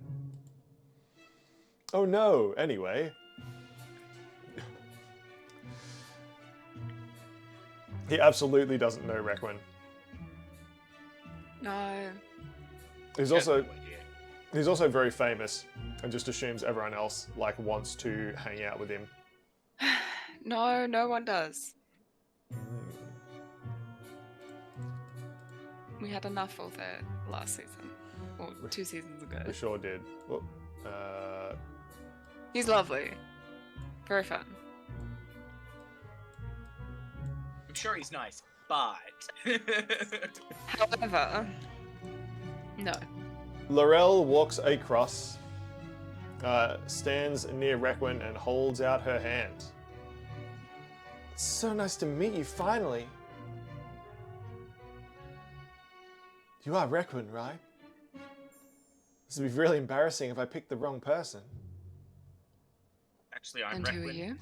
Oh no, anyway. He absolutely doesn't know Requin. No. He's Has also no idea. he's also very famous and just assumes everyone else like wants to hang out with him. No, no one does. We had enough of it last season. Or 2 seasons ago. We sure did. Whoop. He's lovely. Very fun. I'm sure he's nice, but... However, no. Laurel walks across, stands near Requin and holds out her hand. It's so nice to meet you finally. You are Requin, right? This would be really embarrassing if I picked the wrong person. Actually, I'm And who are Requin. you?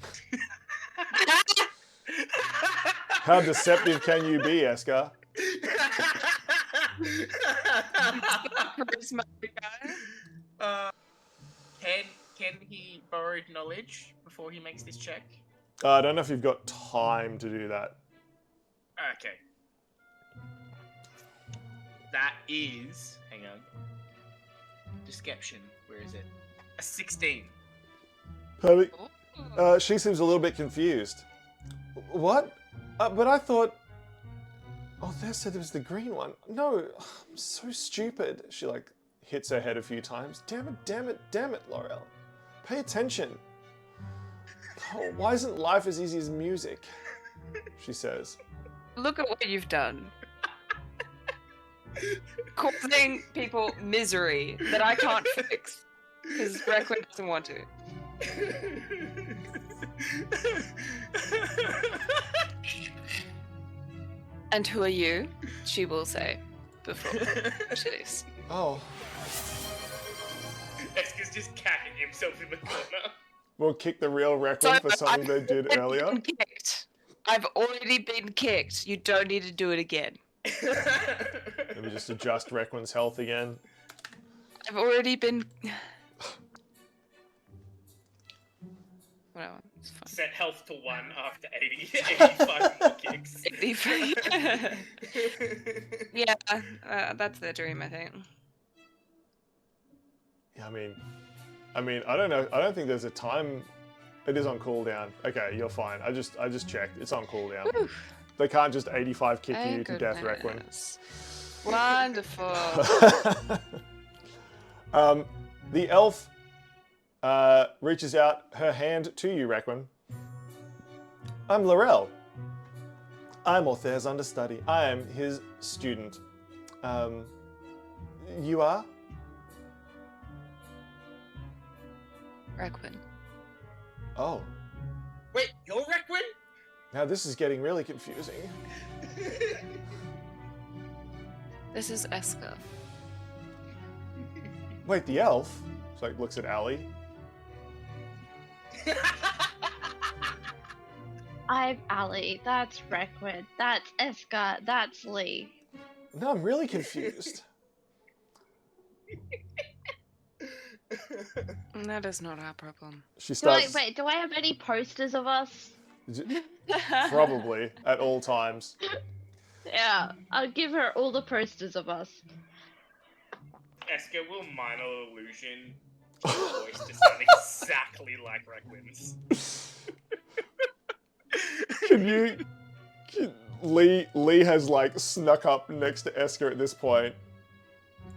How deceptive can you be, Esker? Charisma guy. 10 can he borrow knowledge before he makes this check? I don't know if you've got time to do that. Okay. That is... Hang on. Deception. Where is it? A 16. Perfect. Ooh. She seems a little bit confused. What? But I thought... Oh, they said it was the green one. No, I'm so stupid. She, like, hits her head a few times. Damn it, Laurel. Pay attention. Oh, why isn't life as easy as music? She says. Look at what you've done. Causing people misery that I can't fix. Because Requin doesn't want to. And who are you? She will say before she leaves. Oh, Esker's just cacking himself in the corner. we'll kick the real Requin for something they did I've earlier. been kicked. I've already been kicked. You don't need to do it again. Let me just adjust Requin's health again. I've already been... Whatever, it's fine. Set health to 1 after 85 more kicks. 85. Yeah, that's their dream, I think. Yeah, I mean, I don't know. I don't think there's a time. It is on cooldown. Okay, you're fine. I just checked. It's on cooldown. Whew. They can't just 85 kick Thank you to death, Requin. goodness. Wonderful. The elf reaches out her hand to you, Requin. I'm Laurel. I'm Orthare's understudy. I am his student. You are? Requin. Oh. Wait, you're Requin? Now this is getting really confusing. This is Esker. Wait, the elf? She like looks at Allie. I'm Ali. That's Requin. That's Esker. That's Lee. No, I'm really confused. That is not our problem. She Do I, starts wait, do I have any posters of us? probably at all times. Yeah, I'll give her all the posters of us. Esker will minor illusion your voice to sound exactly like Requin's. Lee has like snuck up next to Esker at this point.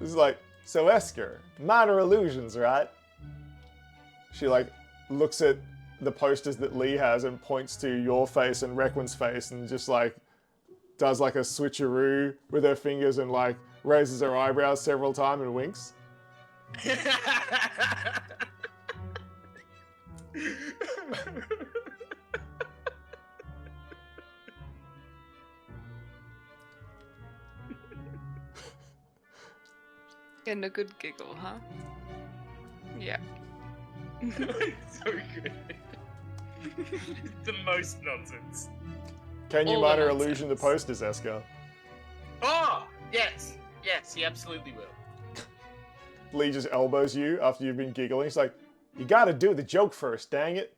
This is like, so Esker, minor illusions, right? She like looks at the posters that Lee has and points to your face and Requin's face and just like does like a switcheroo with her fingers and like raises her eyebrows several times and winks. Getting a good giggle, huh? Yeah. It's so good. The most nonsense. Can you All the minor nonsense. illusion the posters, Esker? Oh, yes. Yes, he absolutely will. Lee just elbows you after you've been giggling. She's like, you gotta do the joke first, dang it.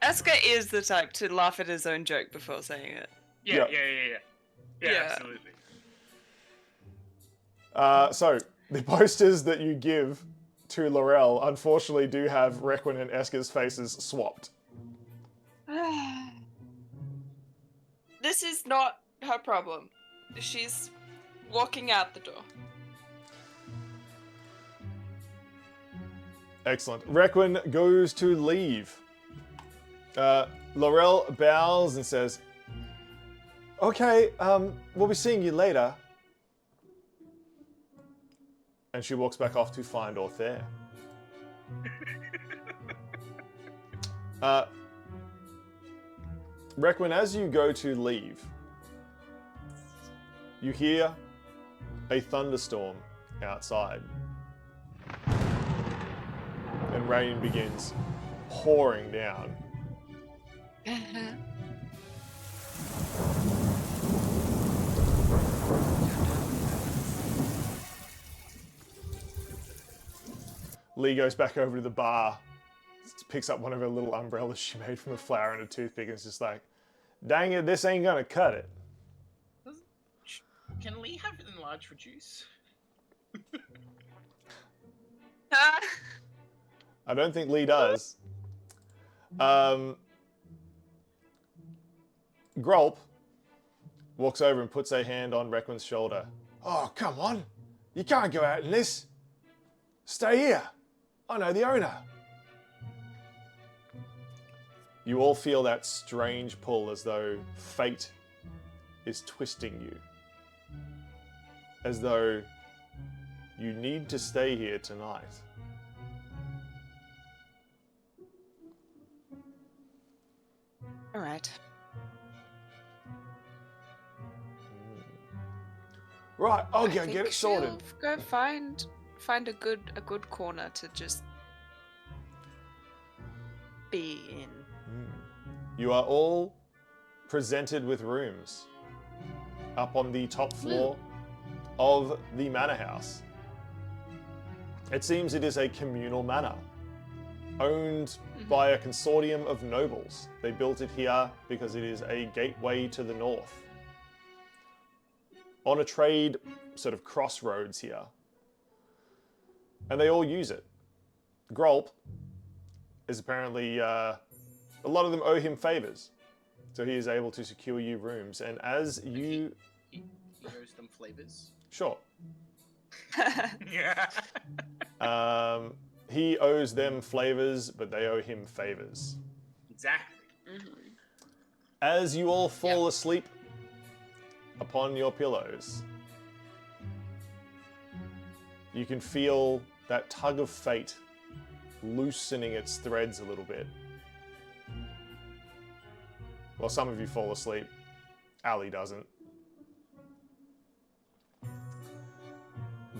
Esker is the type to laugh at his own joke before saying it. Yeah, Yeah. Yeah, Yeah. absolutely. So, the posters that you give to Laurel unfortunately do have Requin and Esker's faces swapped. This is not her problem. She's walking out the door. Excellent. Requin goes to leave. Laurel bows and says, okay, we'll be seeing you later. And she walks back off to find Orthare. Requin, as you go to leave, you hear a thunderstorm outside. And rain begins pouring down. Lee goes back over to the bar, picks up one of her little umbrellas she made from a flower and a toothpick, and is just like, dang it, this ain't gonna cut it. Can Lee have enlarged reduce? I don't think Lee does. Grolp walks over and puts a hand on Requin's shoulder. Oh, come on. You can't go out in this. Stay here. I know the owner. You all feel that strange pull as though fate is twisting you. As though you need to stay here tonight. All right. Right, I'll I go think get it sorted. she'll go find a good corner to just be in. You are all presented with rooms up on the top floor of the manor house. It seems it is a communal manor, owned by a consortium of nobles. They built it here because it is a gateway to the north. On a trade sort of crossroads here. And they all use it. Grolp is apparently, a lot of them owe him favors. So he is able to secure you rooms. And as you... He owes them flavors. Sure. Yeah. He owes them flavors, but they owe him favors. Exactly. As you all fall asleep upon your pillows, you can feel that tug of fate loosening its threads a little bit. Well, some of you fall asleep. Ali doesn't.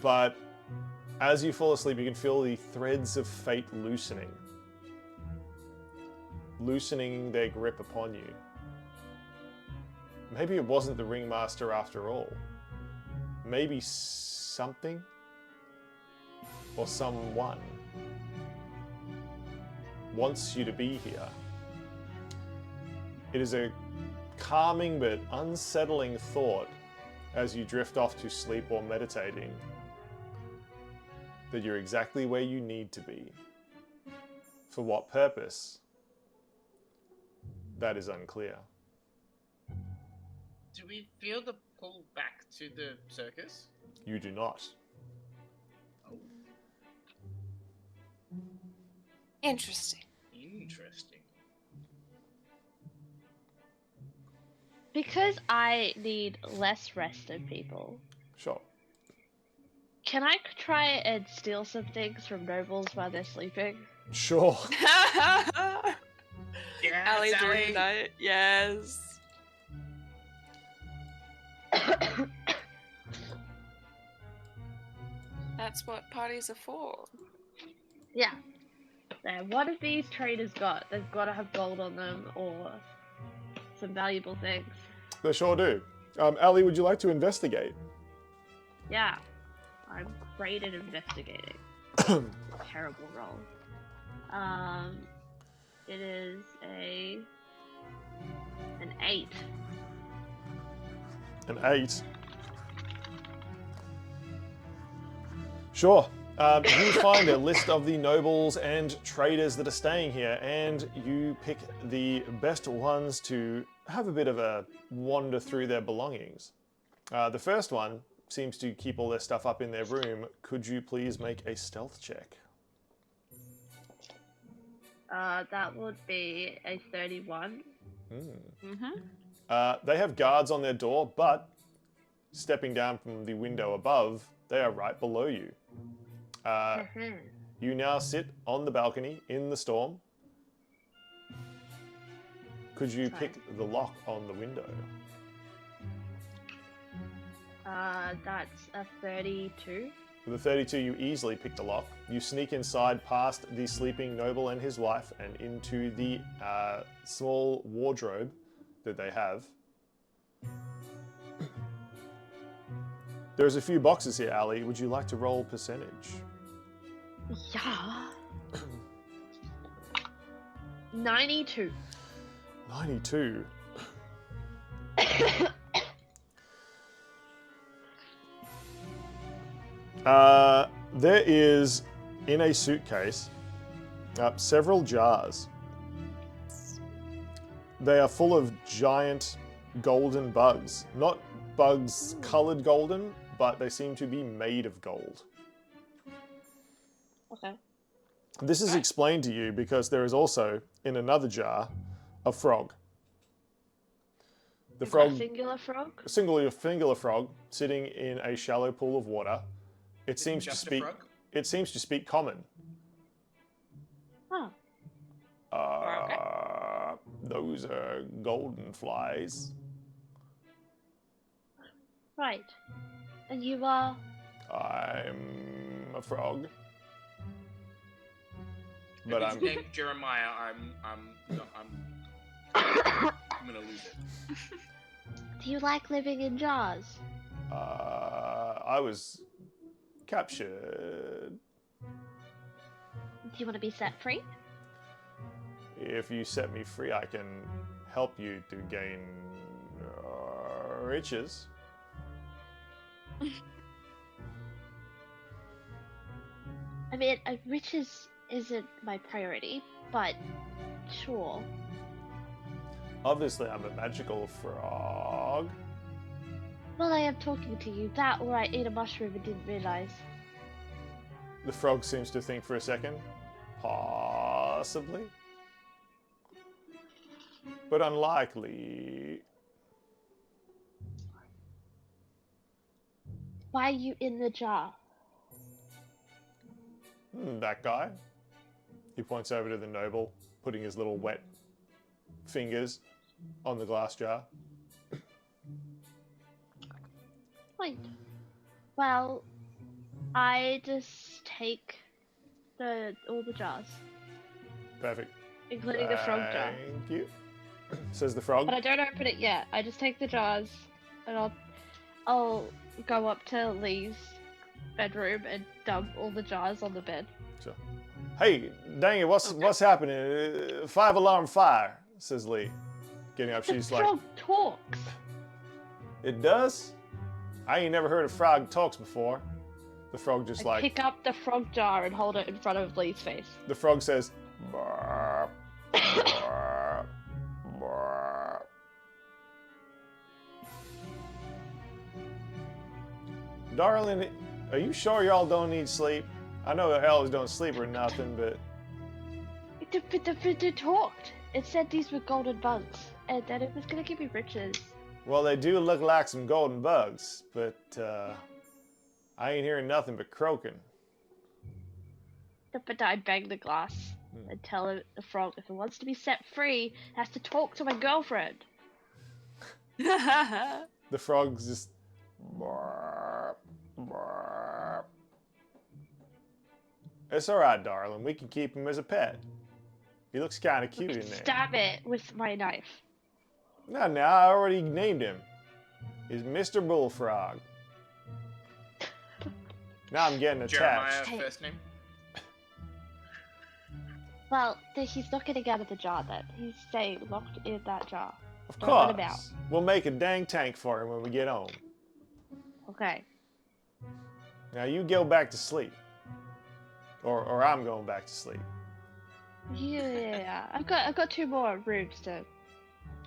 But as you fall asleep, you can feel the threads of fate loosening. Loosening their grip upon you. Maybe it wasn't the Ringmaster after all. Maybe something or someone wants you to be here. It is a calming but unsettling thought as you drift off to sleep or meditating that you're exactly where you need to be. For what purpose? That is unclear. Do we feel the pull back to the circus? You do not. Interesting. Interesting. Because I need less rest than people, Sure. can I try and steal some things from nobles while they're sleeping? Sure. Yeah, Ali Sally. during the night. Yes. That's what parties are for. Yeah. Now, what have these traders got? They've got to have gold on them or some valuable things. They sure do. Ali, would you like to investigate? Yeah. I'm great at investigating. Terrible roll. It is an 8. An 8. Sure. You find a list of the nobles and traders that are staying here, and you pick the best ones to have a bit of a wander through their belongings. The first one seems to keep all their stuff up in their room. Could you please make a stealth check? That would be a 31. They have guards on their door, but stepping down from the window above, they are right below you. You now sit on the balcony in the storm. Could you pick the lock on the window? That's a 32. With a 32, you easily pick the lock. You sneak inside past the sleeping noble and his wife and into the small wardrobe that they have. There's a few boxes here, Ali. Would you like to roll percentage? Yeah. 92. 92. There is, in a suitcase, several jars. They are full of giant golden bugs. Not bugs colored golden, but they seem to be made of gold. Okay. This is explained to you because there is also, in another jar, a frog. The frog, Singular frog? singular frog, sitting in a shallow pool of water. It seems to Just a speak. frog? It seems to speak common. Oh. Those are golden flies. Right. And you are... I'm a frog. If But it's I'm named Jeremiah, I'm gonna lose it. Do you like living in jars? I was captured. Do you want to be set free? If you set me free, I can help you to gain riches. I mean, riches isn't my priority, but sure. Obviously, I'm a magical frog. Well, I am talking to you. That or I ate a mushroom and didn't realize. The frog seems to think for a second. Possibly. But unlikely. Why are you in the jar? That guy. He points over to the noble, putting his little wet fingers on the glass jar. Right. Well, I just take all the jars, Perfect. including the frog jar. Thank you. Says the frog. But I don't open it yet. I just take the jars, and I'll go up to Lee's bedroom and dump all the jars on the bed. So, hey, dang it, what's happening? 5-alarm fire, says Lee. Getting up, The she's like, frog talks. it does? I ain't never heard a frog talks before. The frog just I like, pick up the frog jar and hold it in front of Lee's face. the frog says, "Bark, bark, bark." Darling, are you sure y'all don't need sleep? I know the elves don't sleep or nothing, but It talked. It said these were golden bugs, and that it was gonna give me riches. well, they do look like some golden bugs, but I ain't hearing nothing but croaking. But I bang the glass and tell the frog if it wants to be set free, it has to talk to my girlfriend. The frog's just bark, bark. It's all right, darling. We can keep him as a pet. He looks kind of cute in there. Stab it with my knife. No, I already named him. He's Mr. Bullfrog. Now I'm getting Jeremiah, attached. Hey. first name. Well, he's not getting out of the jar then. He's staying locked in that jar. Of Don't let him out. course. We'll make a dang tank for him when we get home. Okay. Now you go back to sleep. Or I'm going back to sleep. Yeah. I've got 2 more rooms to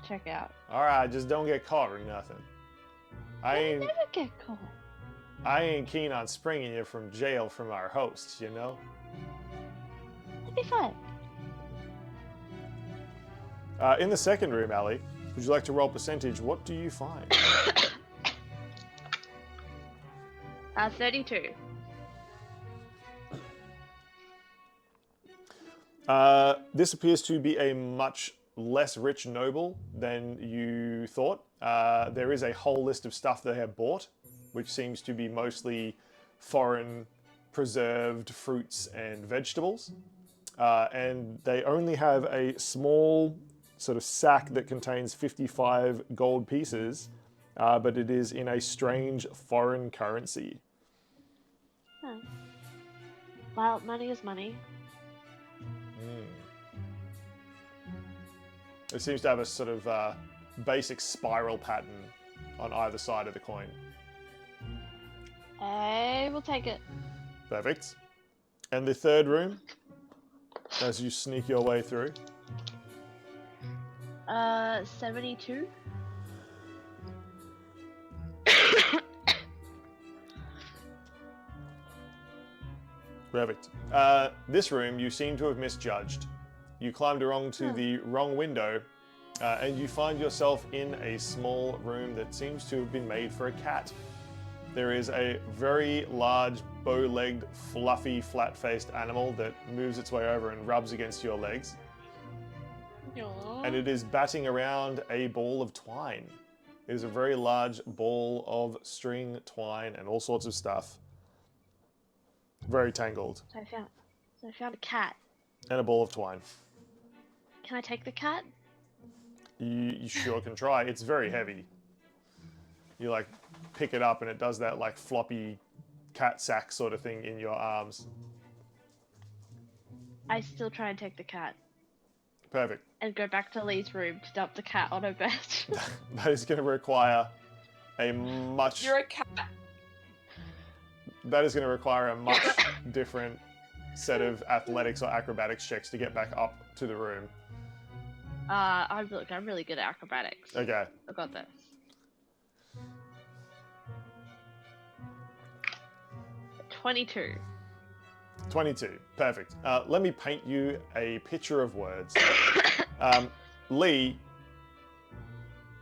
check out. Alright, just don't get caught or nothing. I I'll ain't never get caught. I ain't keen on springing you from jail from our hosts, you know? It'll be fine. In the second room, Ali, would you like to roll percentage? What do you find? 32. This appears to be a much less rich noble than you thought. There is a whole list of stuff they have bought, which seems to be mostly foreign preserved fruits and vegetables. And they only have a small sort of sack that contains 55 gold pieces, but it is in a strange foreign currency. Huh. Well, money is money. It seems to have a sort of basic spiral pattern on either side of the coin. I will take it. Perfect. And the third room, as you sneak your way through. 72. Perfect. This room you seem to have misjudged. You climbed along to the wrong window, and you find yourself in a small room that seems to have been made for a cat. There is a very large, bow-legged, fluffy, flat-faced animal that moves its way over and rubs against your legs. And it is batting around a ball of twine. It is a very large ball of string, twine, and all sorts of stuff. Very tangled. So I found a cat. And a ball of twine. Can I take the cat? You sure can try. It's very heavy. You like pick it up and it does that like floppy cat sack sort of thing in your arms. I still try and take the cat. Perfect. And go back to Lee's room to dump the cat on her bed. That is going to require a much... You're a cat. That is going to require a much different set of athletics or acrobatics checks to get back up to the room. I'm really good at acrobatics. Okay. I got this. $22. 22. Perfect. Let me paint you a picture of words. Lee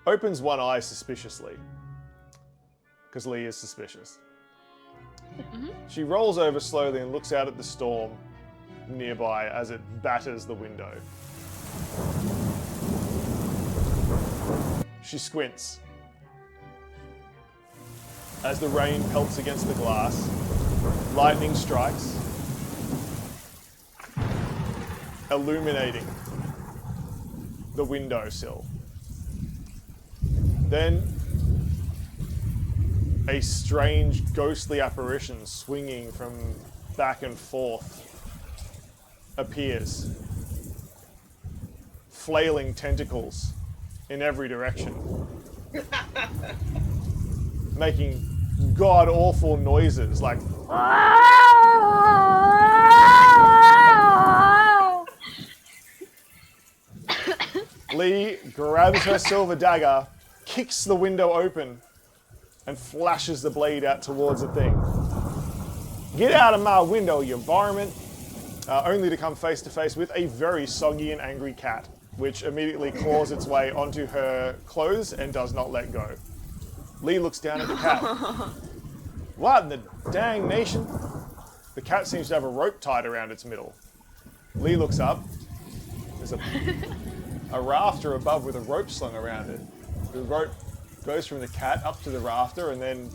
opens one eye suspiciously. Because Lee is suspicious. She rolls over slowly and looks out at the storm nearby as it batters the window. She squints. As the rain pelts against the glass, lightning strikes, illuminating the windowsill. Then, a strange, ghostly apparition swinging from back and forth appears, flailing tentacles in every direction, making god-awful noises like Lee grabs her silver dagger, kicks the window open, and flashes the blade out towards the thing. Get out of my window, you varmint! Only to come face to face with a very soggy and angry cat, which immediately claws its way onto her clothes and does not let go. Lee looks down at the cat. What in the dang nation? The cat seems to have a rope tied around its middle. Lee looks up. There's a rafter above with a rope slung around it. The rope goes from the cat up to the rafter and then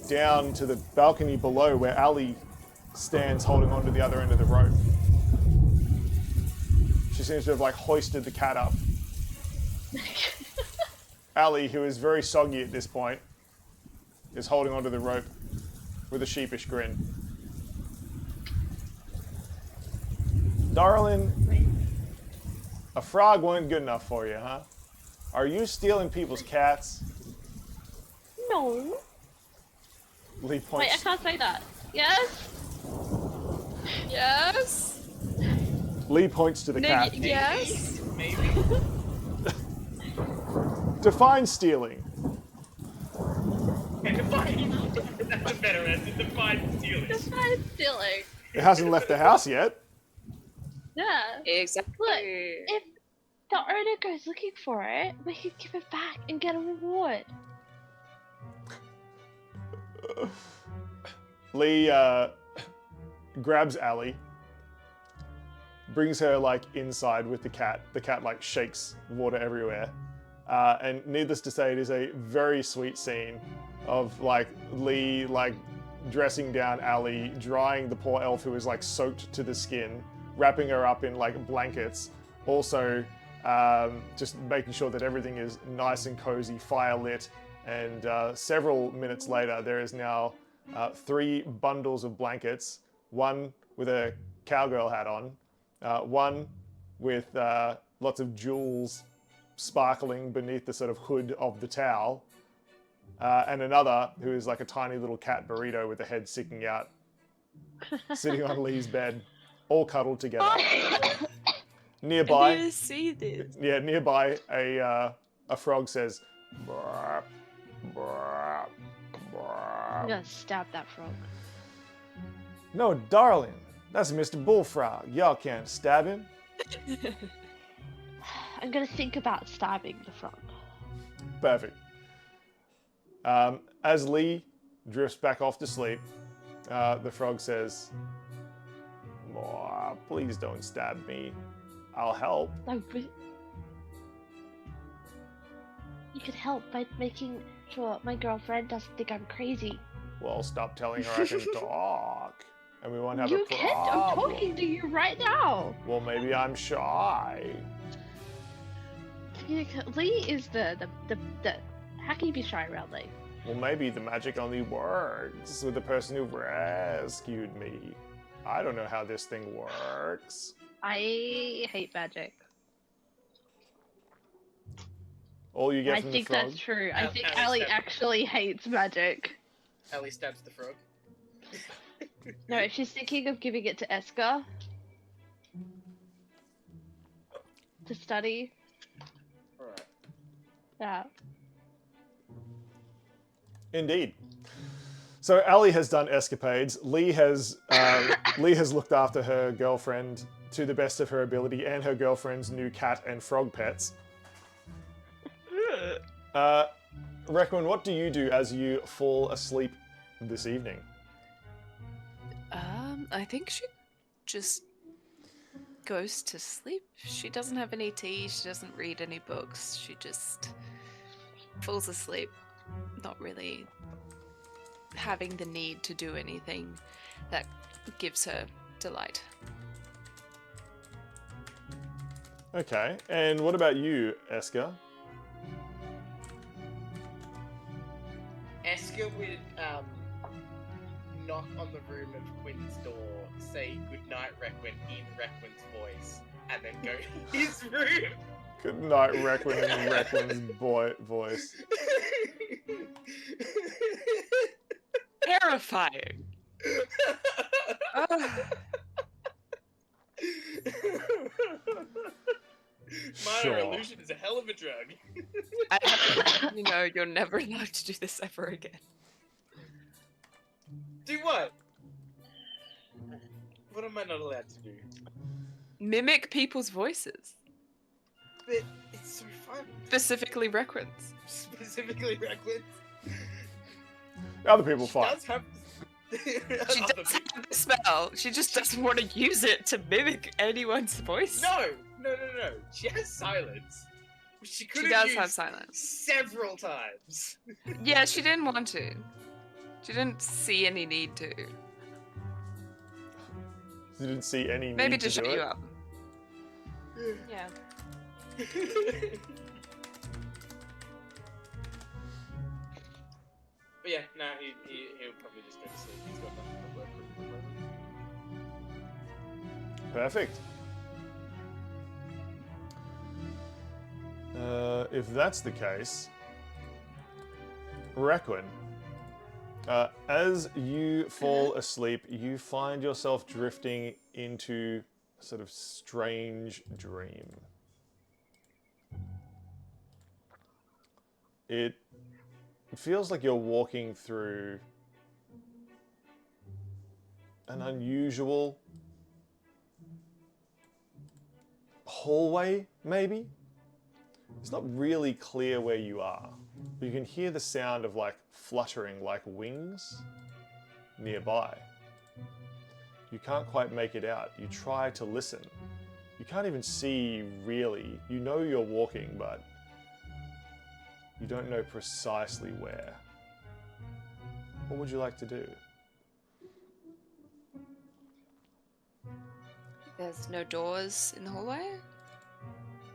down to the balcony below where Ali stands holding onto the other end of the rope. She seems to have like hoisted the cat up. Ali, who is very soggy at this point, is holding onto the rope with a sheepish grin. Darling, a frog weren't good enough for you, huh? Are you stealing people's cats? No. Lee Wait, I points. can't say that. Yes? Yes. Lee points to the cat. Yes. Maybe. Define stealing. And define. That's a better answer. Define stealing. That's not stealing. It hasn't left the house yet. Yeah. Exactly. Look, if the owner goes looking for it, we can give it back and get a reward. Lee grabs Ali, brings her like inside with the cat. The cat like shakes water everywhere. And needless to say, it is a very sweet scene of like Lee like dressing down Ali, drying the poor elf who is like soaked to the skin, wrapping her up in like blankets. Also, just making sure that everything is nice and cozy, fire lit. And several minutes later, there is now 3 bundles of blankets, one with a cowgirl hat on, one with lots of jewels sparkling beneath the sort of hood of the towel, and another who is like a tiny little cat burrito with the head sticking out, sitting on Lee's bed, all cuddled together. Nearby, I need to see this. yeah, nearby a frog says, "Brrr, brrr, brrr." I'm gonna stab that frog. No, darling, that's Mr. Bullfrog. Y'all can't stab him. I'm gonna think about stabbing the frog. Perfect. As Lee drifts back off to sleep, the frog says, "Oh, please don't stab me. I'll help." You could help by making sure my girlfriend doesn't think I'm crazy. Well, stop telling her I can talk, and we won't have a You problem. can't. I'm talking to you right now. Well, maybe I'm shy. Lee is the how can you be shy around Lee? Well, maybe the magic only works with the person who rescued me. I don't know how this thing works. I hate magic. All you get I from think the frog. that's true. I think Alice Ellie said- actually hates magic. Ellie stabs the frog. No, she's thinking of giving it to Esker to study. Alright. Yeah. Indeed. So Ali has done escapades. Lee has looked after her girlfriend to the best of her ability and her girlfriend's new cat and frog pets. Requin, what do you do as you fall asleep this evening? I think she just goes to sleep. She doesn't have any tea, she doesn't read any books, she just falls asleep, not really having the need to do anything that gives her delight. Okay, and what about you, Esker? Esker would knock on the room of Quinn's door, say goodnight Requin in Requin's voice, and then go to his room. Good night, Requin, in Requin's voice. Terrifying! Minor Sure. illusion is a hell of a drug. You know, you're never allowed to do this ever again. Do what? What am I not allowed to do? Mimic people's voices. But it's so fun. Specifically Requin's. Specifically Requin's. Other people She fine. does have. She Other does people- have the spell, she just doesn't want to use it to mimic anyone's voice. No. She has silence. She could She have does used have silence. several times. Yeah, she didn't want to. She didn't see any need to. You didn't see any need Maybe to to shut do you it? up. Yeah. But yeah, no, he'll probably just go to sleep. He's got nothing to work with at the moment. Perfect. If that's the case, Requin, as you fall asleep, you find yourself drifting into a sort of strange dream. It feels like you're walking through an unusual hallway, maybe? It's not really clear where you are, but you can hear the sound of like fluttering like wings nearby. You can't quite make it out. You try to listen. You can't even see really. You know you're walking, but you don't know precisely where. What would you like to do? There's no doors in the hallway?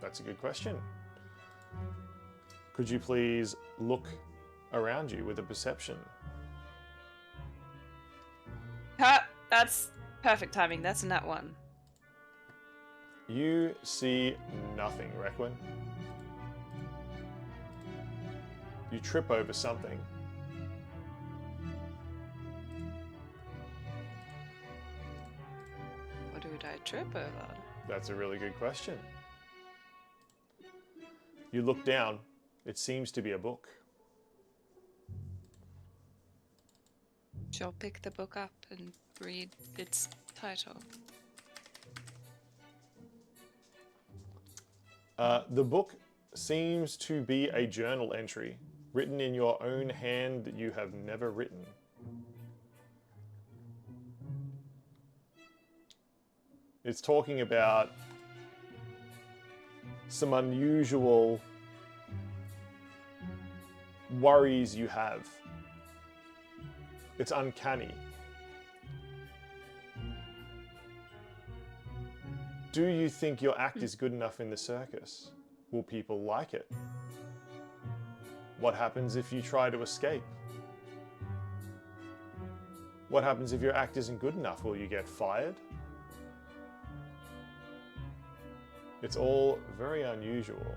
That's a good question. Could you please look around you with a perception? Ha! That's Perfect timing. That's a nat one. You see nothing, Requin. You trip over something. What would I trip over? That's a really good question. You look down. It seems to be a book. She'll pick the book up and read its title. The book seems to be a journal entry written in your own hand that you have never written. It's talking about some unusual worries you have. It's uncanny. Do you think your act is good enough in the circus? Will people like it? What happens if you try to escape? What happens if your act isn't good enough? Will you get fired? It's all very unusual.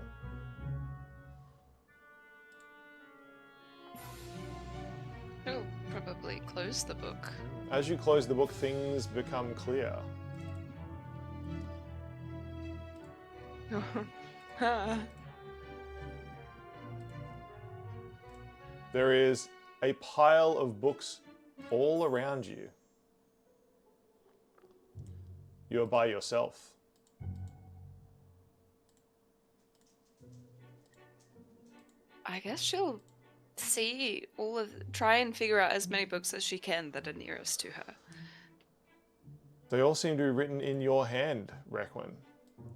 She'll probably close the book. As you close the book, things become clear. There is a pile of books all around you. You're by yourself. I guess she'll try and figure out as many books as she can that are nearest to her. They all seem to be written in your hand, Requin.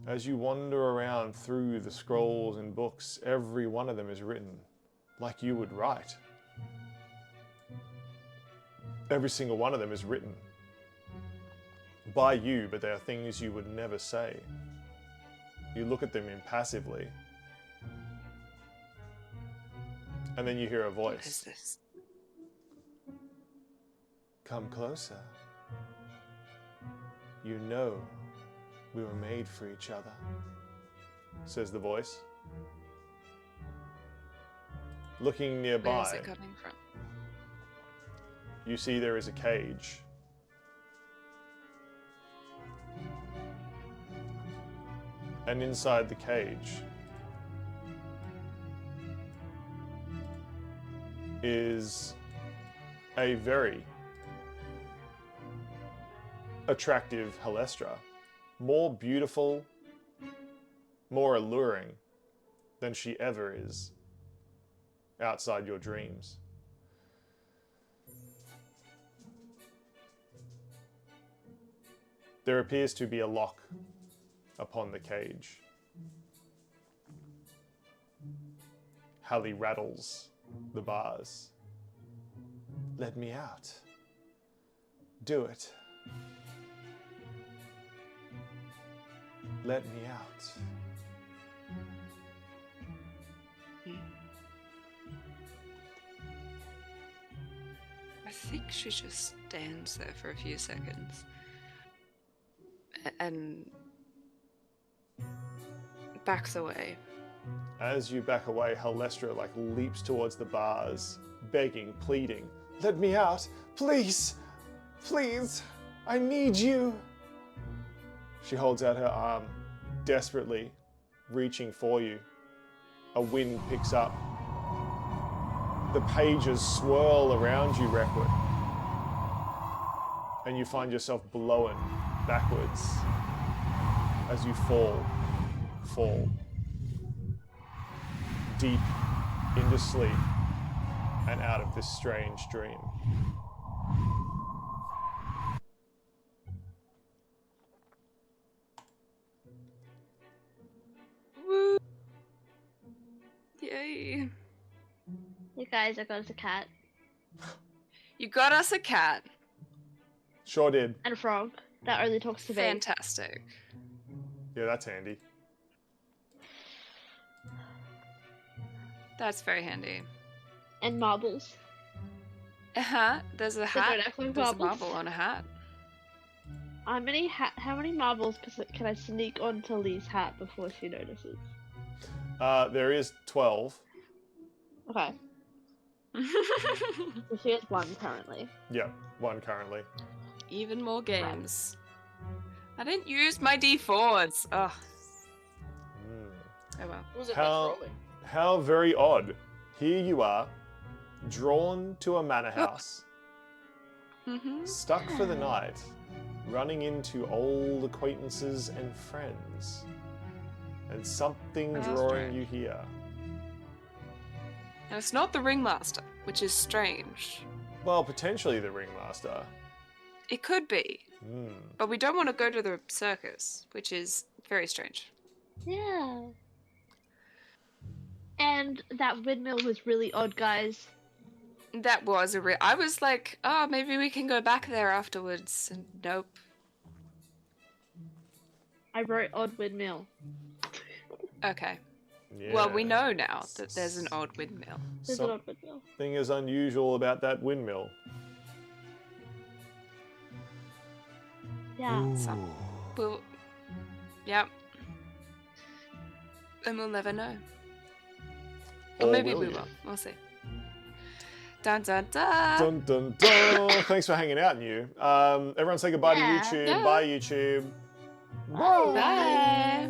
As you wander around through the scrolls and books, every one of them is written like you would write. Every single one of them is written by you, but they are things you would never say. You look at them impassively. And then you hear a voice. What is this? Come closer. You know we were made for each other, says the voice. Looking nearby, Where is it coming from? you see there is a cage. And inside the cage is a very attractive Halestra. More beautiful, more alluring than she ever is outside your dreams. There appears to be a lock upon the cage. Hallie rattles the bars. Let me out. Do it. Let me out. I think she just stands there for a few seconds and backs away. As you back away, Halestra leaps towards the bars, begging, pleading, "Let me out! Please! Please! I need you!" She holds out her arm, desperately reaching for you. A wind picks up. The pages swirl around you, Requin. And you find yourself blown backwards as you fall deep into sleep and out of this strange dream. Woo! Yay! You guys, I got us a cat You got us a cat. Sure did. and a frog that only talks to me. Fantastic. Yeah, that's handy. That's very handy. And marbles. There's a They hat. don't act like There's a marbles. marble on a hat. how many marbles can I sneak onto Lee's hat before she notices? There is 12. Okay, so she has 1 currently. Yep, 1 currently. Even more games. I didn't use my D4s. Ugh. Oh well. What was it How- like rolling? How very odd. Here you are, drawn to a manor house, Mm-hmm. stuck for the night, running into old acquaintances and friends, and something How drawing strange. you here. And it's not the ringmaster, which is strange. Well, potentially the ringmaster. It could be, Hmm. but we don't want to go to the circus, which is very strange. Yeah. And that windmill was really odd, guys. That was a real. I was like, oh, maybe we can go back there afterwards. And nope. I wrote odd windmill. Okay. Yeah. Well, we know now that there's an odd windmill. There's an odd windmill. Something is unusual about that windmill. Yeah. Some- We'll. Yep. And we'll never know. Or maybe will we you? will. We'll see. Dun dun dun. Dun dun dun! Thanks for hanging out, New. Everyone say goodbye Yeah. to YouTube. Yeah. Bye, YouTube. Bye. Bye.